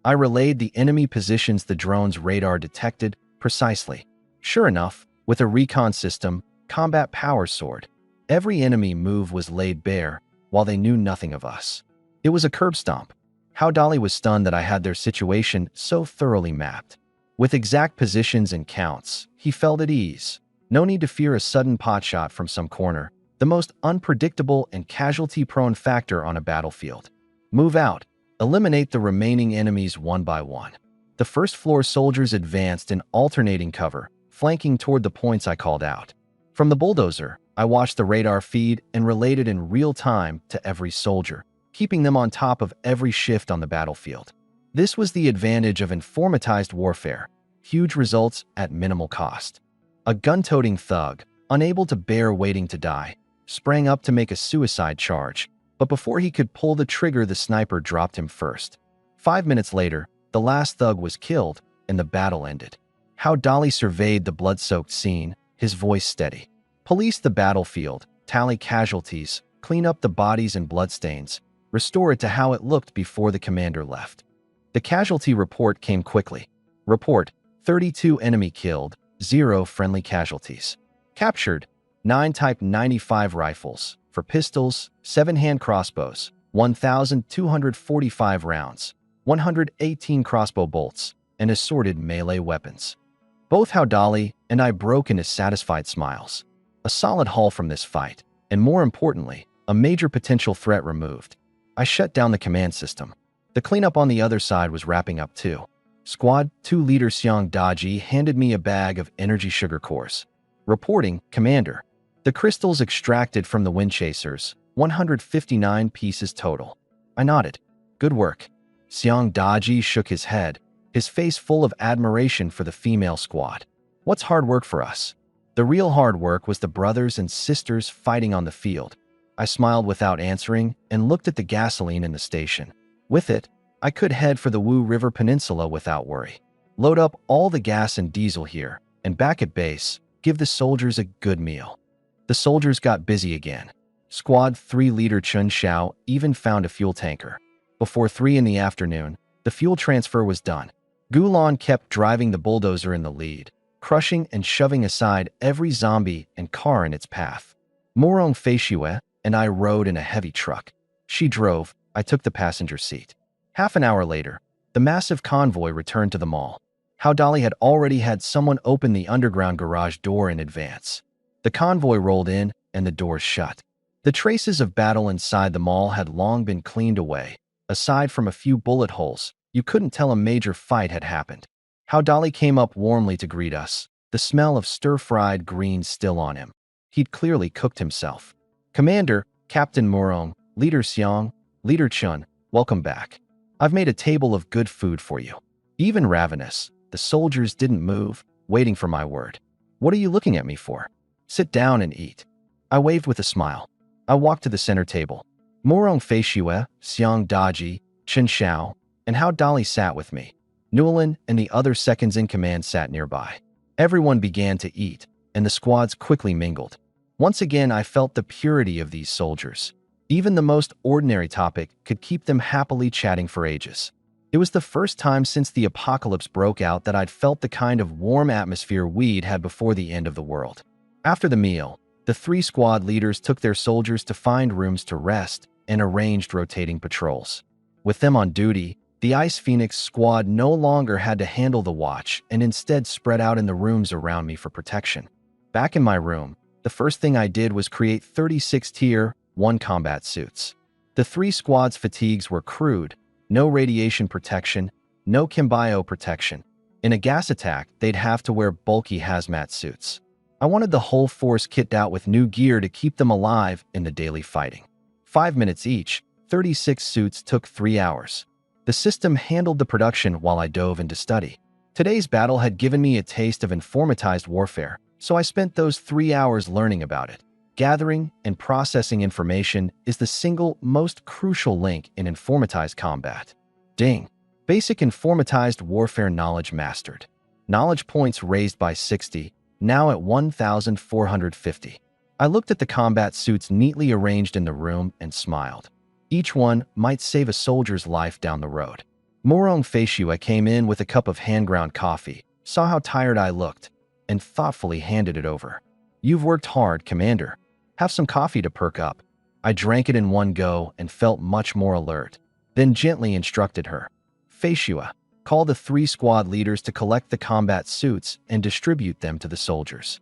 I relayed the enemy positions the drone's radar detected precisely. Sure enough, with a recon system, combat power soared. Every enemy move was laid bare, while they knew nothing of us. It was a curb stomp. How Dolly was stunned that I had their situation so thoroughly mapped. With exact positions and counts, he felt at ease. No need to fear a sudden potshot from some corner, the most unpredictable and casualty-prone factor on a battlefield. Move out. Eliminate the remaining enemies one by one. The 1st floor soldiers advanced in alternating cover, flanking toward the points I called out. From the bulldozer, I watched the radar feed and relayed it in real time to every soldier, keeping them on top of every shift on the battlefield. This was the advantage of informatized warfare. Huge results at minimal cost. A gun-toting thug, unable to bear waiting to die, sprang up to make a suicide charge, but before he could pull the trigger, the sniper dropped him first. 5 minutes later, the last thug was killed, and the battle ended. How Dolly surveyed the blood-soaked scene, his voice steady. Police the battlefield, tally casualties, clean up the bodies and bloodstains, restore it to how it looked before the commander left. The casualty report came quickly. Report, 32 enemy killed, 0 friendly casualties. Captured, 9 Type 95 rifles, for pistols, 7 hand crossbows, 1,245 rounds, 118 crossbow bolts, and assorted melee weapons. Both How Dolly and I broke into satisfied smiles. A solid haul from this fight, and more importantly, a major potential threat removed. I shut down the command system. The cleanup on the other side was wrapping up too. Squad 2 leader Seong Daji handed me a bag of energy sugar cores. Reporting, Commander. The crystals extracted from the wind chasers, 159 pieces total. I nodded. Good work. Seong Daji shook his head, his face full of admiration for the female squad. What's hard work for us? The real hard work was the brothers and sisters fighting on the field. I smiled without answering and looked at the gasoline in the station. With it, I could head for the Wu River Peninsula without worry. Load up all the gas and diesel here, and back at base, give the soldiers a good meal. The soldiers got busy again. Squad 3 leader Chun Xiao even found a fuel tanker. Before 3 in the afternoon, the fuel transfer was done. Gulan kept driving the bulldozer in the lead, crushing and shoving aside every zombie and car in its path. Morong Feishue and I rode in a heavy truck. She drove, I took the passenger seat. Half an hour later, the massive convoy returned to the mall. How Dolly had already had someone open the underground garage door in advance. The convoy rolled in and the doors shut. The traces of battle inside the mall had long been cleaned away. Aside from a few bullet holes, you couldn't tell a major fight had happened. How Dolly came up warmly to greet us, the smell of stir-fried greens still on him. He'd clearly cooked himself. Commander, Captain Morong, Leader Xiang, Leader Chun, welcome back. I've made a table of good food for you. Even ravenous, the soldiers didn't move, waiting for my word. What are you looking at me for? Sit down and eat. I waved with a smile. I walked to the center table. Morong Feishue, Xiang Daji, Chen Xiao, and How Dolly sat with me. Newlin and the other seconds in command sat nearby. Everyone began to eat, and the squads quickly mingled. Once again, I felt the purity of these soldiers. Even the most ordinary topic could keep them happily chatting for ages. It was the first time since the apocalypse broke out that I'd felt the kind of warm atmosphere we'd had before the end of the world. After the meal, the 3 squad leaders took their soldiers to find rooms to rest and arranged rotating patrols. With them on duty, the Ice Phoenix squad no longer had to handle the watch and instead spread out in the rooms around me for protection. Back in my room, the first thing I did was create 36 Tier 1 combat suits. The 3 squads' fatigues were crude, no radiation protection, no chembio protection, In a gas attack, they'd have to wear bulky hazmat suits. I wanted the whole force kitted out with new gear to keep them alive in the daily fighting. 5 minutes each, 36 suits took 3 hours. The system handled the production while I dove into study. Today's battle had given me a taste of informatized warfare, so I spent those 3 hours learning about it. Gathering and processing information is the single most crucial link in informatized combat. Ding! Basic informatized warfare knowledge mastered. Knowledge points raised by 60, now at 1,450. I looked at the combat suits neatly arranged in the room and smiled. Each one might save a soldier's life down the road. Morong Feishua came in with a cup of hand-ground coffee, saw how tired I looked, and thoughtfully handed it over. "You've worked hard, Commander. Have some coffee to perk up." I drank it in one go and felt much more alert, then gently instructed her. "Feishua, call the 3 squad leaders to collect the combat suits and distribute them to the soldiers."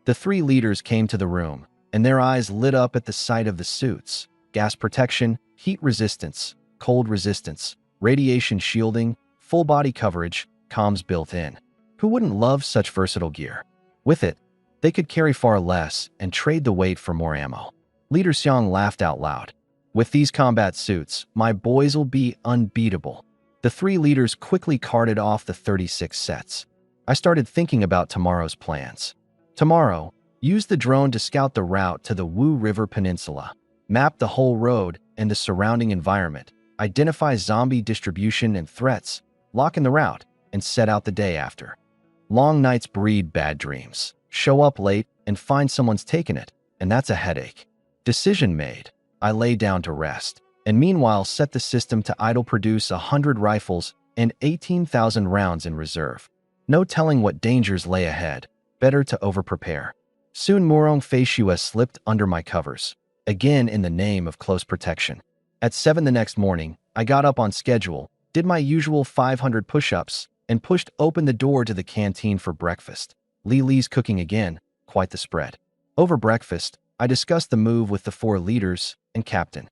The 3 leaders came to the room, and their eyes lit up at the sight of the suits. Gas protection, heat resistance, cold resistance, radiation shielding, full body coverage, comms built in. Who wouldn't love such versatile gear? With it, they could carry far less and trade the weight for more ammo. Leader Xiang laughed out loud. "With these combat suits, my boys will be unbeatable." The 3 leaders quickly carted off the 36 sets. I started thinking about tomorrow's plans. Tomorrow, use the drone to scout the route to the Wu River Peninsula. Map the whole road and the surrounding environment. Identify zombie distribution and threats. Lock in the route and set out the day after. Long nights breed bad dreams. Show up late and find someone's taken it, and that's a headache. Decision made. I lay down to rest, and meanwhile set the system to idle produce 100 rifles and 18,000 rounds in reserve. No telling what dangers lay ahead. Better to over-prepare. Soon Morong Feishua slipped under my covers, again in the name of close protection. At 7 the next morning, I got up on schedule, did my usual 500 push-ups, and pushed open the door to the canteen for breakfast. Li's cooking again, quite the spread. Over breakfast, I discussed the move with the 4 leaders and captain.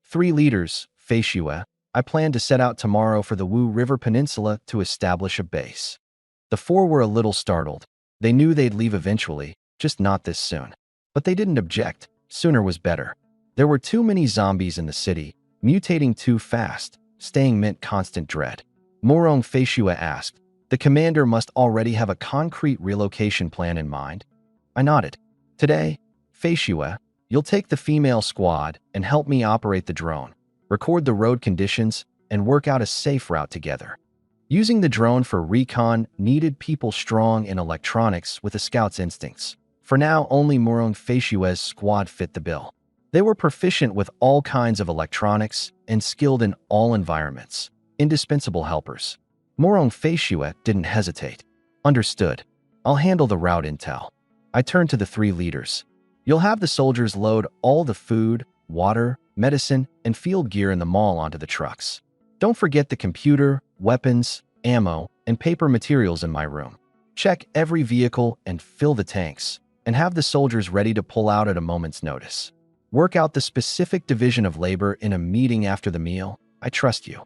3 leaders, Feishua, I plan to set out tomorrow for the Wu River Peninsula to establish a base. The 4 were a little startled. They knew they'd leave eventually, just not this soon. But they didn't object. Sooner was better. There were too many zombies in the city, mutating too fast. Staying meant constant dread. Morong Feishua asked, "The commander must already have a concrete relocation plan in mind?" I nodded. "Today, Feishua, you'll take the female squad and help me operate the drone, record the road conditions, and work out a safe route together." Using the drone for recon needed people strong in electronics with a scout's instincts. For now, only Morong Feishua's squad fit the bill. They were proficient with all kinds of electronics and skilled in all environments. Indispensable helpers. Morong Feishua didn't hesitate. "Understood. I'll handle the route intel." I turned to the 3 leaders. "You'll have the soldiers load all the food, water, medicine, and field gear in the mall onto the trucks. Don't forget the computer, weapons, ammo, and paper materials in my room. Check every vehicle and fill the tanks, and have the soldiers ready to pull out at a moment's notice. Work out the specific division of labor in a meeting after the meal. I trust you."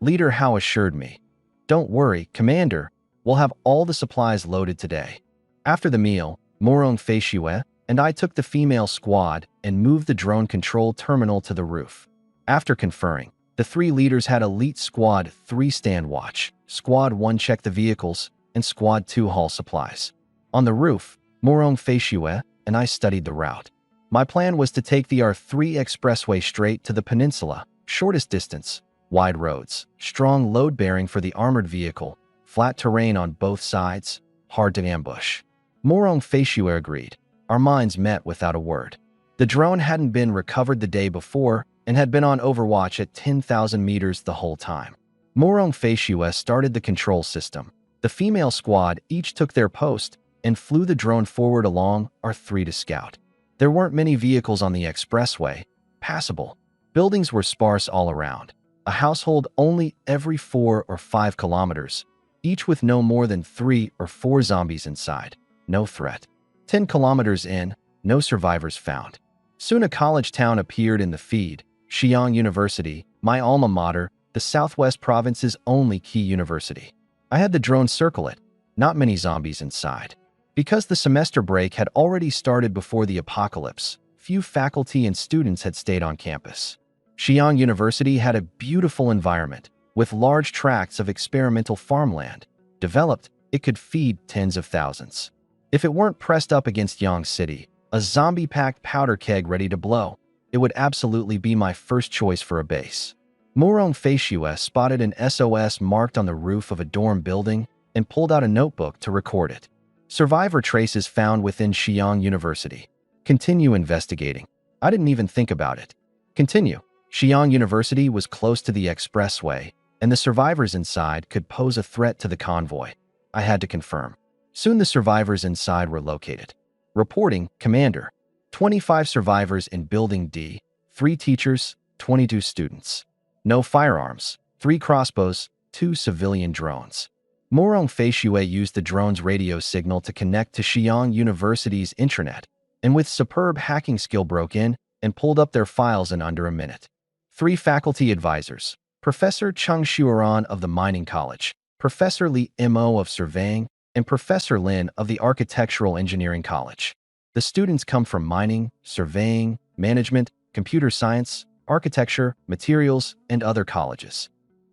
Leader Hao assured me. "Don't worry, Commander. We'll have all the supplies loaded today." After the meal, Morong Feishua and I took the female squad and moved the drone control terminal to the roof. After conferring, the 3 leaders had Elite Squad 3 stand watch, Squad 1 check the vehicles, and Squad 2 haul supplies. On the roof, Morong Feishua and I studied the route. My plan was to take the R3 expressway straight to the peninsula, shortest distance, wide roads, strong load bearing for the armored vehicle, flat terrain on both sides, hard to ambush. Morong Feishua agreed. Our minds met without a word. The drone hadn't been recovered the day before and had been on overwatch at 10,000 meters the whole time. Morong Feishua started the control system. The female squad each took their post and flew the drone forward along R3 to scout. There weren't many vehicles on the expressway, passable. Buildings were sparse all around. A household only every 4 or 5 kilometers, each with no more than 3 or 4 zombies inside. No threat. 10 kilometers in, no survivors found. Soon a college town appeared in the feed, Xi'an University, my alma mater, the Southwest Province's only key university. I had the drone circle it, not many zombies inside. Because the semester break had already started before the apocalypse, few faculty and students had stayed on campus. Xi'an University had a beautiful environment, with large tracts of experimental farmland. Developed, it could feed tens of thousands. If it weren't pressed up against Yang City, a zombie-packed powder keg ready to blow, it would absolutely be my first choice for a base. Morong Feishue spotted an SOS marked on the roof of a dorm building and pulled out a notebook to record it. Survivor traces found within Xi'an University. Continue investigating. I didn't even think about it. Continue. Xi'an University was close to the expressway, and the survivors inside could pose a threat to the convoy. I had to confirm. Soon the survivors inside were located. Reporting, Commander. 25 survivors in Building D, 3 teachers, 22 students. No firearms, 3 crossbows, 2 civilian drones. Morong Feishue used the drone's radio signal to connect to Xi'an University's intranet, and with superb hacking skill broke in and pulled up their files in under a minute. 3 faculty advisors, Professor Chung Shuaran of the Mining College, Professor Li Mo of Surveying, and Professor Lin of the Architectural Engineering College. The students come from mining, surveying, management, computer science, architecture, materials, and other colleges.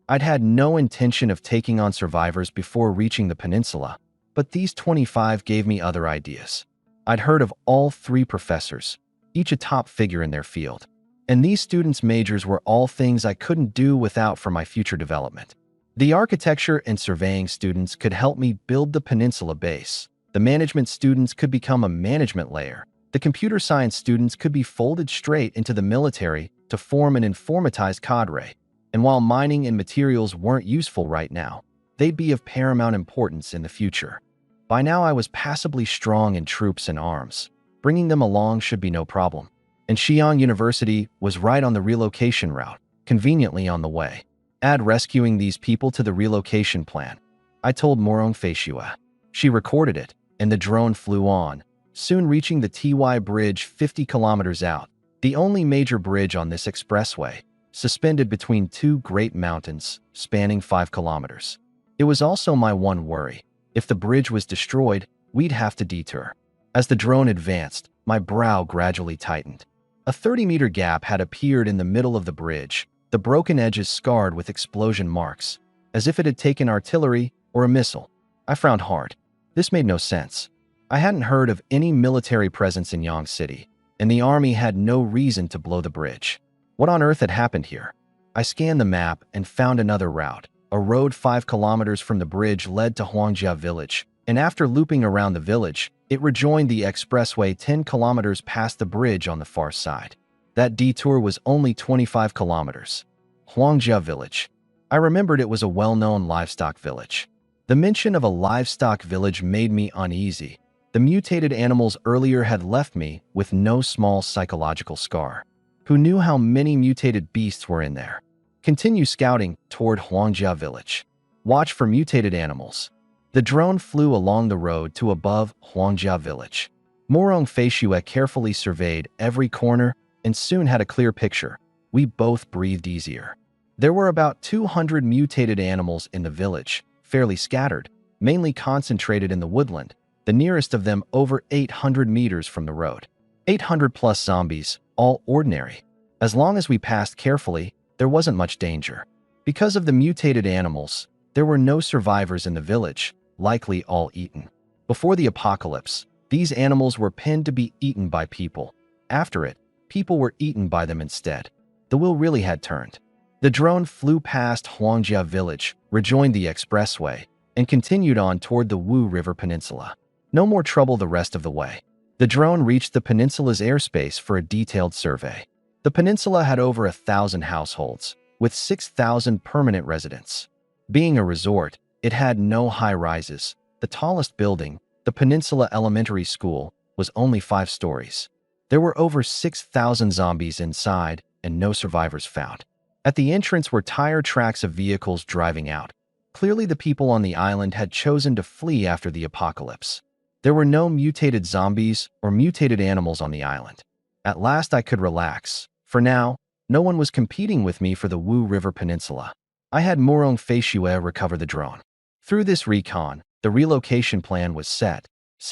I'd had no intention of taking on survivors before reaching the peninsula, but these 25 gave me other ideas. I'd heard of all 3 professors, each a top figure in their field. And these students' majors were all things I couldn't do without for my future development. The architecture and surveying students could help me build the peninsula base. The management students could become a management layer. The computer science students could be folded straight into the military to form an informatized cadre. And while mining and materials weren't useful right now, they'd be of paramount importance in the future. By now I was passably strong in troops and arms. Bringing them along should be no problem. And Xi'an University was right on the relocation route, conveniently on the way. Add rescuing these people to the relocation plan. I told Morong Feishue. She recorded it, and the drone flew on, soon reaching the TY Bridge 50 kilometers out, the only major bridge on this expressway, suspended between 2 great mountains, spanning 5 kilometers. It was also my one worry. If the bridge was destroyed, we'd have to detour. As the drone advanced, my brow gradually tightened. A 30-meter gap had appeared in the middle of the bridge, the broken edges scarred with explosion marks, as if it had taken artillery or a missile. I frowned hard. This made no sense. I hadn't heard of any military presence in Yang City, and the army had no reason to blow the bridge. What on earth had happened here? I scanned the map and found another route. A road 5 kilometers from the bridge led to Huangjia village, and after looping around the village, it rejoined the expressway 10 kilometers past the bridge on the far side. That detour was only 25 kilometers. Huangjia village. I remembered it was a well-known livestock village. The mention of a livestock village made me uneasy. The mutated animals earlier had left me with no small psychological scar. Who knew how many mutated beasts were in there? Continue scouting toward Huangjia village. Watch for mutated animals. The drone flew along the road to above Huangjia village. Morong Feishue carefully surveyed every corner and soon had a clear picture. We both breathed easier. There were about 200 mutated animals in the village, fairly scattered, mainly concentrated in the woodland, the nearest of them over 800 meters from the road. 800 plus zombies, all ordinary. As long as we passed carefully, there wasn't much danger. Because of the mutated animals, there were no survivors in the village, likely all eaten. Before the apocalypse, these animals were penned to be eaten by people. After it, people were eaten by them instead. The wheel really had turned. The drone flew past Huangjia village, rejoined the expressway, and continued on toward the Wu River Peninsula. No more trouble the rest of the way. The drone reached the peninsula's airspace for a detailed survey. The peninsula had over 1,000 households, with 6,000 permanent residents. Being a resort, it had no high-rises. The tallest building, the Peninsula Elementary School, was only 5 stories. There were over 6,000 zombies inside and no survivors found. At the entrance were tire tracks of vehicles driving out. Clearly the people on the island had chosen to flee after the apocalypse. There were no mutated zombies or mutated animals on the island. At last I could relax. For now, no one was competing with me for the Wu River Peninsula. I had Morong Feishue recover the drone. Through this recon, the relocation plan was set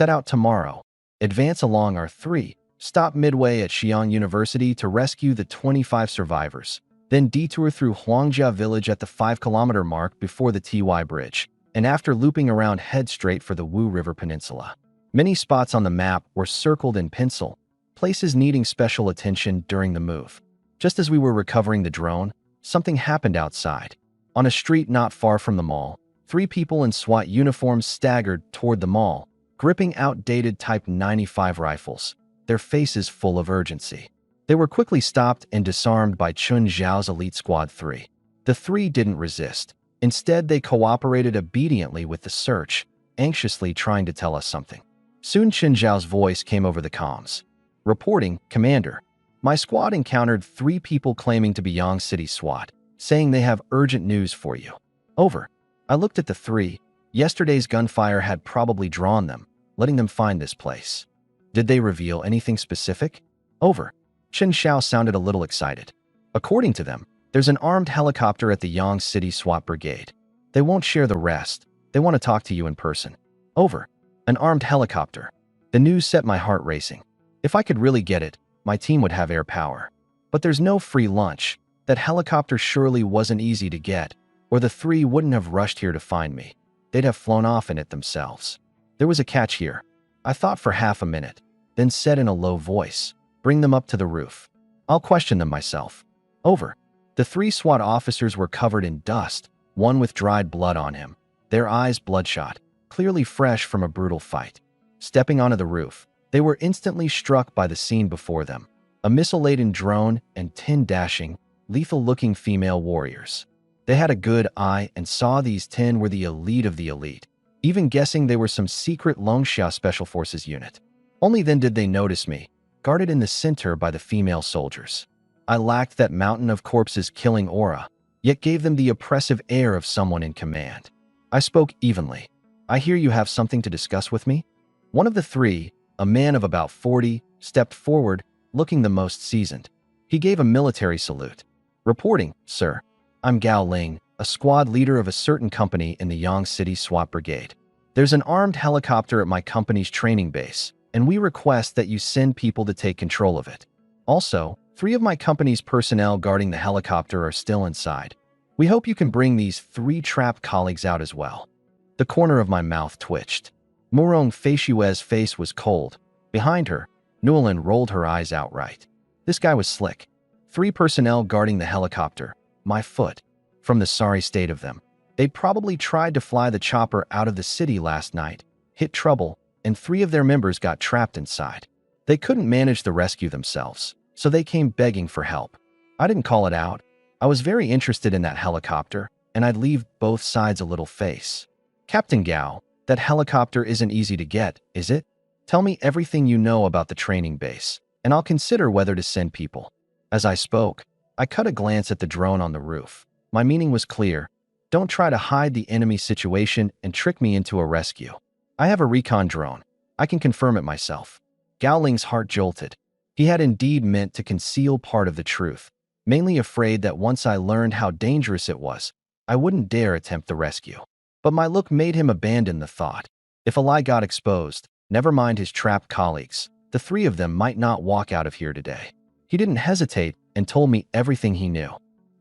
out tomorrow. Advance along R3, stop midway at Xi'an University to rescue the 25 survivors, then detour through Huangjia village at the 5-kilometer mark before the TY Bridge, and after looping around head straight for the Wu River Peninsula. Many spots on the map were circled in pencil, places needing special attention during the move. Just as we were recovering the drone, something happened outside. On a street not far from the mall, 3 people in SWAT uniforms staggered toward the mall, gripping outdated Type 95 rifles, their faces full of urgency. They were quickly stopped and disarmed by Chun Zhao's Elite Squad 3. The 3 didn't resist. Instead, they cooperated obediently with the search, anxiously trying to tell us something. Soon Chun Zhao's voice came over the comms. Reporting, Commander. My squad encountered 3 people claiming to be Yang City SWAT, saying they have urgent news for you. Over. I looked at the 3. Yesterday's gunfire had probably drawn them, letting them find this place. Did they reveal anything specific? Over. Chen Xiao sounded a little excited. According to them, there's an armed helicopter at the Yang City SWAT Brigade. They won't share the rest. They want to talk to you in person. Over. An armed helicopter. The news set my heart racing. If I could really get it, my team would have air power. But there's no free lunch. That helicopter surely wasn't easy to get, or the 3 wouldn't have rushed here to find me. They'd have flown off in it themselves. There was a catch here. I thought for half a minute, then said in a low voice, bring them up to the roof. I'll question them myself. Over. The 3 SWAT officers were covered in dust, one with dried blood on him, their eyes bloodshot, clearly fresh from a brutal fight. Stepping onto the roof, they were instantly struck by the scene before them. A missile-laden drone and 10 dashing, lethal-looking female warriors. They had a good eye and saw these 10 were the elite of the elite, even guessing they were some secret Longxia Special Forces unit. Only then did they notice me, guarded in the center by the female soldiers. I lacked that mountain of corpses killing aura, yet gave them the oppressive air of someone in command. I spoke evenly. I hear you have something to discuss with me? One of the 3, a man of about 40, stepped forward, looking the most seasoned. He gave a military salute. Reporting, sir. I'm Gao Ling, a squad leader of a certain company in the Yang City SWAT Brigade. There's an armed helicopter at my company's training base, and we request that you send people to take control of it. Also, 3 of my company's personnel guarding the helicopter are still inside. We hope you can bring these 3 trapped colleagues out as well. The corner of my mouth twitched. Murong Feishue's face was cold. Behind her, Newlin rolled her eyes outright. This guy was slick. 3 personnel guarding the helicopter. My foot. From the sorry state of them. They probably tried to fly the chopper out of the city last night, hit trouble, and 3 of their members got trapped inside. They couldn't manage the rescue themselves, so they came begging for help. I didn't call it out. I was very interested in that helicopter, and I'd leave both sides a little face. Captain Gao, that helicopter isn't easy to get, is it? Tell me everything you know about the training base, and I'll consider whether to send people. As I spoke, I cut a glance at the drone on the roof. My meaning was clear. Don't try to hide the enemy situation and trick me into a rescue. I have a recon drone. I can confirm it myself. Gao Ling's heart jolted. He had indeed meant to conceal part of the truth, mainly afraid that once I learned how dangerous it was, I wouldn't dare attempt the rescue. But my look made him abandon the thought. If a lie got exposed, never mind his trapped colleagues, the 3 of them might not walk out of here today. He didn't hesitate and told me everything he knew.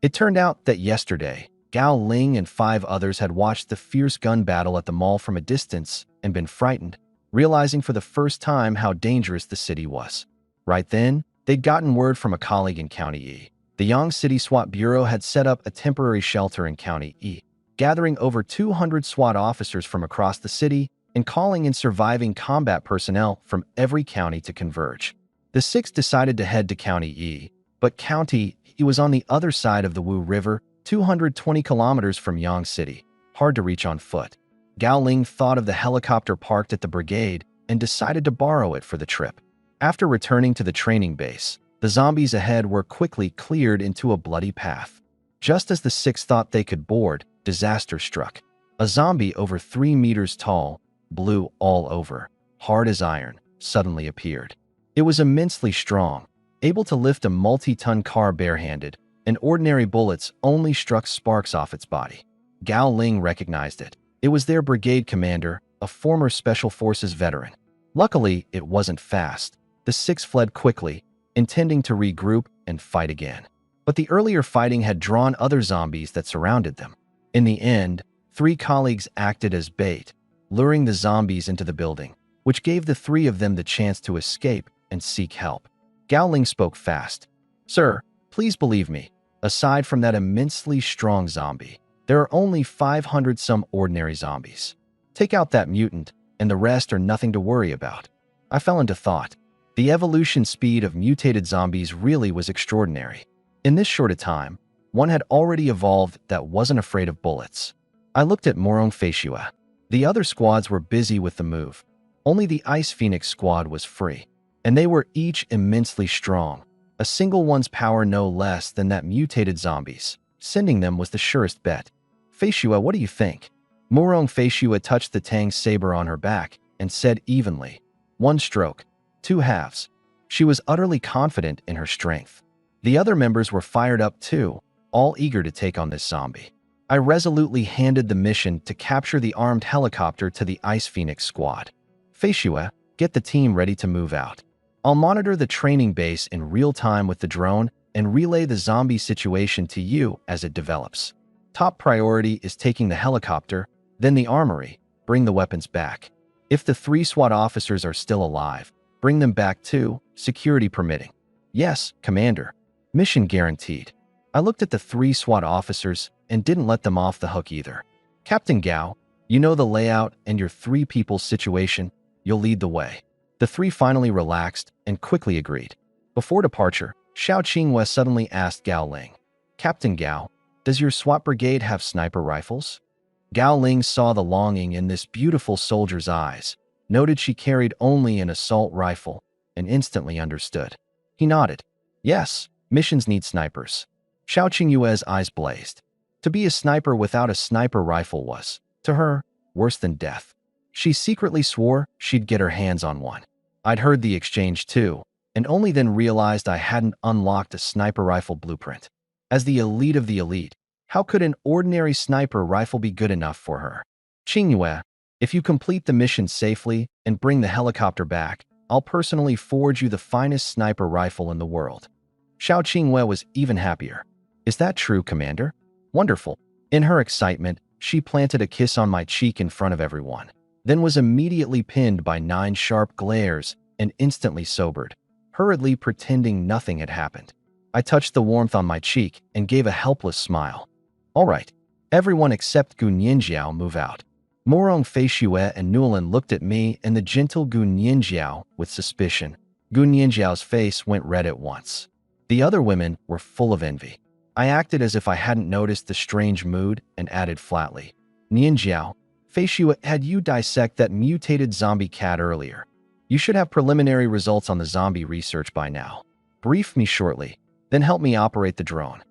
It turned out that yesterday, Gao Ling and 5 others had watched the fierce gun battle at the mall from a distance and been frightened, realizing for the first time how dangerous the city was. Right then, they'd gotten word from a colleague in County E. The Yang City SWAT Bureau had set up a temporary shelter in County E, gathering over 200 SWAT officers from across the city and calling in surviving combat personnel from every county to converge. The 6 decided to head to County E, but County E was on the other side of the Wu River, 220 kilometers from Yang City, hard to reach on foot. Gao Ling thought of the helicopter parked at the brigade and decided to borrow it for the trip. After returning to the training base, the zombies ahead were quickly cleared into a bloody path. Just as the 6 thought they could board, disaster struck. A zombie over 3 meters tall, blue all over, hard as iron, suddenly appeared. It was immensely strong, able to lift a multi-ton car barehanded, and ordinary bullets only struck sparks off its body. Gao Ling recognized it. It was their brigade commander, a former Special Forces veteran. Luckily, it wasn't fast. The six fled quickly, intending to regroup and fight again. But the earlier fighting had drawn other zombies that surrounded them. In the end, 3 colleagues acted as bait, luring the zombies into the building, which gave the 3 of them the chance to escape and seek help. Gao Ling spoke fast. "Sir, please believe me. Aside from that immensely strong zombie, there are only 500 some ordinary zombies. Take out that mutant, and the rest are nothing to worry about." I fell into thought. The evolution speed of mutated zombies really was extraordinary. In this short a time, one had already evolved that wasn't afraid of bullets. I looked at Morong Feishua. The other squads were busy with the move. Only the Ice Phoenix squad was free, and they were each immensely strong. A single one's power no less than that mutated zombies. Sending them was the surest bet. "Feishua, what do you think?" Morong Feishua touched the Tang's saber on her back and said evenly, "1 stroke, 2 halves." She was utterly confident in her strength. The other members were fired up too, all eager to take on this zombie. I resolutely handed the mission to capture the armed helicopter to the Ice Phoenix squad. "Feishua, get the team ready to move out. I'll monitor the training base in real time with the drone and relay the zombie situation to you as it develops. Top priority is taking the helicopter, then the armory. Bring the weapons back. If the 3 SWAT officers are still alive, bring them back too, security permitting." "Yes, Commander." Mission guaranteed. I looked at the 3 SWAT officers and didn't let them off the hook either. "Captain Gao, you know the layout and your 3 people's situation. You'll lead the way." The 3 finally relaxed and quickly agreed. Before departure, Xiao Qinghua suddenly asked Gao Ling, "Captain Gao, does your SWAT brigade have sniper rifles?" Gao Ling saw the longing in this beautiful soldier's eyes, noted she carried only an assault rifle, and instantly understood. He nodded. "Yes, missions need snipers." Xiao Qinghua's eyes blazed. To be a sniper without a sniper rifle was, to her, worse than death. She secretly swore she'd get her hands on one. I'd heard the exchange too, and only then realized I hadn't unlocked a sniper rifle blueprint. As the elite of the elite, how could an ordinary sniper rifle be good enough for her? "Qinghua, if you complete the mission safely and bring the helicopter back, I'll personally forge you the finest sniper rifle in the world." Xiao Qinghua was even happier. "Is that true, Commander?" "Wonderful." In her excitement, she planted a kiss on my cheek in front of everyone, then was immediately pinned by 9 sharp glares and instantly sobered, hurriedly pretending nothing had happened. I touched the warmth on my cheek and gave a helpless smile. "All right, everyone except Gu Nianjiao move out." Morong Feishue and Newlin looked at me and the gentle Gu Nianjiao with suspicion. Gu Nianjiao's face went red at once. The other women were full of envy. I acted as if I hadn't noticed the strange mood and added flatly, "Nianjiao, Feishue had you dissect that mutated zombie cat earlier. You should have preliminary results on the zombie research by now. Brief me shortly, then help me operate the drone."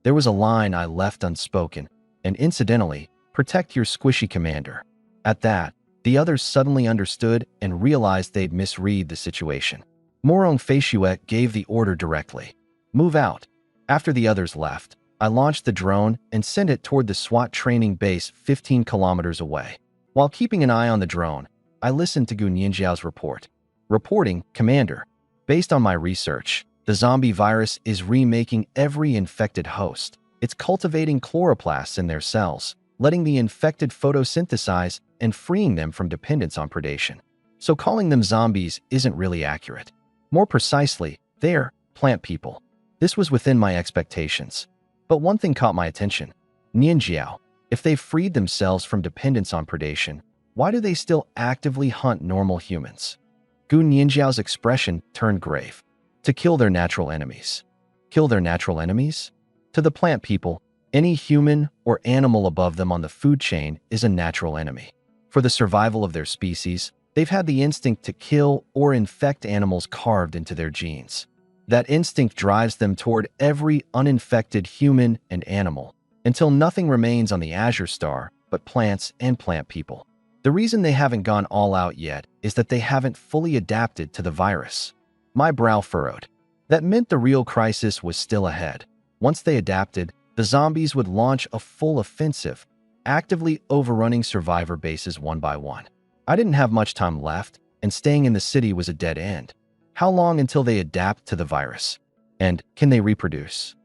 There was a line I left unspoken, and incidentally, "Protect your squishy commander." At that, the others suddenly understood and realized they'd misread the situation. Morong Feishue gave the order directly. "Move out." After the others left, I launched the drone and sent it toward the SWAT training base 15 kilometers away. While keeping an eye on the drone, I listened to Gu Nianjiao's report. Reporting, "Commander, based on my research, the zombie virus is remaking every infected host. It's cultivating chloroplasts in their cells, letting the infected photosynthesize and freeing them from dependence on predation. So calling them zombies isn't really accurate. More precisely, they're plant people." This was within my expectations. But one thing caught my attention. "Nianjiao, if they've freed themselves from dependence on predation, why do they still actively hunt normal humans?" Gu Nianjiao's expression turned grave. "To kill their natural enemies." "Kill their natural enemies?" To the plant people, any human or animal above them on the food chain is a natural enemy. For the survival of their species, they've had the instinct to kill or infect animals carved into their genes. That instinct drives them toward every uninfected human and animal, until nothing remains on the Azure Star but plants and plant people. The reason they haven't gone all out yet is that they haven't fully adapted to the virus. My brow furrowed. That meant the real crisis was still ahead. Once they adapted, the zombies would launch a full offensive, actively overrunning survivor bases one by one. I didn't have much time left, and staying in the city was a dead end. How long until they adapt to the virus? And can they reproduce?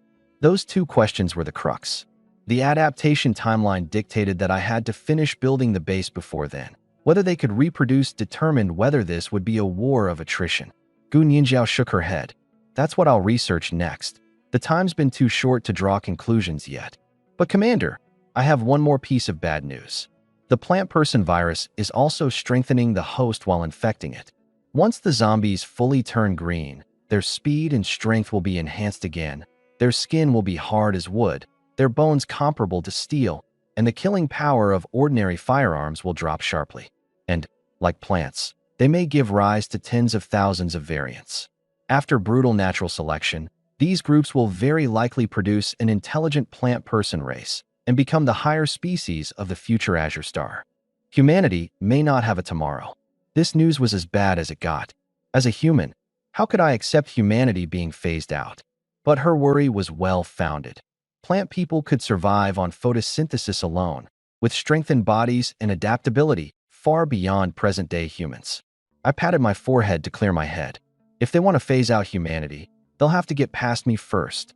Those two questions were the crux. The adaptation timeline dictated that I had to finish building the base before then. Whether they could reproduce determined whether this would be a war of attrition. Gu Ninjiao shook her head. That's what I'll research next. The time's been too short to draw conclusions yet. But Commander, I have one more piece of bad news. The plant-person virus is also strengthening the host while infecting it. Once the zombies fully turn green, their speed and strength will be enhanced again, their skin will be hard as wood, their bones comparable to steel, and the killing power of ordinary firearms will drop sharply. And, like plants, they may give rise to tens of thousands of variants. After brutal natural selection, these groups will very likely produce an intelligent plant-person race and become the higher species of the future Azure Star. Humanity may not have a tomorrow. This news was as bad as it got. As a human, how could I accept humanity being phased out? But her worry was well-founded. Plant people could survive on photosynthesis alone, with strengthened bodies and adaptability far beyond present-day humans. I patted my forehead to clear my head. If they want to phase out humanity, they'll have to get past me first.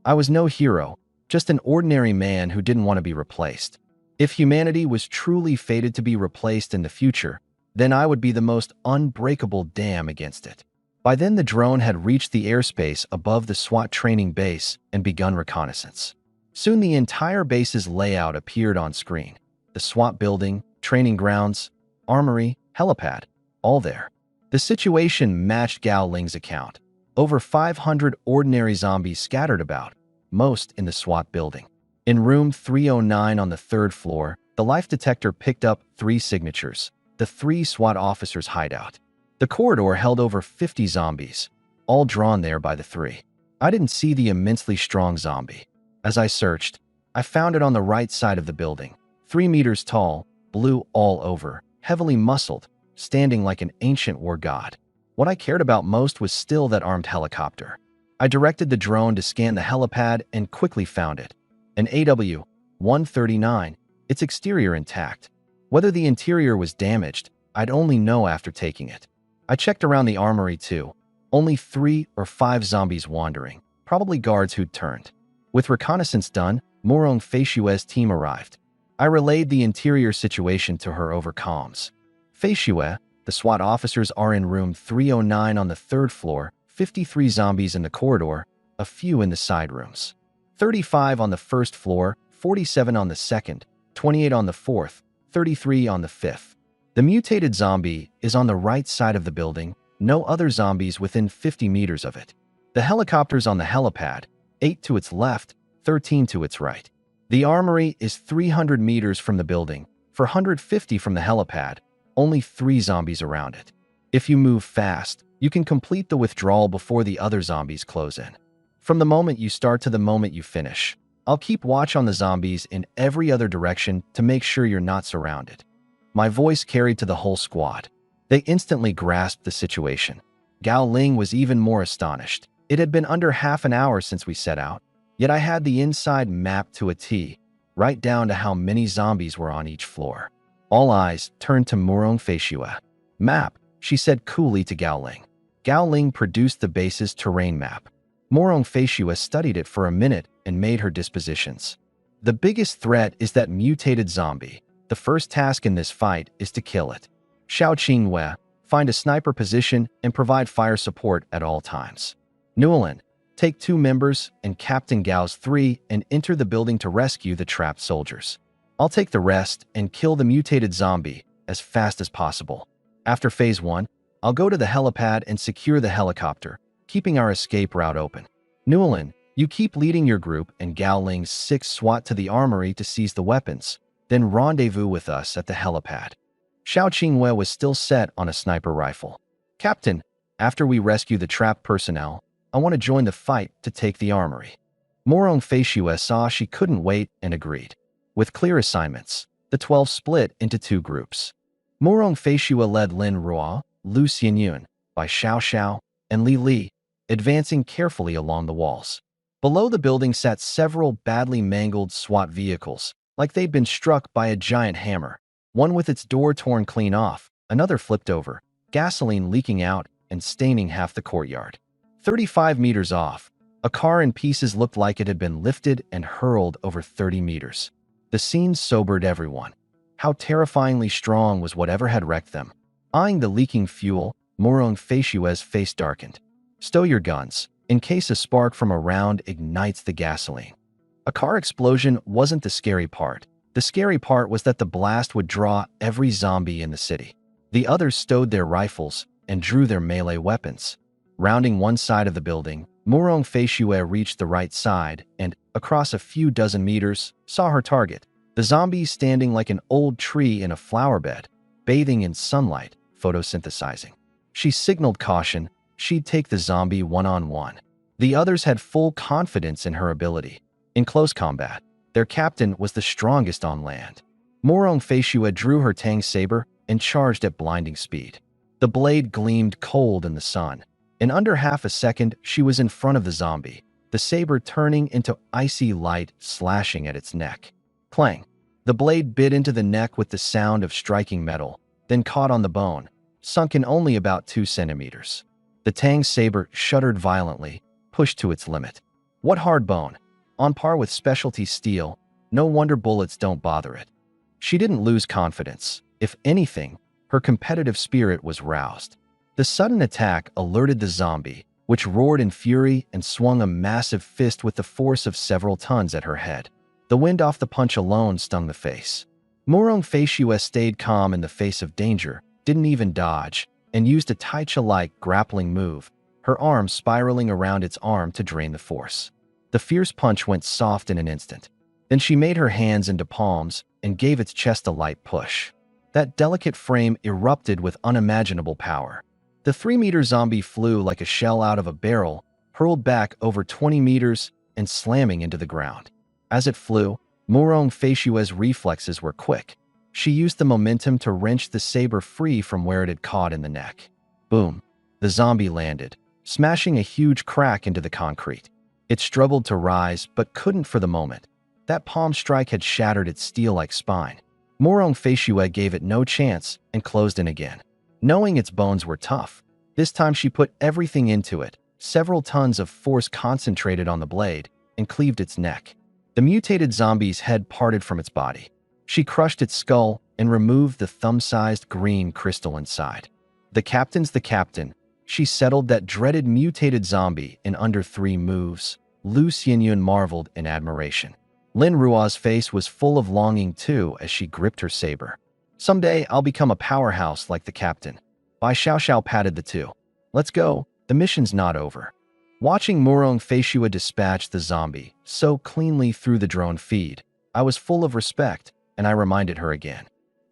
I was no hero, just an ordinary man who didn't want to be replaced. If humanity was truly fated to be replaced in the future, then I would be the most unbreakable dam against it. By then, the drone had reached the airspace above the SWAT training base and begun reconnaissance. Soon the entire base's layout appeared on screen. The SWAT building, training grounds, armory, helipad, all there. The situation matched Gao Ling's account. Over 500 ordinary zombies scattered about, most in the SWAT building. In room 309 on the third floor, the life detector picked up 3 signatures, the 3 SWAT officers' hideout. The corridor held over 50 zombies, all drawn there by the 3. I didn't see the immensely strong zombie. As I searched, I found it on the right side of the building, 3 meters tall, blue all over, heavily muscled, standing like an ancient war god. What I cared about most was still that armed helicopter. I directed the drone to scan the helipad and quickly found it. An AW-139, its exterior intact. Whether the interior was damaged, I'd only know after taking it. I checked around the armory too. Only 3 or 5 zombies wandering, probably guards who'd turned. With reconnaissance done, Morong Feishue's team arrived. I relayed the interior situation to her over comms. Feishue, the SWAT officers are in room 309 on the 3rd floor, 53 zombies in the corridor, a few in the side rooms. 35 on the 1st floor, 47 on the 2nd, 28 on the 4th, 33 on the 5th. The mutated zombie is on the right side of the building, no other zombies within 50 meters of it. The helicopter's on the helipad, 8 to its left, 13 to its right. The armory is 300 meters from the building, 450 from the helipad, only 3 zombies around it. If you move fast, you can complete the withdrawal before the other zombies close in. From the moment you start to the moment you finish, I'll keep watch on the zombies in every other direction to make sure you're not surrounded. My voice carried to the whole squad. They instantly grasped the situation. Gao Ling was even more astonished. It had been under half an hour since we set out, yet I had the inside mapped to a T, right down to how many zombies were on each floor. All eyes turned to Morong Feishue. Map, she said coolly to Gao Ling. Gao Ling produced the base's terrain map. Morong Feishue studied it for a minute and made her dispositions. The biggest threat is that mutated zombie. The first task in this fight is to kill it. Xiao Qingwei, find a sniper position and provide fire support at all times. Newland, take 2 members and Captain Gao's 3 and enter the building to rescue the trapped soldiers. I'll take the rest and kill the mutated zombie as fast as possible. After Phase 1, I'll go to the helipad and secure the helicopter, keeping our escape route open. Newland, you keep leading your group and Gao Ling's 6 SWAT to the armory to seize the weapons, then rendezvous with us at the helipad. Xiao Qingwei was still set on a sniper rifle. Captain, after we rescue the trapped personnel, I want to join the fight to take the armory. Morong Feishue saw she couldn't wait and agreed. With clear assignments, the 12 split into 2 groups. Morong Feishue led Lin Ruo, Lu Xianyun, by Xiao Xiao, and Li Li, advancing carefully along the walls. Below the building sat several badly mangled SWAT vehicles, like they'd been struck by a giant hammer. One with its door torn clean off, another flipped over, gasoline leaking out and staining half the courtyard. 35 meters off, a car in pieces looked like it had been lifted and hurled over 30 meters. The scene sobered everyone. How terrifyingly strong was whatever had wrecked them. Eyeing the leaking fuel, Morong Feishue's face darkened. Stow your guns, in case a spark from a round ignites the gasoline. A car explosion wasn't the scary part. The scary part was that the blast would draw every zombie in the city. The others stowed their rifles and drew their melee weapons. Rounding one side of the building, Morong Feishue reached the right side and, across a few dozen meters, saw her target. The zombie standing like an old tree in a flower bed, bathing in sunlight, photosynthesizing. She signaled caution. She'd take the zombie one-on-one. The others had full confidence in her ability. In close combat, their captain was the strongest on land. Morong Feishue drew her Tang saber and charged at blinding speed. The blade gleamed cold in the sun. In under half a second, she was in front of the zombie, the saber turning into icy light slashing at its neck. Clang! The blade bit into the neck with the sound of striking metal, then caught on the bone, sunken only about 2 centimeters. The Tang saber shuddered violently, pushed to its limit. What hard bone! On par with specialty steel, no wonder bullets don't bother it. She didn't lose confidence. If anything, her competitive spirit was roused. The sudden attack alerted the zombie, which roared in fury and swung a massive fist with the force of several tons at her head. The wind off the punch alone stung the face. Morong Feishue stayed calm in the face of danger, didn't even dodge, and used a Taicha-like grappling move, her arm spiraling around its arm to drain the force. The fierce punch went soft in an instant. Then she made her hands into palms and gave its chest a light push. That delicate frame erupted with unimaginable power. The 3-meter zombie flew like a shell out of a barrel, hurled back over 20 meters and slamming into the ground. As it flew, Morong Feishue's reflexes were quick. She used the momentum to wrench the saber free from where it had caught in the neck. Boom! The zombie landed, smashing a huge crack into the concrete. It struggled to rise, but couldn't for the moment. That palm strike had shattered its steel-like spine. Morong Feishue gave it no chance and closed in again. Knowing its bones were tough, this time she put everything into it, several tons of force concentrated on the blade, and cleaved its neck. The mutated zombie's head parted from its body. She crushed its skull and removed the thumb-sized green crystal inside. The captain's the captain. She settled that dreaded mutated zombie in under 3 moves. Lu Xianyun marveled in admiration. Lin Rua's face was full of longing too as she gripped her saber. Someday I'll become a powerhouse like the captain. Bai Xiaoxiao patted the two. Let's go, the mission's not over. Watching Morong Feishue dispatch the zombie so cleanly through the drone feed, I was full of respect, and I reminded her again.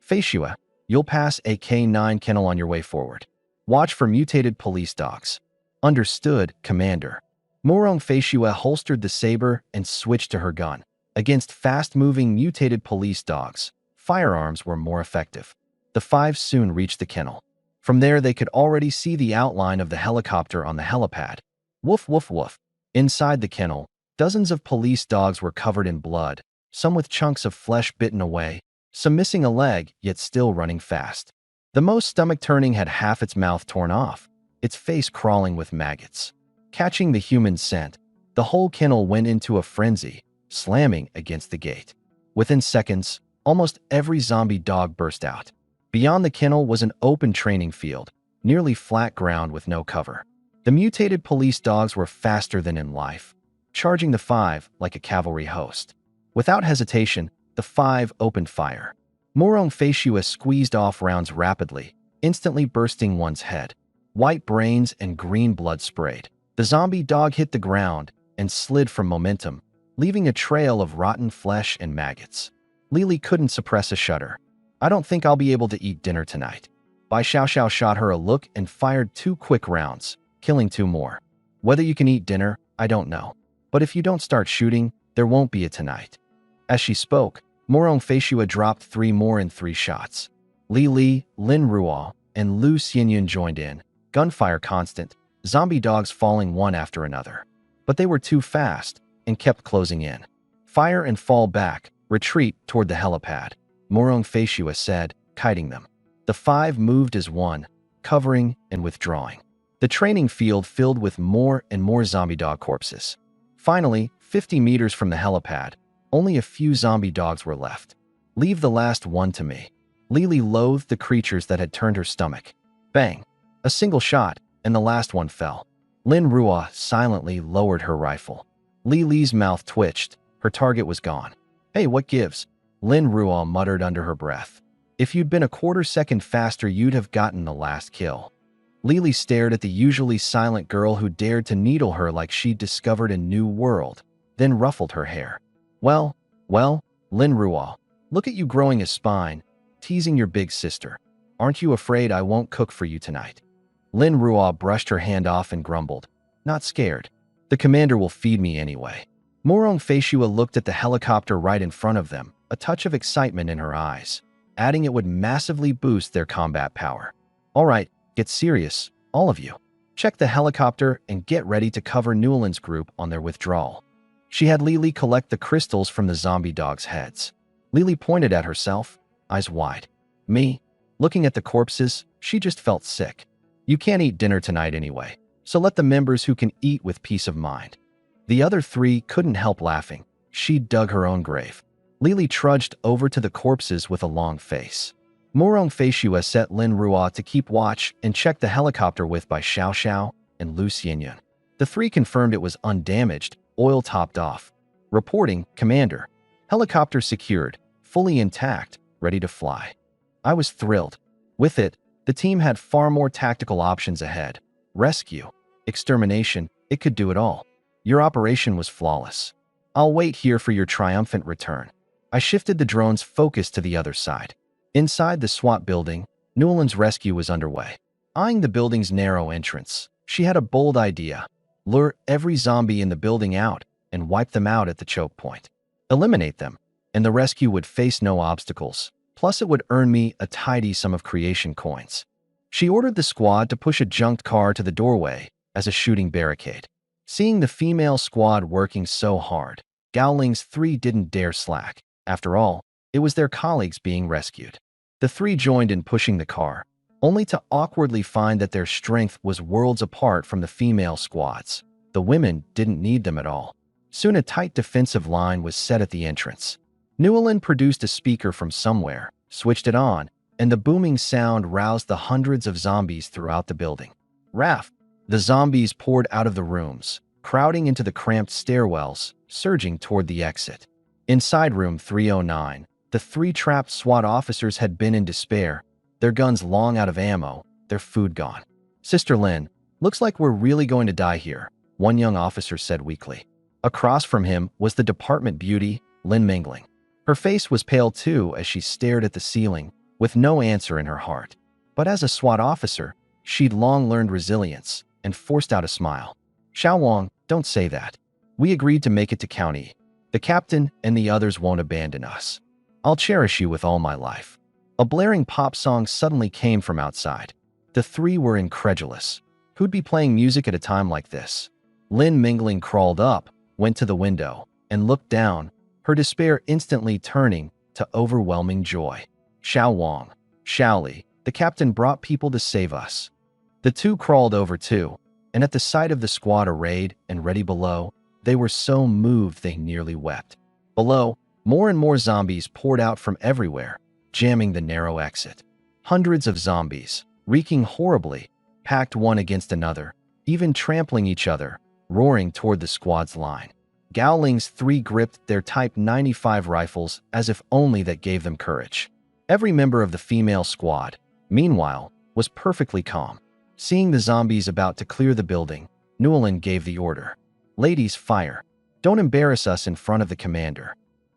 Feishue, you'll pass a K9 kennel on your way forward. Watch for mutated police dogs. Understood, Commander. Morong Feishue holstered the saber and switched to her gun. Against fast-moving mutated police dogs, firearms were more effective. The 5 soon reached the kennel. From there they could already see the outline of the helicopter on the helipad. Woof woof woof. Inside the kennel, dozens of police dogs were covered in blood, some with chunks of flesh bitten away, some missing a leg yet still running fast. The most stomach-turning had half its mouth torn off, its face crawling with maggots. Catching the human scent, the whole kennel went into a frenzy, slamming against the gate. Within seconds, almost every zombie dog burst out. Beyond the kennel was an open training field, nearly flat ground with no cover. The mutated police dogs were faster than in life, charging the 5 like a cavalry host. Without hesitation, the 5 opened fire. Morong Feishue squeezed off rounds rapidly, instantly bursting one's head. White brains and green blood sprayed. The zombie dog hit the ground and slid from momentum, leaving a trail of rotten flesh and maggots. Lily couldn't suppress a shudder. I don't think I'll be able to eat dinner tonight. Bai Xiaoxiao shot her a look and fired 2 quick rounds, killing 2 more. Whether you can eat dinner, I don't know. But if you don't start shooting, there won't be a tonight. As she spoke, Morong Feishue dropped 3 more in 3 shots. Li, Lin Ruo, and Lu Xianyun joined in, gunfire constant, zombie dogs falling one after another. But they were too fast and kept closing in. Fire and fall back, Retreat toward the helipad, Morong Faishua said, kiting them. The 5 moved as one, covering and withdrawing. The training field filled with more and more zombie dog corpses. Finally, 50 meters from the helipad, only a few zombie dogs were left. Leave the last one to me. Lily loathed the creatures that had turned her stomach. Bang! A single shot, and the last one fell. Lin Rua silently lowered her rifle. Lily's mouth twitched. Her target was gone. Hey, what gives? Lin Rua muttered under her breath. If you'd been a quarter second faster, you'd have gotten the last kill. Lily stared at the usually silent girl who dared to needle her like she'd discovered a new world, then ruffled her hair. Well, Lin Rua, look at you growing a spine, teasing your big sister. Aren't you afraid I won't cook for you tonight? Lin Rua brushed her hand off and grumbled. Not scared. The commander will feed me anyway. Morong Faishua looked at the helicopter right in front of them, a touch of excitement in her eyes, adding it would massively boost their combat power. All right, get serious, all of you. Check the helicopter and get ready to cover Newland's group on their withdrawal. She had Lily collect the crystals from the zombie dogs' heads. Lily pointed at herself, eyes wide. Me? Looking at the corpses, she just felt sick. You can't eat dinner tonight anyway, so let the members who can eat with peace of mind. The other 3 couldn't help laughing. She dug her own grave. Lily trudged over to the corpses with a long face. Morong Faishua set Lin Rua to keep watch and check the helicopter with by Xiao Xiao and Lu Xianyun. The 3 confirmed it was undamaged, oil topped off. Reporting, Commander. Helicopter secured, fully intact, ready to fly. I was thrilled. With it, the team had far more tactical options ahead. Rescue, extermination, it could do it all. Your operation was flawless. I'll wait here for your triumphant return. I shifted the drone's focus to the other side. Inside the SWAT building, Newland's rescue was underway. Eyeing the building's narrow entrance, she had a bold idea. Lure every zombie in the building out and wipe them out at the choke point. Eliminate them, and the rescue would face no obstacles. Plus, it would earn me a tidy sum of creation coins. She ordered the squad to push a junked car to the doorway as a shooting barricade. Seeing the female squad working so hard, Gao Ling's 3 didn't dare slack. After all, it was their colleagues being rescued. The 3 joined in pushing the car, only to awkwardly find that their strength was worlds apart from the female squads. The women didn't need them at all. Soon a tight defensive line was set at the entrance. Newland produced a speaker from somewhere, switched it on, and the booming sound roused the hundreds of zombies throughout the building. Raff! The zombies poured out of the rooms, crowding into the cramped stairwells, surging toward the exit. Inside room 309, the 3 trapped SWAT officers had been in despair, their guns long out of ammo, their food gone. Sister Lin, looks like we're really going to die here, one young officer said weakly. Across from him was the department beauty, Lin Mingling. Her face was pale too as she stared at the ceiling, with no answer in her heart. But as a SWAT officer, she'd long learned resilience and forced out a smile. Xiao Wang, don't say that. We agreed to make it to County. The captain and the others won't abandon us. I'll cherish you with all my life. A blaring pop song suddenly came from outside. The 3 were incredulous. Who'd be playing music at a time like this? Lin Mingling crawled up, went to the window, and looked down, her despair instantly turning to overwhelming joy. Xiao Wang, Xiaoli, the captain brought people to save us. The 2 crawled over too, and at the sight of the squad arrayed and ready below, they were so moved they nearly wept. Below, more and more zombies poured out from everywhere, jamming the narrow exit. Hundreds of zombies, reeking horribly, packed one against another, even trampling each other, roaring toward the squad's line. Gao Ling's 3 gripped their Type 95 rifles as if only that gave them courage. Every member of the female squad, meanwhile, was perfectly calm. Seeing the zombies about to clear the building, Newland gave the order. Ladies, fire. Don't embarrass us in front of the commander.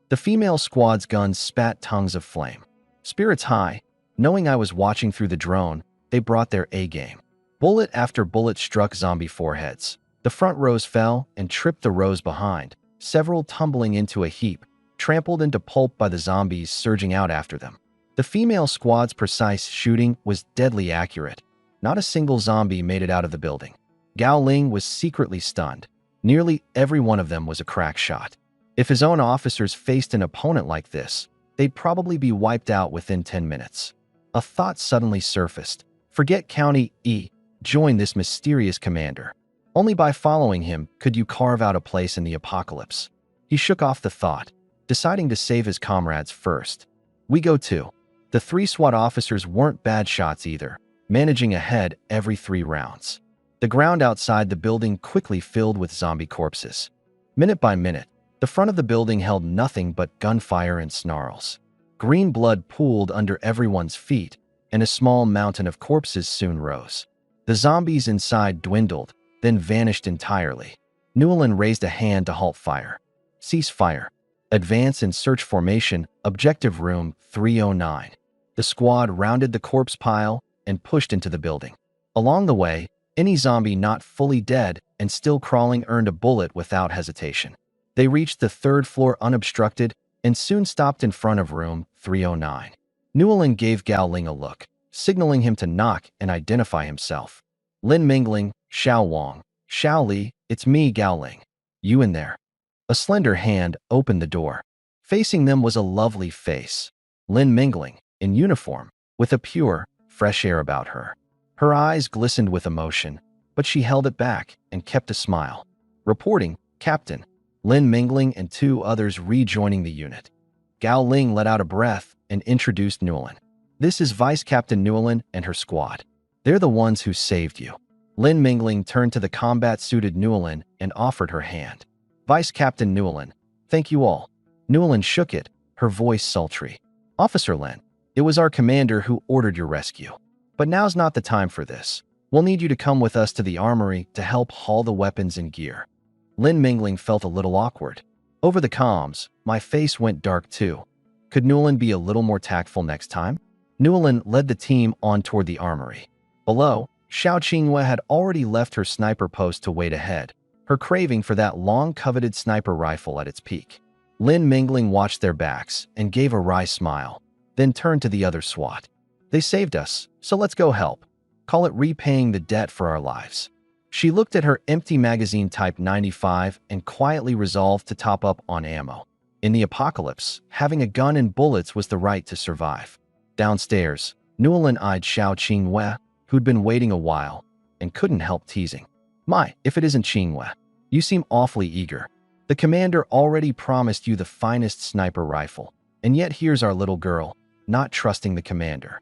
The female squad's guns spat tongues of flame. Spirits high, knowing I was watching through the drone, they brought their A-game. Bullet after bullet struck zombie foreheads. The front rows fell and tripped the rows behind, several tumbling into a heap, trampled into pulp by the zombies surging out after them. The female squad's precise shooting was deadly accurate. Not a single zombie made it out of the building. Gao Ling was secretly stunned. Nearly every one of them was a crack shot. If his own officers faced an opponent like this, they'd probably be wiped out within 10 minutes. A thought suddenly surfaced. Forget County E. Join this mysterious commander. Only by following him could you carve out a place in the apocalypse. He shook off the thought, deciding to save his comrades first. We go too. The 3 SWAT officers weren't bad shots either, managing a head every 3 rounds. The ground outside the building quickly filled with zombie corpses. Minute by minute, the front of the building held nothing but gunfire and snarls. Green blood pooled under everyone's feet, and a small mountain of corpses soon rose. The zombies inside dwindled, then vanished entirely. Newland raised a hand to halt fire. Cease fire. Advance in search formation, objective room 309. The squad rounded the corpse pile and pushed into the building. Along the way, any zombie not fully dead and still crawling earned a bullet without hesitation. They reached the 3rd floor unobstructed and soon stopped in front of room 309. Newland gave Gao Ling a look, signaling him to knock and identify himself. Lin Mingling, Xiao Wang, Xiao Li, it's me, Gao Ling. You in there? A slender hand opened the door. Facing them was a lovely face. Lin Mingling, in uniform, with a pure, fresh air about her. Her eyes glistened with emotion, but she held it back and kept a smile. Reporting, Captain. Lin Mingling and 2 others rejoining the unit. Gao Ling let out a breath and introduced Newland. This is Vice Captain Newland and her squad. They're the ones who saved you. Lin Mingling turned to the combat-suited Newland and offered her hand. Vice Captain Newland, thank you all. Newland shook it, her voice sultry. Officer Lin, it was our commander who ordered your rescue. But now's not the time for this. We'll need you to come with us to the armory to help haul the weapons and gear. Lin Mingling felt a little awkward. Over the comms, my face went dark too. Could Newland be a little more tactful next time? Newland led the team on toward the armory. Below, Xiao Qinghua had already left her sniper post to wait ahead, her craving for that long-coveted sniper rifle at its peak. Lin Mingling watched their backs and gave a wry smile, then turned to the other SWAT. They saved us, so let's go help. Call it repaying the debt for our lives. She looked at her empty magazine Type 95 and quietly resolved to top up on ammo. In the apocalypse, having a gun and bullets was the right to survive. Downstairs, Newland eyed Xiao Qinghua, who'd been waiting a while, and couldn't help teasing. My, if it isn't Qinghua. You seem awfully eager. The commander already promised you the finest sniper rifle, and yet here's our little girl, not trusting the commander.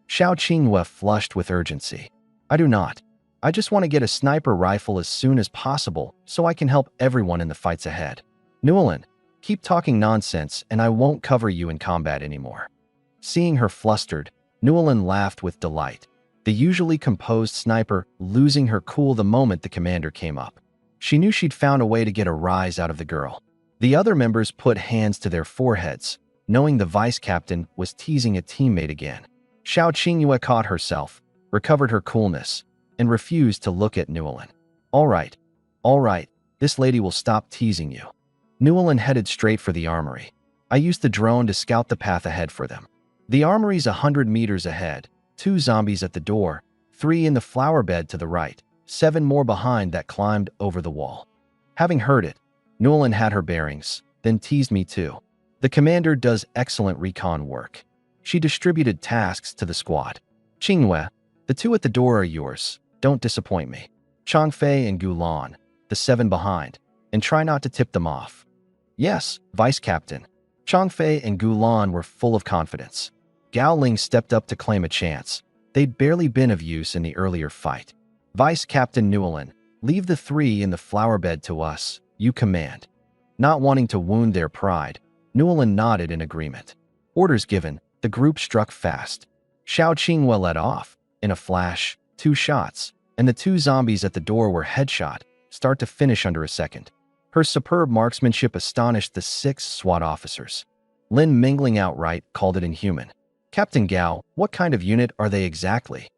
Xiao Qinghua flushed with urgency. I do not. I just want to get a sniper rifle as soon as possible so I can help everyone in the fights ahead. Newland, keep talking nonsense and I won't cover you in combat anymore. Seeing her flustered, Newland laughed with delight, the usually composed sniper losing her cool the moment the commander came up. She knew she'd found a way to get a rise out of the girl. The other members put hands to their foreheads, knowing the vice captain was teasing a teammate again. Xiao Qinghua caught herself, recovered her coolness, and refused to look at Newland. All right, this lady will stop teasing you. Newland headed straight for the armory. I used the drone to scout the path ahead for them. The armory's 100 meters ahead, 2 zombies at the door, 3 in the flower bed to the right, 7 more behind that climbed over the wall. Having heard it, Newland had her bearings, then teased me too. The commander does excellent recon work. She distributed tasks to the squad. Qinghua, the 2 at the door are yours. Don't disappoint me. Changfei and Gulan, the 7 behind, and try not to tip them off. Yes, Vice Captain. Changfei and Gulan were full of confidence. Gao Ling stepped up to claim a chance. They'd barely been of use in the earlier fight. Vice Captain Newland, leave the 3 in the flower bed to us, you command. Not wanting to wound their pride, Newland nodded in agreement. Orders given, the group struck fast. Xiao Qinghua led off. In a flash, 2 shots, and the 2 zombies at the door were headshot, start to finish under a second. Her superb marksmanship astonished the 6 SWAT officers. Lin Mingling outright called it inhuman. Captain Gao, what kind of unit are they exactly?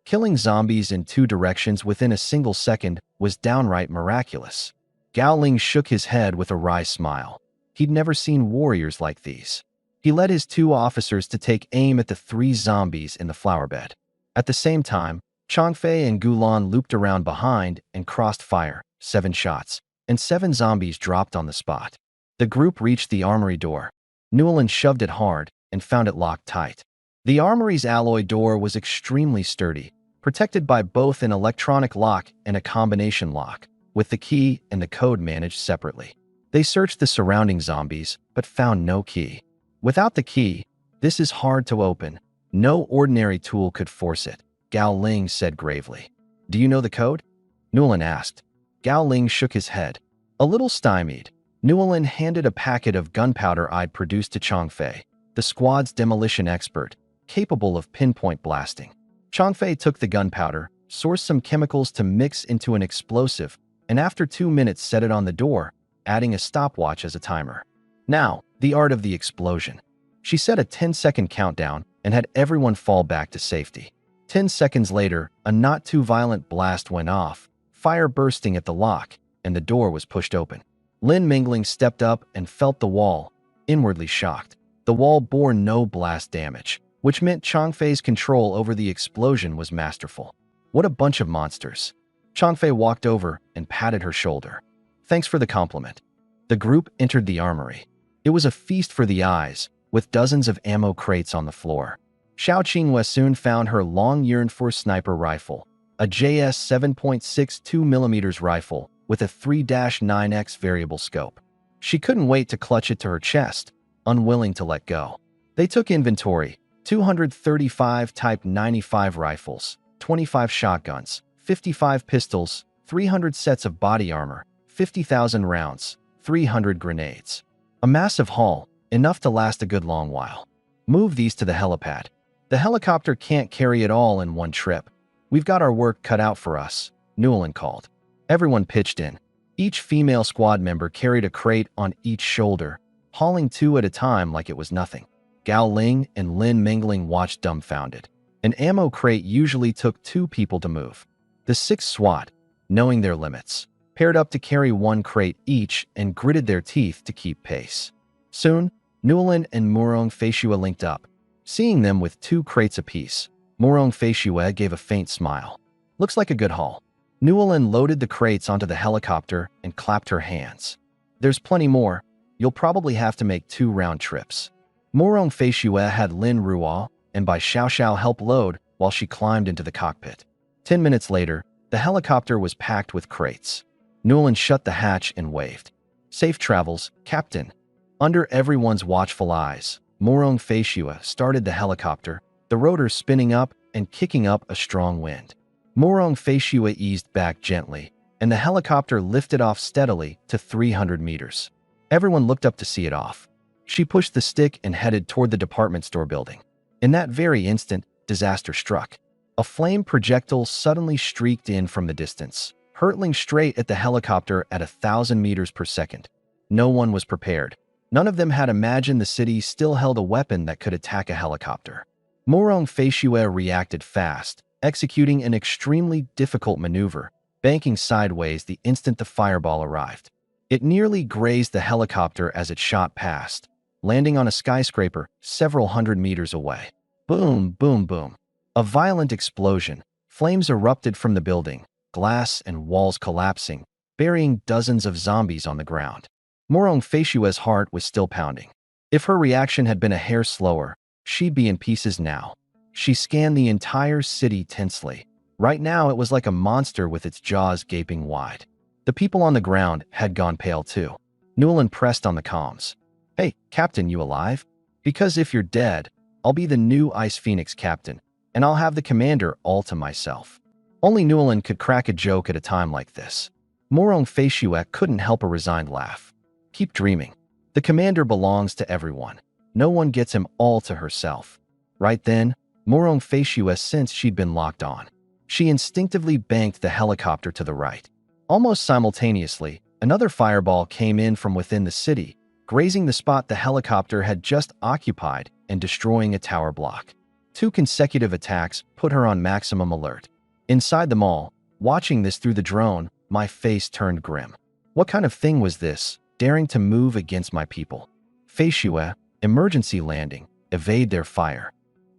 Killing zombies in 2 directions within a single second was downright miraculous. Gao Ling shook his head with a wry smile. He'd never seen warriors like these. He led his 2 officers to take aim at the 3 zombies in the flower bed. At the same time, Changfei and Gulan looped around behind and crossed fire, 7 shots, and 7 zombies dropped on the spot. The group reached the armory door. Newland shoved it hard and found it locked tight. The armory's alloy door was extremely sturdy, protected by both an electronic lock and a combination lock, with the key and the code managed separately. They searched the surrounding zombies, but found no key. Without the key, this is hard to open. No ordinary tool could force it, Gao Ling said gravely. Do you know the code? Newland asked. Gao Ling shook his head. A little stymied, Newland handed a packet of gunpowder I'd produced to Changfei, the squad's demolition expert, capable of pinpoint blasting. Changfei took the gunpowder, sourced some chemicals to mix into an explosive, and after 2 minutes set it on the door, adding a stopwatch as a timer. Now, the art of the explosion. She set a 10-second countdown and had everyone fall back to safety. 10 seconds later, a not-too-violent blast went off, fire bursting at the lock, and the door was pushed open. Lin Mingling stepped up and felt the wall, inwardly shocked. The wall bore no blast damage, which meant Changfei's control over the explosion was masterful. What a bunch of monsters. Changfei walked over and patted her shoulder. Thanks for the compliment. The group entered the armory. It was a feast for the eyes, with dozens of ammo crates on the floor. Xiao Qinghua soon found her long-yearned-for sniper rifle, a JS 7.62mm rifle with a 3-9x variable scope. She couldn't wait to clutch it to her chest, unwilling to let go. They took inventory: 235 Type 95 rifles, 25 shotguns, 55 pistols, 300 sets of body armor, 50,000 rounds, 300 grenades. A massive haul, enough to last a good long while. Move these to the helipad. The helicopter can't carry it all in one trip. We've got our work cut out for us, Newland called. Everyone pitched in. Each female squad member carried a crate on each shoulder, hauling 2 at a time like it was nothing. Gao Ling and Lin Mingling watched dumbfounded. An ammo crate usually took 2 people to move. The 6 SWAT, knowing their limits, paired up to carry 1 crate each and gritted their teeth to keep pace. Soon, Newland and Murong Feishue linked up. Seeing them with 2 crates apiece, Murong Feishue gave a faint smile. Looks like a good haul. Newland loaded the crates onto the helicopter and clapped her hands. There's plenty more. You'll probably have to make 2 round trips. Murong Feishue had Lin Ruo and by Xiao help load while she climbed into the cockpit. 10 minutes later, the helicopter was packed with crates. Newland shut the hatch and waved. Safe travels, Captain. Under everyone's watchful eyes, Murong Feishue started the helicopter, the rotor spinning up and kicking up a strong wind. Murong Feishue eased back gently, and the helicopter lifted off steadily to 300 meters. Everyone looked up to see it off. She pushed the stick and headed toward the department store building. In that very instant, disaster struck. A flame projectile suddenly streaked in from the distance, hurtling straight at the helicopter at 1,000 meters per second. No one was prepared. None of them had imagined the city still held a weapon that could attack a helicopter. Murong Feishue reacted fast, executing an extremely difficult maneuver, banking sideways the instant the fireball arrived. It nearly grazed the helicopter as it shot past, landing on a skyscraper several hundred meters away. Boom, boom, boom. A violent explosion. Flames erupted from the building, glass and walls collapsing, burying dozens of zombies on the ground. Murong Feishue's heart was still pounding. If her reaction had been a hair slower, she'd be in pieces now. She scanned the entire city tensely. Right now, it was like a monster with its jaws gaping wide. The people on the ground had gone pale too. Newland pressed on the comms. Hey, Captain, you alive? Because if you're dead, I'll be the new Ice Phoenix captain, and I'll have the commander all to myself. Only Newland could crack a joke at a time like this. Murong Feishue couldn't help a resigned laugh. Keep dreaming. The commander belongs to everyone. No one gets him all to herself. Right then, Murong Feishue sensed she'd been locked on. She instinctively banked the helicopter to the right. Almost simultaneously, another fireball came in from within the city, grazing the spot the helicopter had just occupied and destroying a tower block. 2 consecutive attacks put her on maximum alert. Inside the mall, watching this through the drone, my face turned grim. What kind of thing was this, daring to move against my people? Feishue, emergency landing, evade their fire.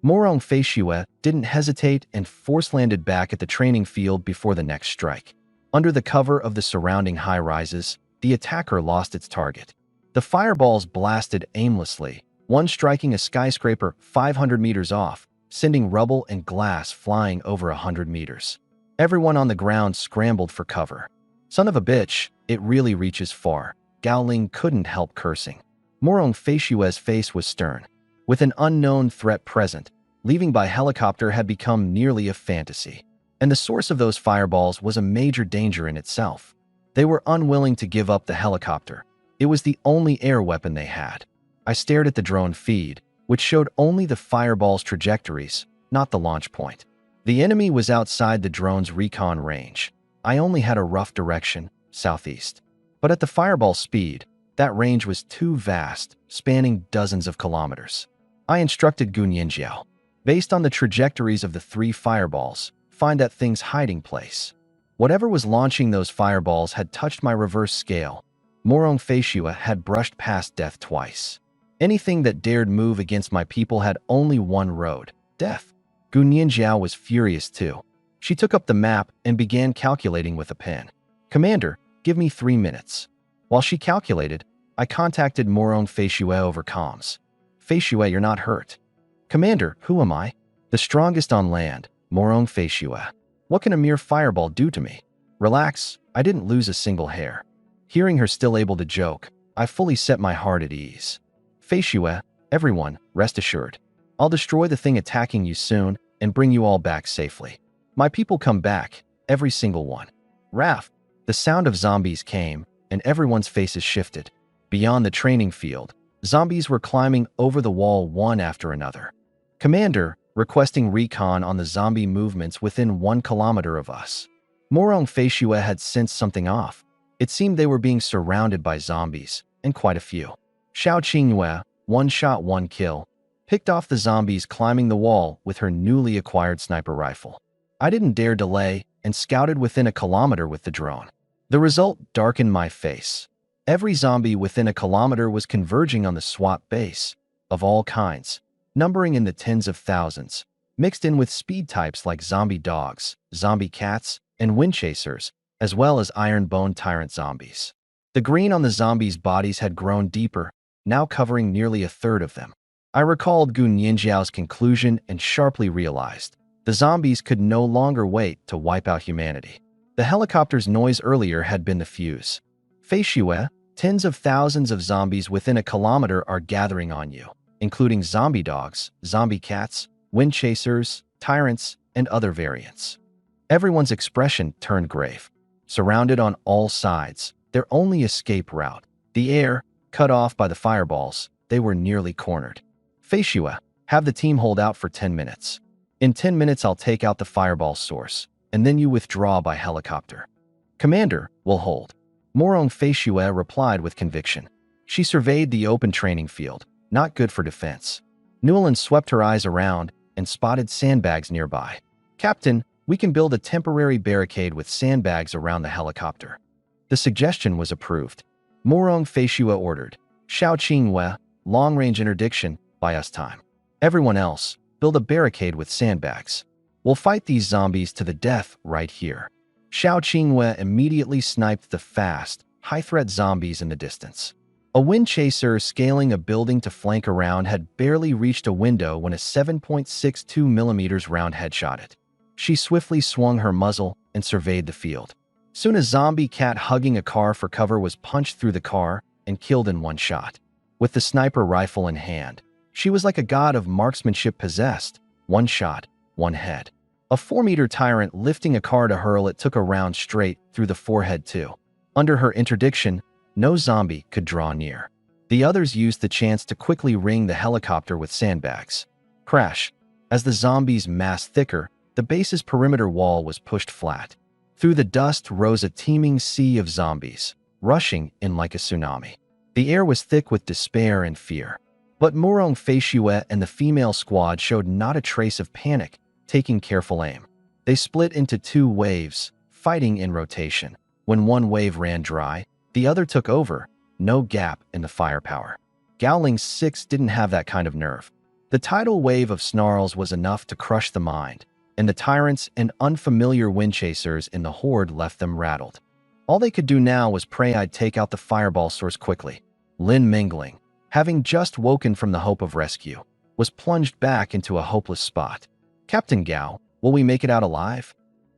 Murong Feishue didn't hesitate and force-landed back at the training field before the next strike. Under the cover of the surrounding high-rises, the attacker lost its target. The fireballs blasted aimlessly, one striking a skyscraper 500 meters off, sending rubble and glass flying over 100 meters. Everyone on the ground scrambled for cover. Son of a bitch, it really reaches far. Gao Ling couldn't help cursing. Morong Feishue's face was stern. With an unknown threat present, leaving by helicopter had become nearly a fantasy. And the source of those fireballs was a major danger in itself. They were unwilling to give up the helicopter. It was the only air weapon they had. I stared at the drone feed, which showed only the fireball's trajectories, not the launch point. The enemy was outside the drone's recon range. I only had a rough direction, southeast. But at the fireball speed, that range was too vast, spanning dozens of kilometers. I instructed Gun Yinjiao, based on the trajectories of the 3 fireballs, find that thing's hiding place. Whatever was launching those fireballs had touched my reverse scale. Morong Feishua had brushed past death twice. Anything that dared move against my people had only one road, death. Gun Yinjiao was furious too. She took up the map and began calculating with a pen. Commander, give me 3 minutes. While she calculated, I contacted Morong Feishua over comms. Feishua, you're not hurt. Commander, who am I? The strongest on land, Morong Feishua. What can a mere fireball do to me? Relax, I didn't lose a single hair. Hearing her still able to joke, I fully set my heart at ease. Feishua, everyone, rest assured. I'll destroy the thing attacking you soon and bring you all back safely. My people come back, every single one. Raf, the sound of zombies came, and everyone's faces shifted. Beyond the training field, zombies were climbing over the wall one after another. Commander, requesting recon on the zombie movements within 1 kilometer of us. Morong Feishua had sensed something off. It seemed they were being surrounded by zombies, and quite a few. Xiao Qingyue, 1 shot 1 kill, picked off the zombies climbing the wall with her newly acquired sniper rifle. I didn't dare delay and scouted within 1 kilometer with the drone. The result darkened my face. Every zombie within 1 kilometer was converging on the SWAT base, of all kinds, numbering in the tens of thousands, mixed in with speed types like zombie dogs, zombie cats, and wind chasers, as well as iron bone tyrant zombies. The green on the zombies' bodies had grown deeper, now covering nearly 1/3 of them. I recalled Gun Yinjiao's conclusion and sharply realized the zombies could no longer wait to wipe out humanity. The helicopter's noise earlier had been the fuse. Feishua, tens of thousands of zombies within 1 kilometer are gathering on you, including zombie dogs, zombie cats, wind chasers, tyrants, and other variants. Everyone's expression turned grave. Surrounded on all sides, their only escape route, the air, cut off by the fireballs, they were nearly cornered. Feishua, have the team hold out for 10 minutes. In 10 minutes I'll take out the fireball source, and then you withdraw by helicopter. Commander, we'll hold. Morong Feishua replied with conviction. She surveyed the open training field, not good for defense. Newland swept her eyes around and spotted sandbags nearby. Captain, we can build a temporary barricade with sandbags around the helicopter. The suggestion was approved. Morong Feishua ordered. Xiao Qingyue, long-range interdiction, buy us time. Everyone else, build a barricade with sandbags. We'll fight these zombies to the death right here. Xiao Qingyue immediately sniped the fast, high-threat zombies in the distance. A wind chaser scaling a building to flank around had barely reached a window when a 7.62 millimeters round headshot it. She swiftly swung her muzzle and surveyed the field. Soon a zombie cat hugging a car for cover was punched through the car and killed in 1 shot. With the sniper rifle in hand, she was like a god of marksmanship possessed. 1 shot, 1 head. A 4-meter tyrant lifting a car to hurl it took a round straight through the forehead too. Under her interdiction, no zombie could draw near. The others used the chance to quickly ring the helicopter with sandbags. Crash. As the zombies massed thicker, the base's perimeter wall was pushed flat. Through the dust rose a teeming sea of zombies, rushing in like a tsunami. The air was thick with despair and fear. But Morong Feishua and the female squad showed not a trace of panic, taking careful aim. They split into 2 waves, fighting in rotation. When one wave ran dry, the other took over, no gap in the firepower. Gowling's 6 didn't have that kind of nerve. The tidal wave of snarls was enough to crush the mind, and the tyrants and unfamiliar wind chasers in the horde left them rattled. All they could do now was pray I'd take out the fireball source quickly. Lin Mingling, having just woken from the hope of rescue, was plunged back into a hopeless spot. Captain Gao, will we make it out alive?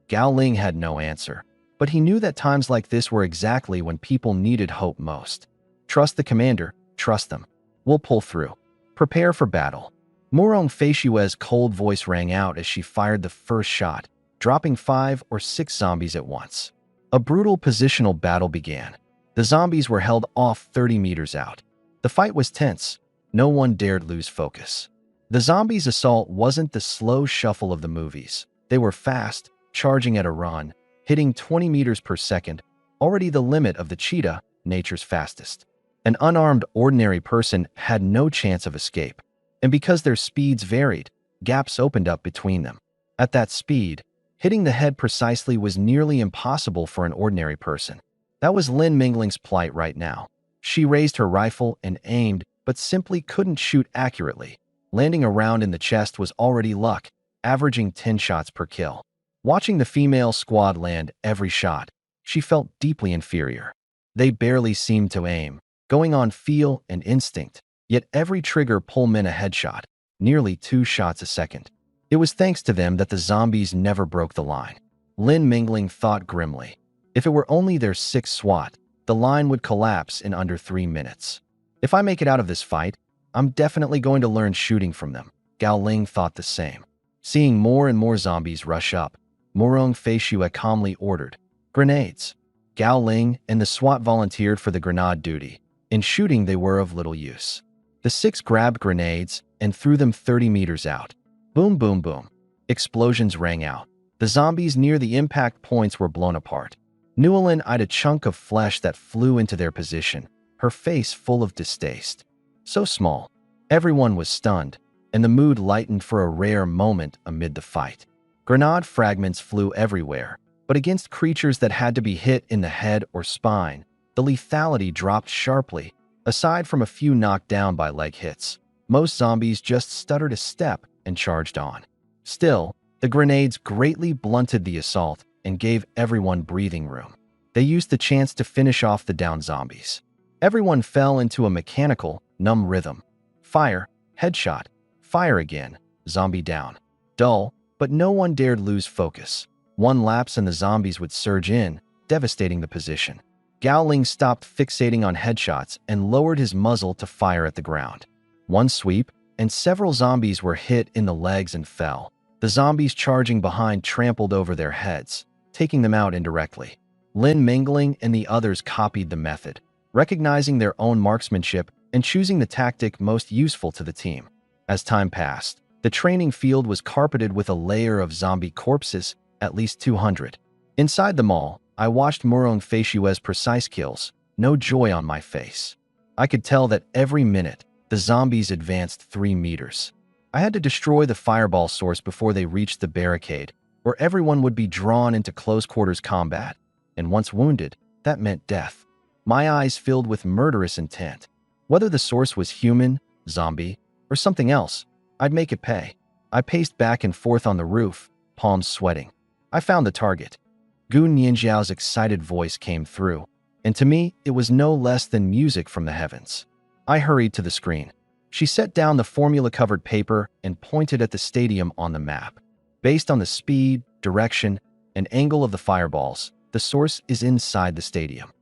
Gao Ling had no answer, but he knew that times like this were exactly when people needed hope most. Trust the commander, trust them. We'll pull through. Prepare for battle. Morong Feishue's cold voice rang out as she fired the first shot, dropping 5 or 6 zombies at once. A brutal positional battle began. The zombies were held off 30 meters out. The fight was tense. No one dared lose focus. The zombies' assault wasn't the slow shuffle of the movies. They were fast, charging at a run, hitting 20 meters per second, already the limit of the cheetah, nature's fastest. An unarmed, ordinary person had no chance of escape, and because their speeds varied, gaps opened up between them. At that speed, hitting the head precisely was nearly impossible for an ordinary person. That was Lin Mingling's plight right now. She raised her rifle and aimed, but simply couldn't shoot accurately. Landing a round in the chest was already luck, averaging 10 shots per kill. Watching the female squad land every shot, she felt deeply inferior. They barely seemed to aim, going on feel and instinct, yet every trigger pull meant a headshot, nearly 2 shots a second. It was thanks to them that the zombies never broke the line. Lin Mingling thought grimly. If it were only their 6th SWAT, the line would collapse in under 3 minutes. If I make it out of this fight, I'm definitely going to learn shooting from them. Gao Ling thought the same. Seeing more and more zombies rush up, Morong Feishue calmly ordered, "Grenades." Gao Ling and the SWAT volunteered for the grenade duty. In shooting, they were of little use. The 6 grabbed grenades and threw them 30 meters out. Boom, boom, boom. Explosions rang out. The zombies near the impact points were blown apart. Nguyen eyed a chunk of flesh that flew into their position, her face full of distaste. So small. Everyone was stunned, and the mood lightened for a rare moment amid the fight. Grenade fragments flew everywhere, but against creatures that had to be hit in the head or spine, the lethality dropped sharply. Aside from a few knocked down by leg hits, most zombies just stuttered a step and charged on. Still, the grenades greatly blunted the assault and gave everyone breathing room. They used the chance to finish off the downed zombies. Everyone fell into a mechanical, numb rhythm. Fire, headshot, fire again, zombie down. Dull, but no one dared lose focus. One lapse and the zombies would surge in, devastating the position. Gao Ling stopped fixating on headshots and lowered his muzzle to fire at the ground. One sweep, and several zombies were hit in the legs and fell. The zombies charging behind trampled over their heads, taking them out indirectly. Lin Mingling and the others copied the method, recognizing their own marksmanship and choosing the tactic most useful to the team. As time passed, the training field was carpeted with a layer of zombie corpses, at least 200. Inside the mall, I watched Morong Feishue's precise kills, no joy on my face. I could tell that every minute, the zombies advanced 3 meters. I had to destroy the fireball source before they reached the barricade, where everyone would be drawn into close-quarters combat, and once wounded, that meant death. My eyes filled with murderous intent. Whether the source was human, zombie, or something else, I'd make it pay. I paced back and forth on the roof, palms sweating. I found the target. Gu Nianjiao's excited voice came through, and to me, it was no less than music from the heavens. I hurried to the screen. She set down the formula-covered paper and pointed at the stadium on the map. Based on the speed, direction, and angle of the fireballs, the source is inside the stadium.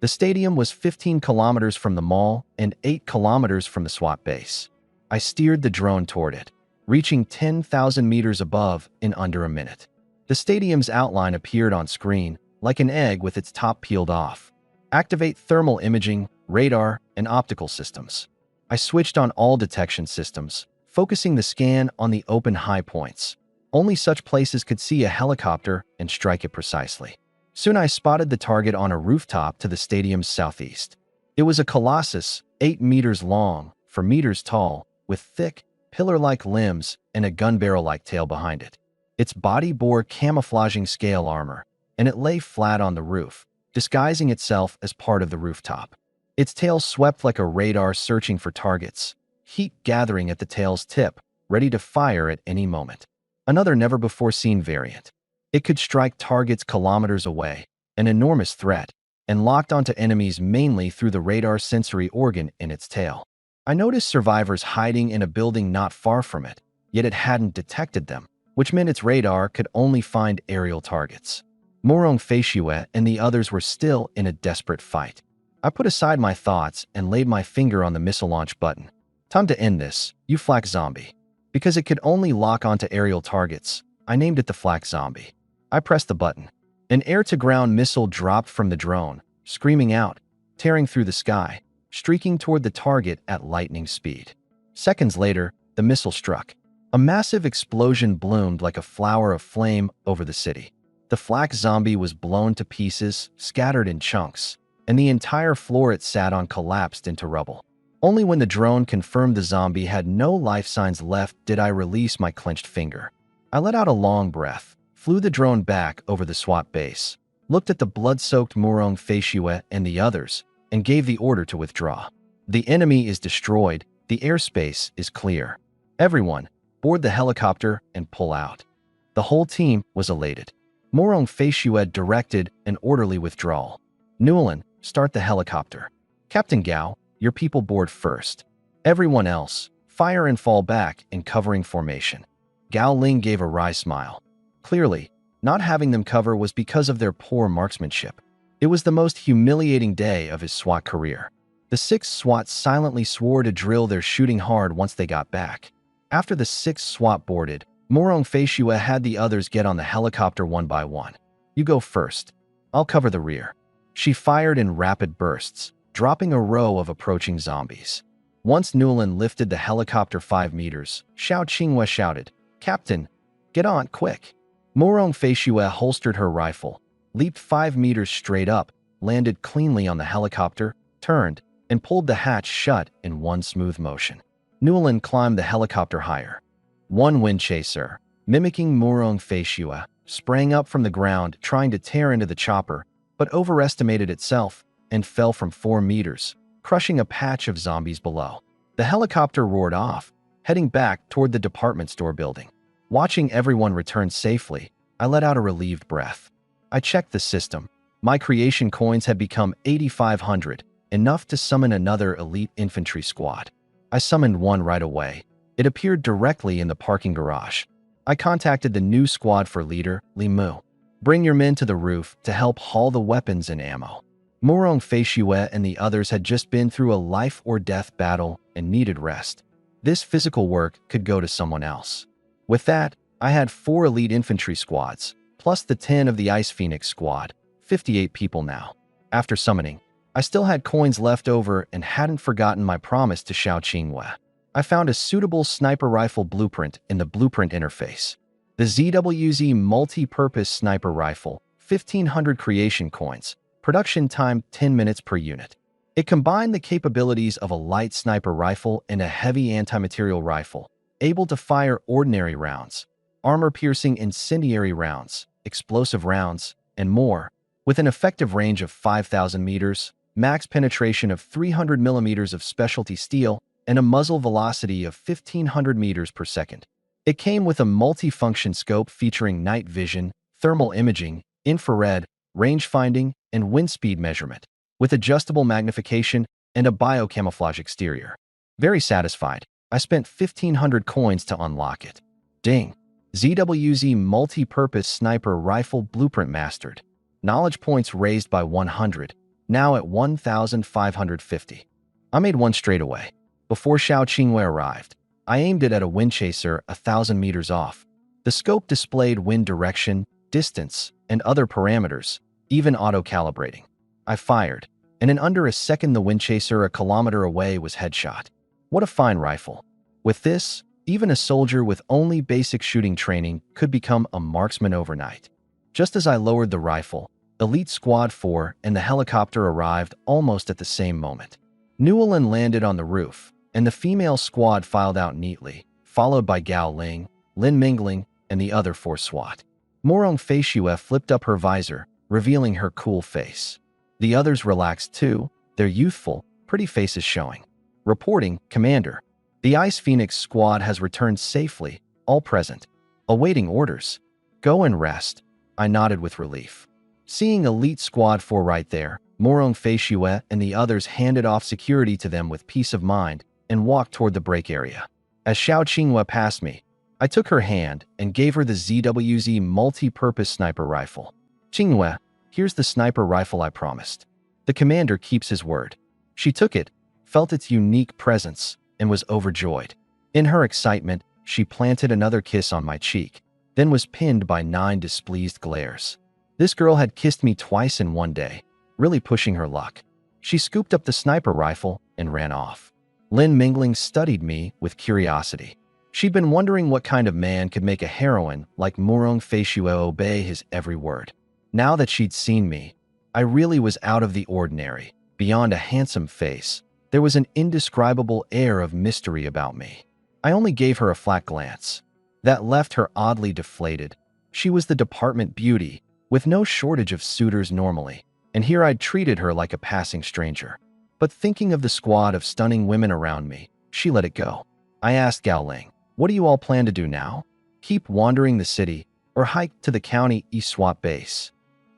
The stadium was 15 kilometers from the mall and 8 kilometers from the SWAT base. I steered the drone toward it, reaching 10,000 meters above in under a minute. The stadium's outline appeared on screen, like an egg with its top peeled off. Activate thermal imaging, radar, and optical systems. I switched on all detection systems, focusing the scan on the open high points. Only such places could see a helicopter and strike it precisely. Soon I spotted the target on a rooftop to the stadium's southeast. It was a colossus, 8 meters long, 4 meters tall, with thick, pillar-like limbs and a gun barrel-like tail behind it. Its body bore camouflaging scale armor, and it lay flat on the roof, disguising itself as part of the rooftop. Its tail swept like a radar searching for targets, heat gathering at the tail's tip, ready to fire at any moment. Another never-before-seen variant. It could strike targets kilometers away, an enormous threat, and locked onto enemies mainly through the radar sensory organ in its tail. I noticed survivors hiding in a building not far from it, yet it hadn't detected them, which meant its radar could only find aerial targets. Morong Feishue and the others were still in a desperate fight. I put aside my thoughts and laid my finger on the missile launch button. Time to end this, you flak zombie. Because it could only lock onto aerial targets, I named it the flak zombie. I pressed the button. An air-to-ground missile dropped from the drone, screaming out, tearing through the sky, streaking toward the target at lightning speed. Seconds later, the missile struck. A massive explosion bloomed like a flower of flame over the city. The flak zombie was blown to pieces, scattered in chunks, and the entire floor it sat on collapsed into rubble. Only when the drone confirmed the zombie had no life signs left did I release my clenched finger. I let out a long breath, flew the drone back over the SWAT base, looked at the blood-soaked Morong Feishue and the others, and gave the order to withdraw. The enemy is destroyed, the airspace is clear. Everyone, board the helicopter and pull out. The whole team was elated. Morong Feishue directed an orderly withdrawal. Newland, start the helicopter. Captain Gao, your people board first. Everyone else, fire and fall back in covering formation. Gao Ling gave a wry smile. Clearly, not having them cover was because of their poor marksmanship. It was the most humiliating day of his SWAT career. The 6 SWAT silently swore to drill their shooting hard once they got back. After the 6 SWAT boarded, Morong Feishue had the others get on the helicopter one by one. You go first. I'll cover the rear. She fired in rapid bursts, dropping a row of approaching zombies. Once Newland lifted the helicopter 5 meters, Xiao Qinghua shouted, "Captain, get on, quick." Morong Feishue holstered her rifle, leaped 5 meters straight up, landed cleanly on the helicopter, turned, and pulled the hatch shut in one smooth motion. Newland climbed the helicopter higher. One wind chaser, mimicking Morong Feishue, sprang up from the ground trying to tear into the chopper, but overestimated itself and fell from 4 meters, crushing a patch of zombies below. The helicopter roared off, heading back toward the department store building. Watching everyone return safely, I let out a relieved breath. I checked the system. My creation coins had become 8,500, enough to summon another elite infantry squad. I summoned one right away. It appeared directly in the parking garage. I contacted the new squad for leader, Li Mu. Bring your men to the roof to help haul the weapons and ammo. Morong Feishue and the others had just been through a life-or-death battle and needed rest. This physical work could go to someone else. With that, I had 4 elite infantry squads, plus the 10 of the Ice Phoenix squad, 58 people now. After summoning, I still had coins left over and hadn't forgotten my promise to Xiao Qinghua. I found a suitable sniper rifle blueprint in the blueprint interface. The ZWZ multi-purpose sniper rifle, 1,500 creation coins, production time 10 minutes per unit. It combined the capabilities of a light sniper rifle and a heavy anti-material rifle, able to fire ordinary rounds, armor-piercing incendiary rounds, explosive rounds, and more, with an effective range of 5,000 meters, max penetration of 300 millimeters of specialty steel, and a muzzle velocity of 1,500 meters per second. It came with a multi-function scope featuring night vision, thermal imaging, infrared, range finding, and wind speed measurement, with adjustable magnification and a biocamouflage exterior. Very satisfied, I spent 1,500 coins to unlock it. Ding! ZWZ multi-purpose sniper rifle blueprint mastered. Knowledge points raised by 100, now at 1,550. I made one straight away. Before Xiao Qinghua arrived, I aimed it at a wind chaser 1,000 meters off. The scope displayed wind direction, distance, and other parameters, even auto-calibrating. I fired, and in under a second the wind chaser a kilometer away was headshot. What a fine rifle. With this, even a soldier with only basic shooting training could become a marksman overnight. Just as I lowered the rifle, Elite Squad 4 and the helicopter arrived almost at the same moment. Newland landed on the roof, and the female squad filed out neatly, followed by Gao Ling, Lin Mingling, and the other 4 SWAT. Morong Feishue flipped up her visor, revealing her cool face. The others relaxed too, their youthful, pretty faces showing. Reporting, Commander. The Ice Phoenix squad has returned safely, all present. Awaiting orders. Go and rest. I nodded with relief. Seeing Elite Squad 4 right there, Morong Feishue and the others handed off security to them with peace of mind and walked toward the break area. As Xiao Qinghua passed me, I took her hand and gave her the ZWZ multi-purpose sniper rifle. Qinghua, here's the sniper rifle I promised. The commander keeps his word. She took it, felt its unique presence, and was overjoyed. In her excitement, she planted another kiss on my cheek, then was pinned by 9 displeased glares. This girl had kissed me twice in one day, really pushing her luck. She scooped up the sniper rifle and ran off. Lin Mingling studied me with curiosity. She'd been wondering what kind of man could make a heroine like Morong Feishue obey his every word. Now that she'd seen me, I really was out of the ordinary. Beyond a handsome face, there was an indescribable air of mystery about me. I only gave her a flat glance. That left her oddly deflated. She was the department beauty, with no shortage of suitors normally, and here I'd treated her like a passing stranger. But thinking of the squad of stunning women around me, she let it go. I asked Gao Ling, what do you all plan to do now? Keep wandering the city, or hike to the county eSWAT base?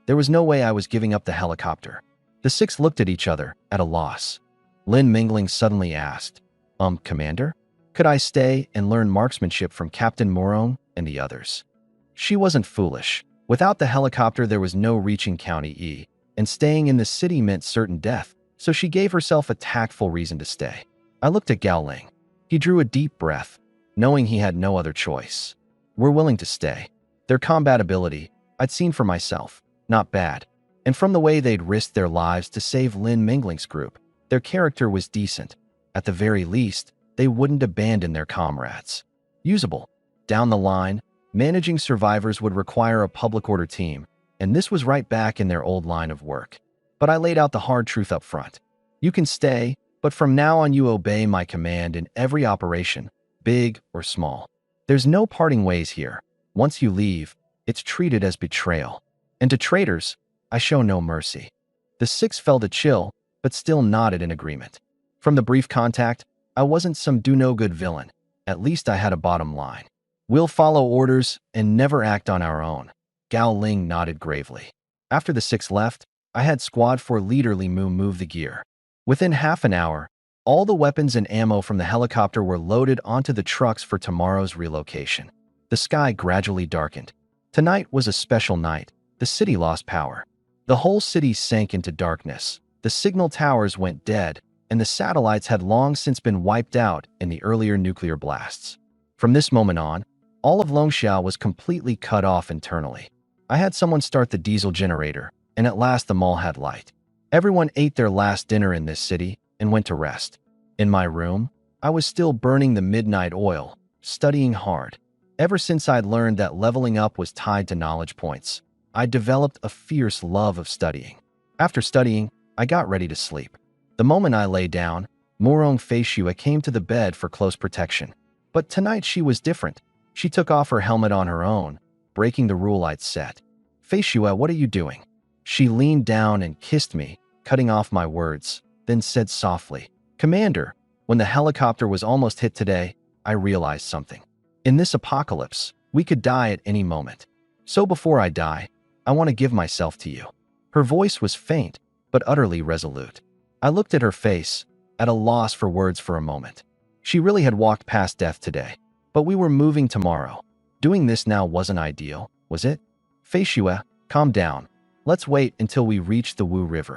There was no way I was giving up the helicopter. The 6 looked at each other, at a loss. Lin Mingling suddenly asked, Commander? Could I stay and learn marksmanship from Captain Morong and the others? She wasn't foolish. Without the helicopter, there was no reaching County E, and staying in the city meant certain death, so she gave herself a tactful reason to stay. I looked at Gao Ling. He drew a deep breath, knowing he had no other choice. We're willing to stay. Their combat ability, I'd seen for myself, not bad. And from the way they'd risked their lives to save Lin Mingling's group, their character was decent. At the very least, they wouldn't abandon their comrades. Usable. Down the line, managing survivors would require a public order team, and this was right back in their old line of work. But I laid out the hard truth up front. You can stay, but from now on you obey my command in every operation, big or small. There's no parting ways here. Once you leave, it's treated as betrayal. And to traitors, I show no mercy. The 6 felt a chill, but still nodded in agreement. From the brief contact, I wasn't some do-no-good villain. At least I had a bottom line. We'll follow orders and never act on our own. Gao Ling nodded gravely. After the 6 left, I had Squad 4 leader Li Mu move the gear. Within half an hour, all the weapons and ammo from the helicopter were loaded onto the trucks for tomorrow's relocation. The sky gradually darkened. Tonight was a special night. The city lost power. The whole city sank into darkness. The signal towers went dead, and the satellites had long since been wiped out in the earlier nuclear blasts. From this moment on, all of Longxiao was completely cut off internally. I had someone start the diesel generator, and at last the mall had light. Everyone ate their last dinner in this city and went to rest. In my room, I was still burning the midnight oil, studying hard. Ever since I'd learned that leveling up was tied to knowledge points, I developed a fierce love of studying. After studying, I got ready to sleep. The moment I lay down, Morong Feishue came to the bed for close protection. But tonight she was different. She took off her helmet on her own, breaking the rule I'd set. Feishue, what are you doing? She leaned down and kissed me, cutting off my words, then said softly, Commander, when the helicopter was almost hit today, I realized something. In this apocalypse, we could die at any moment. So before I die, I want to give myself to you. Her voice was faint, but utterly resolute. I looked at her face, at a loss for words for a moment. She really had walked past death today, but we were moving tomorrow. Doing this now wasn't ideal, was it? Feishue, calm down. Let's wait until we reach the Wu River.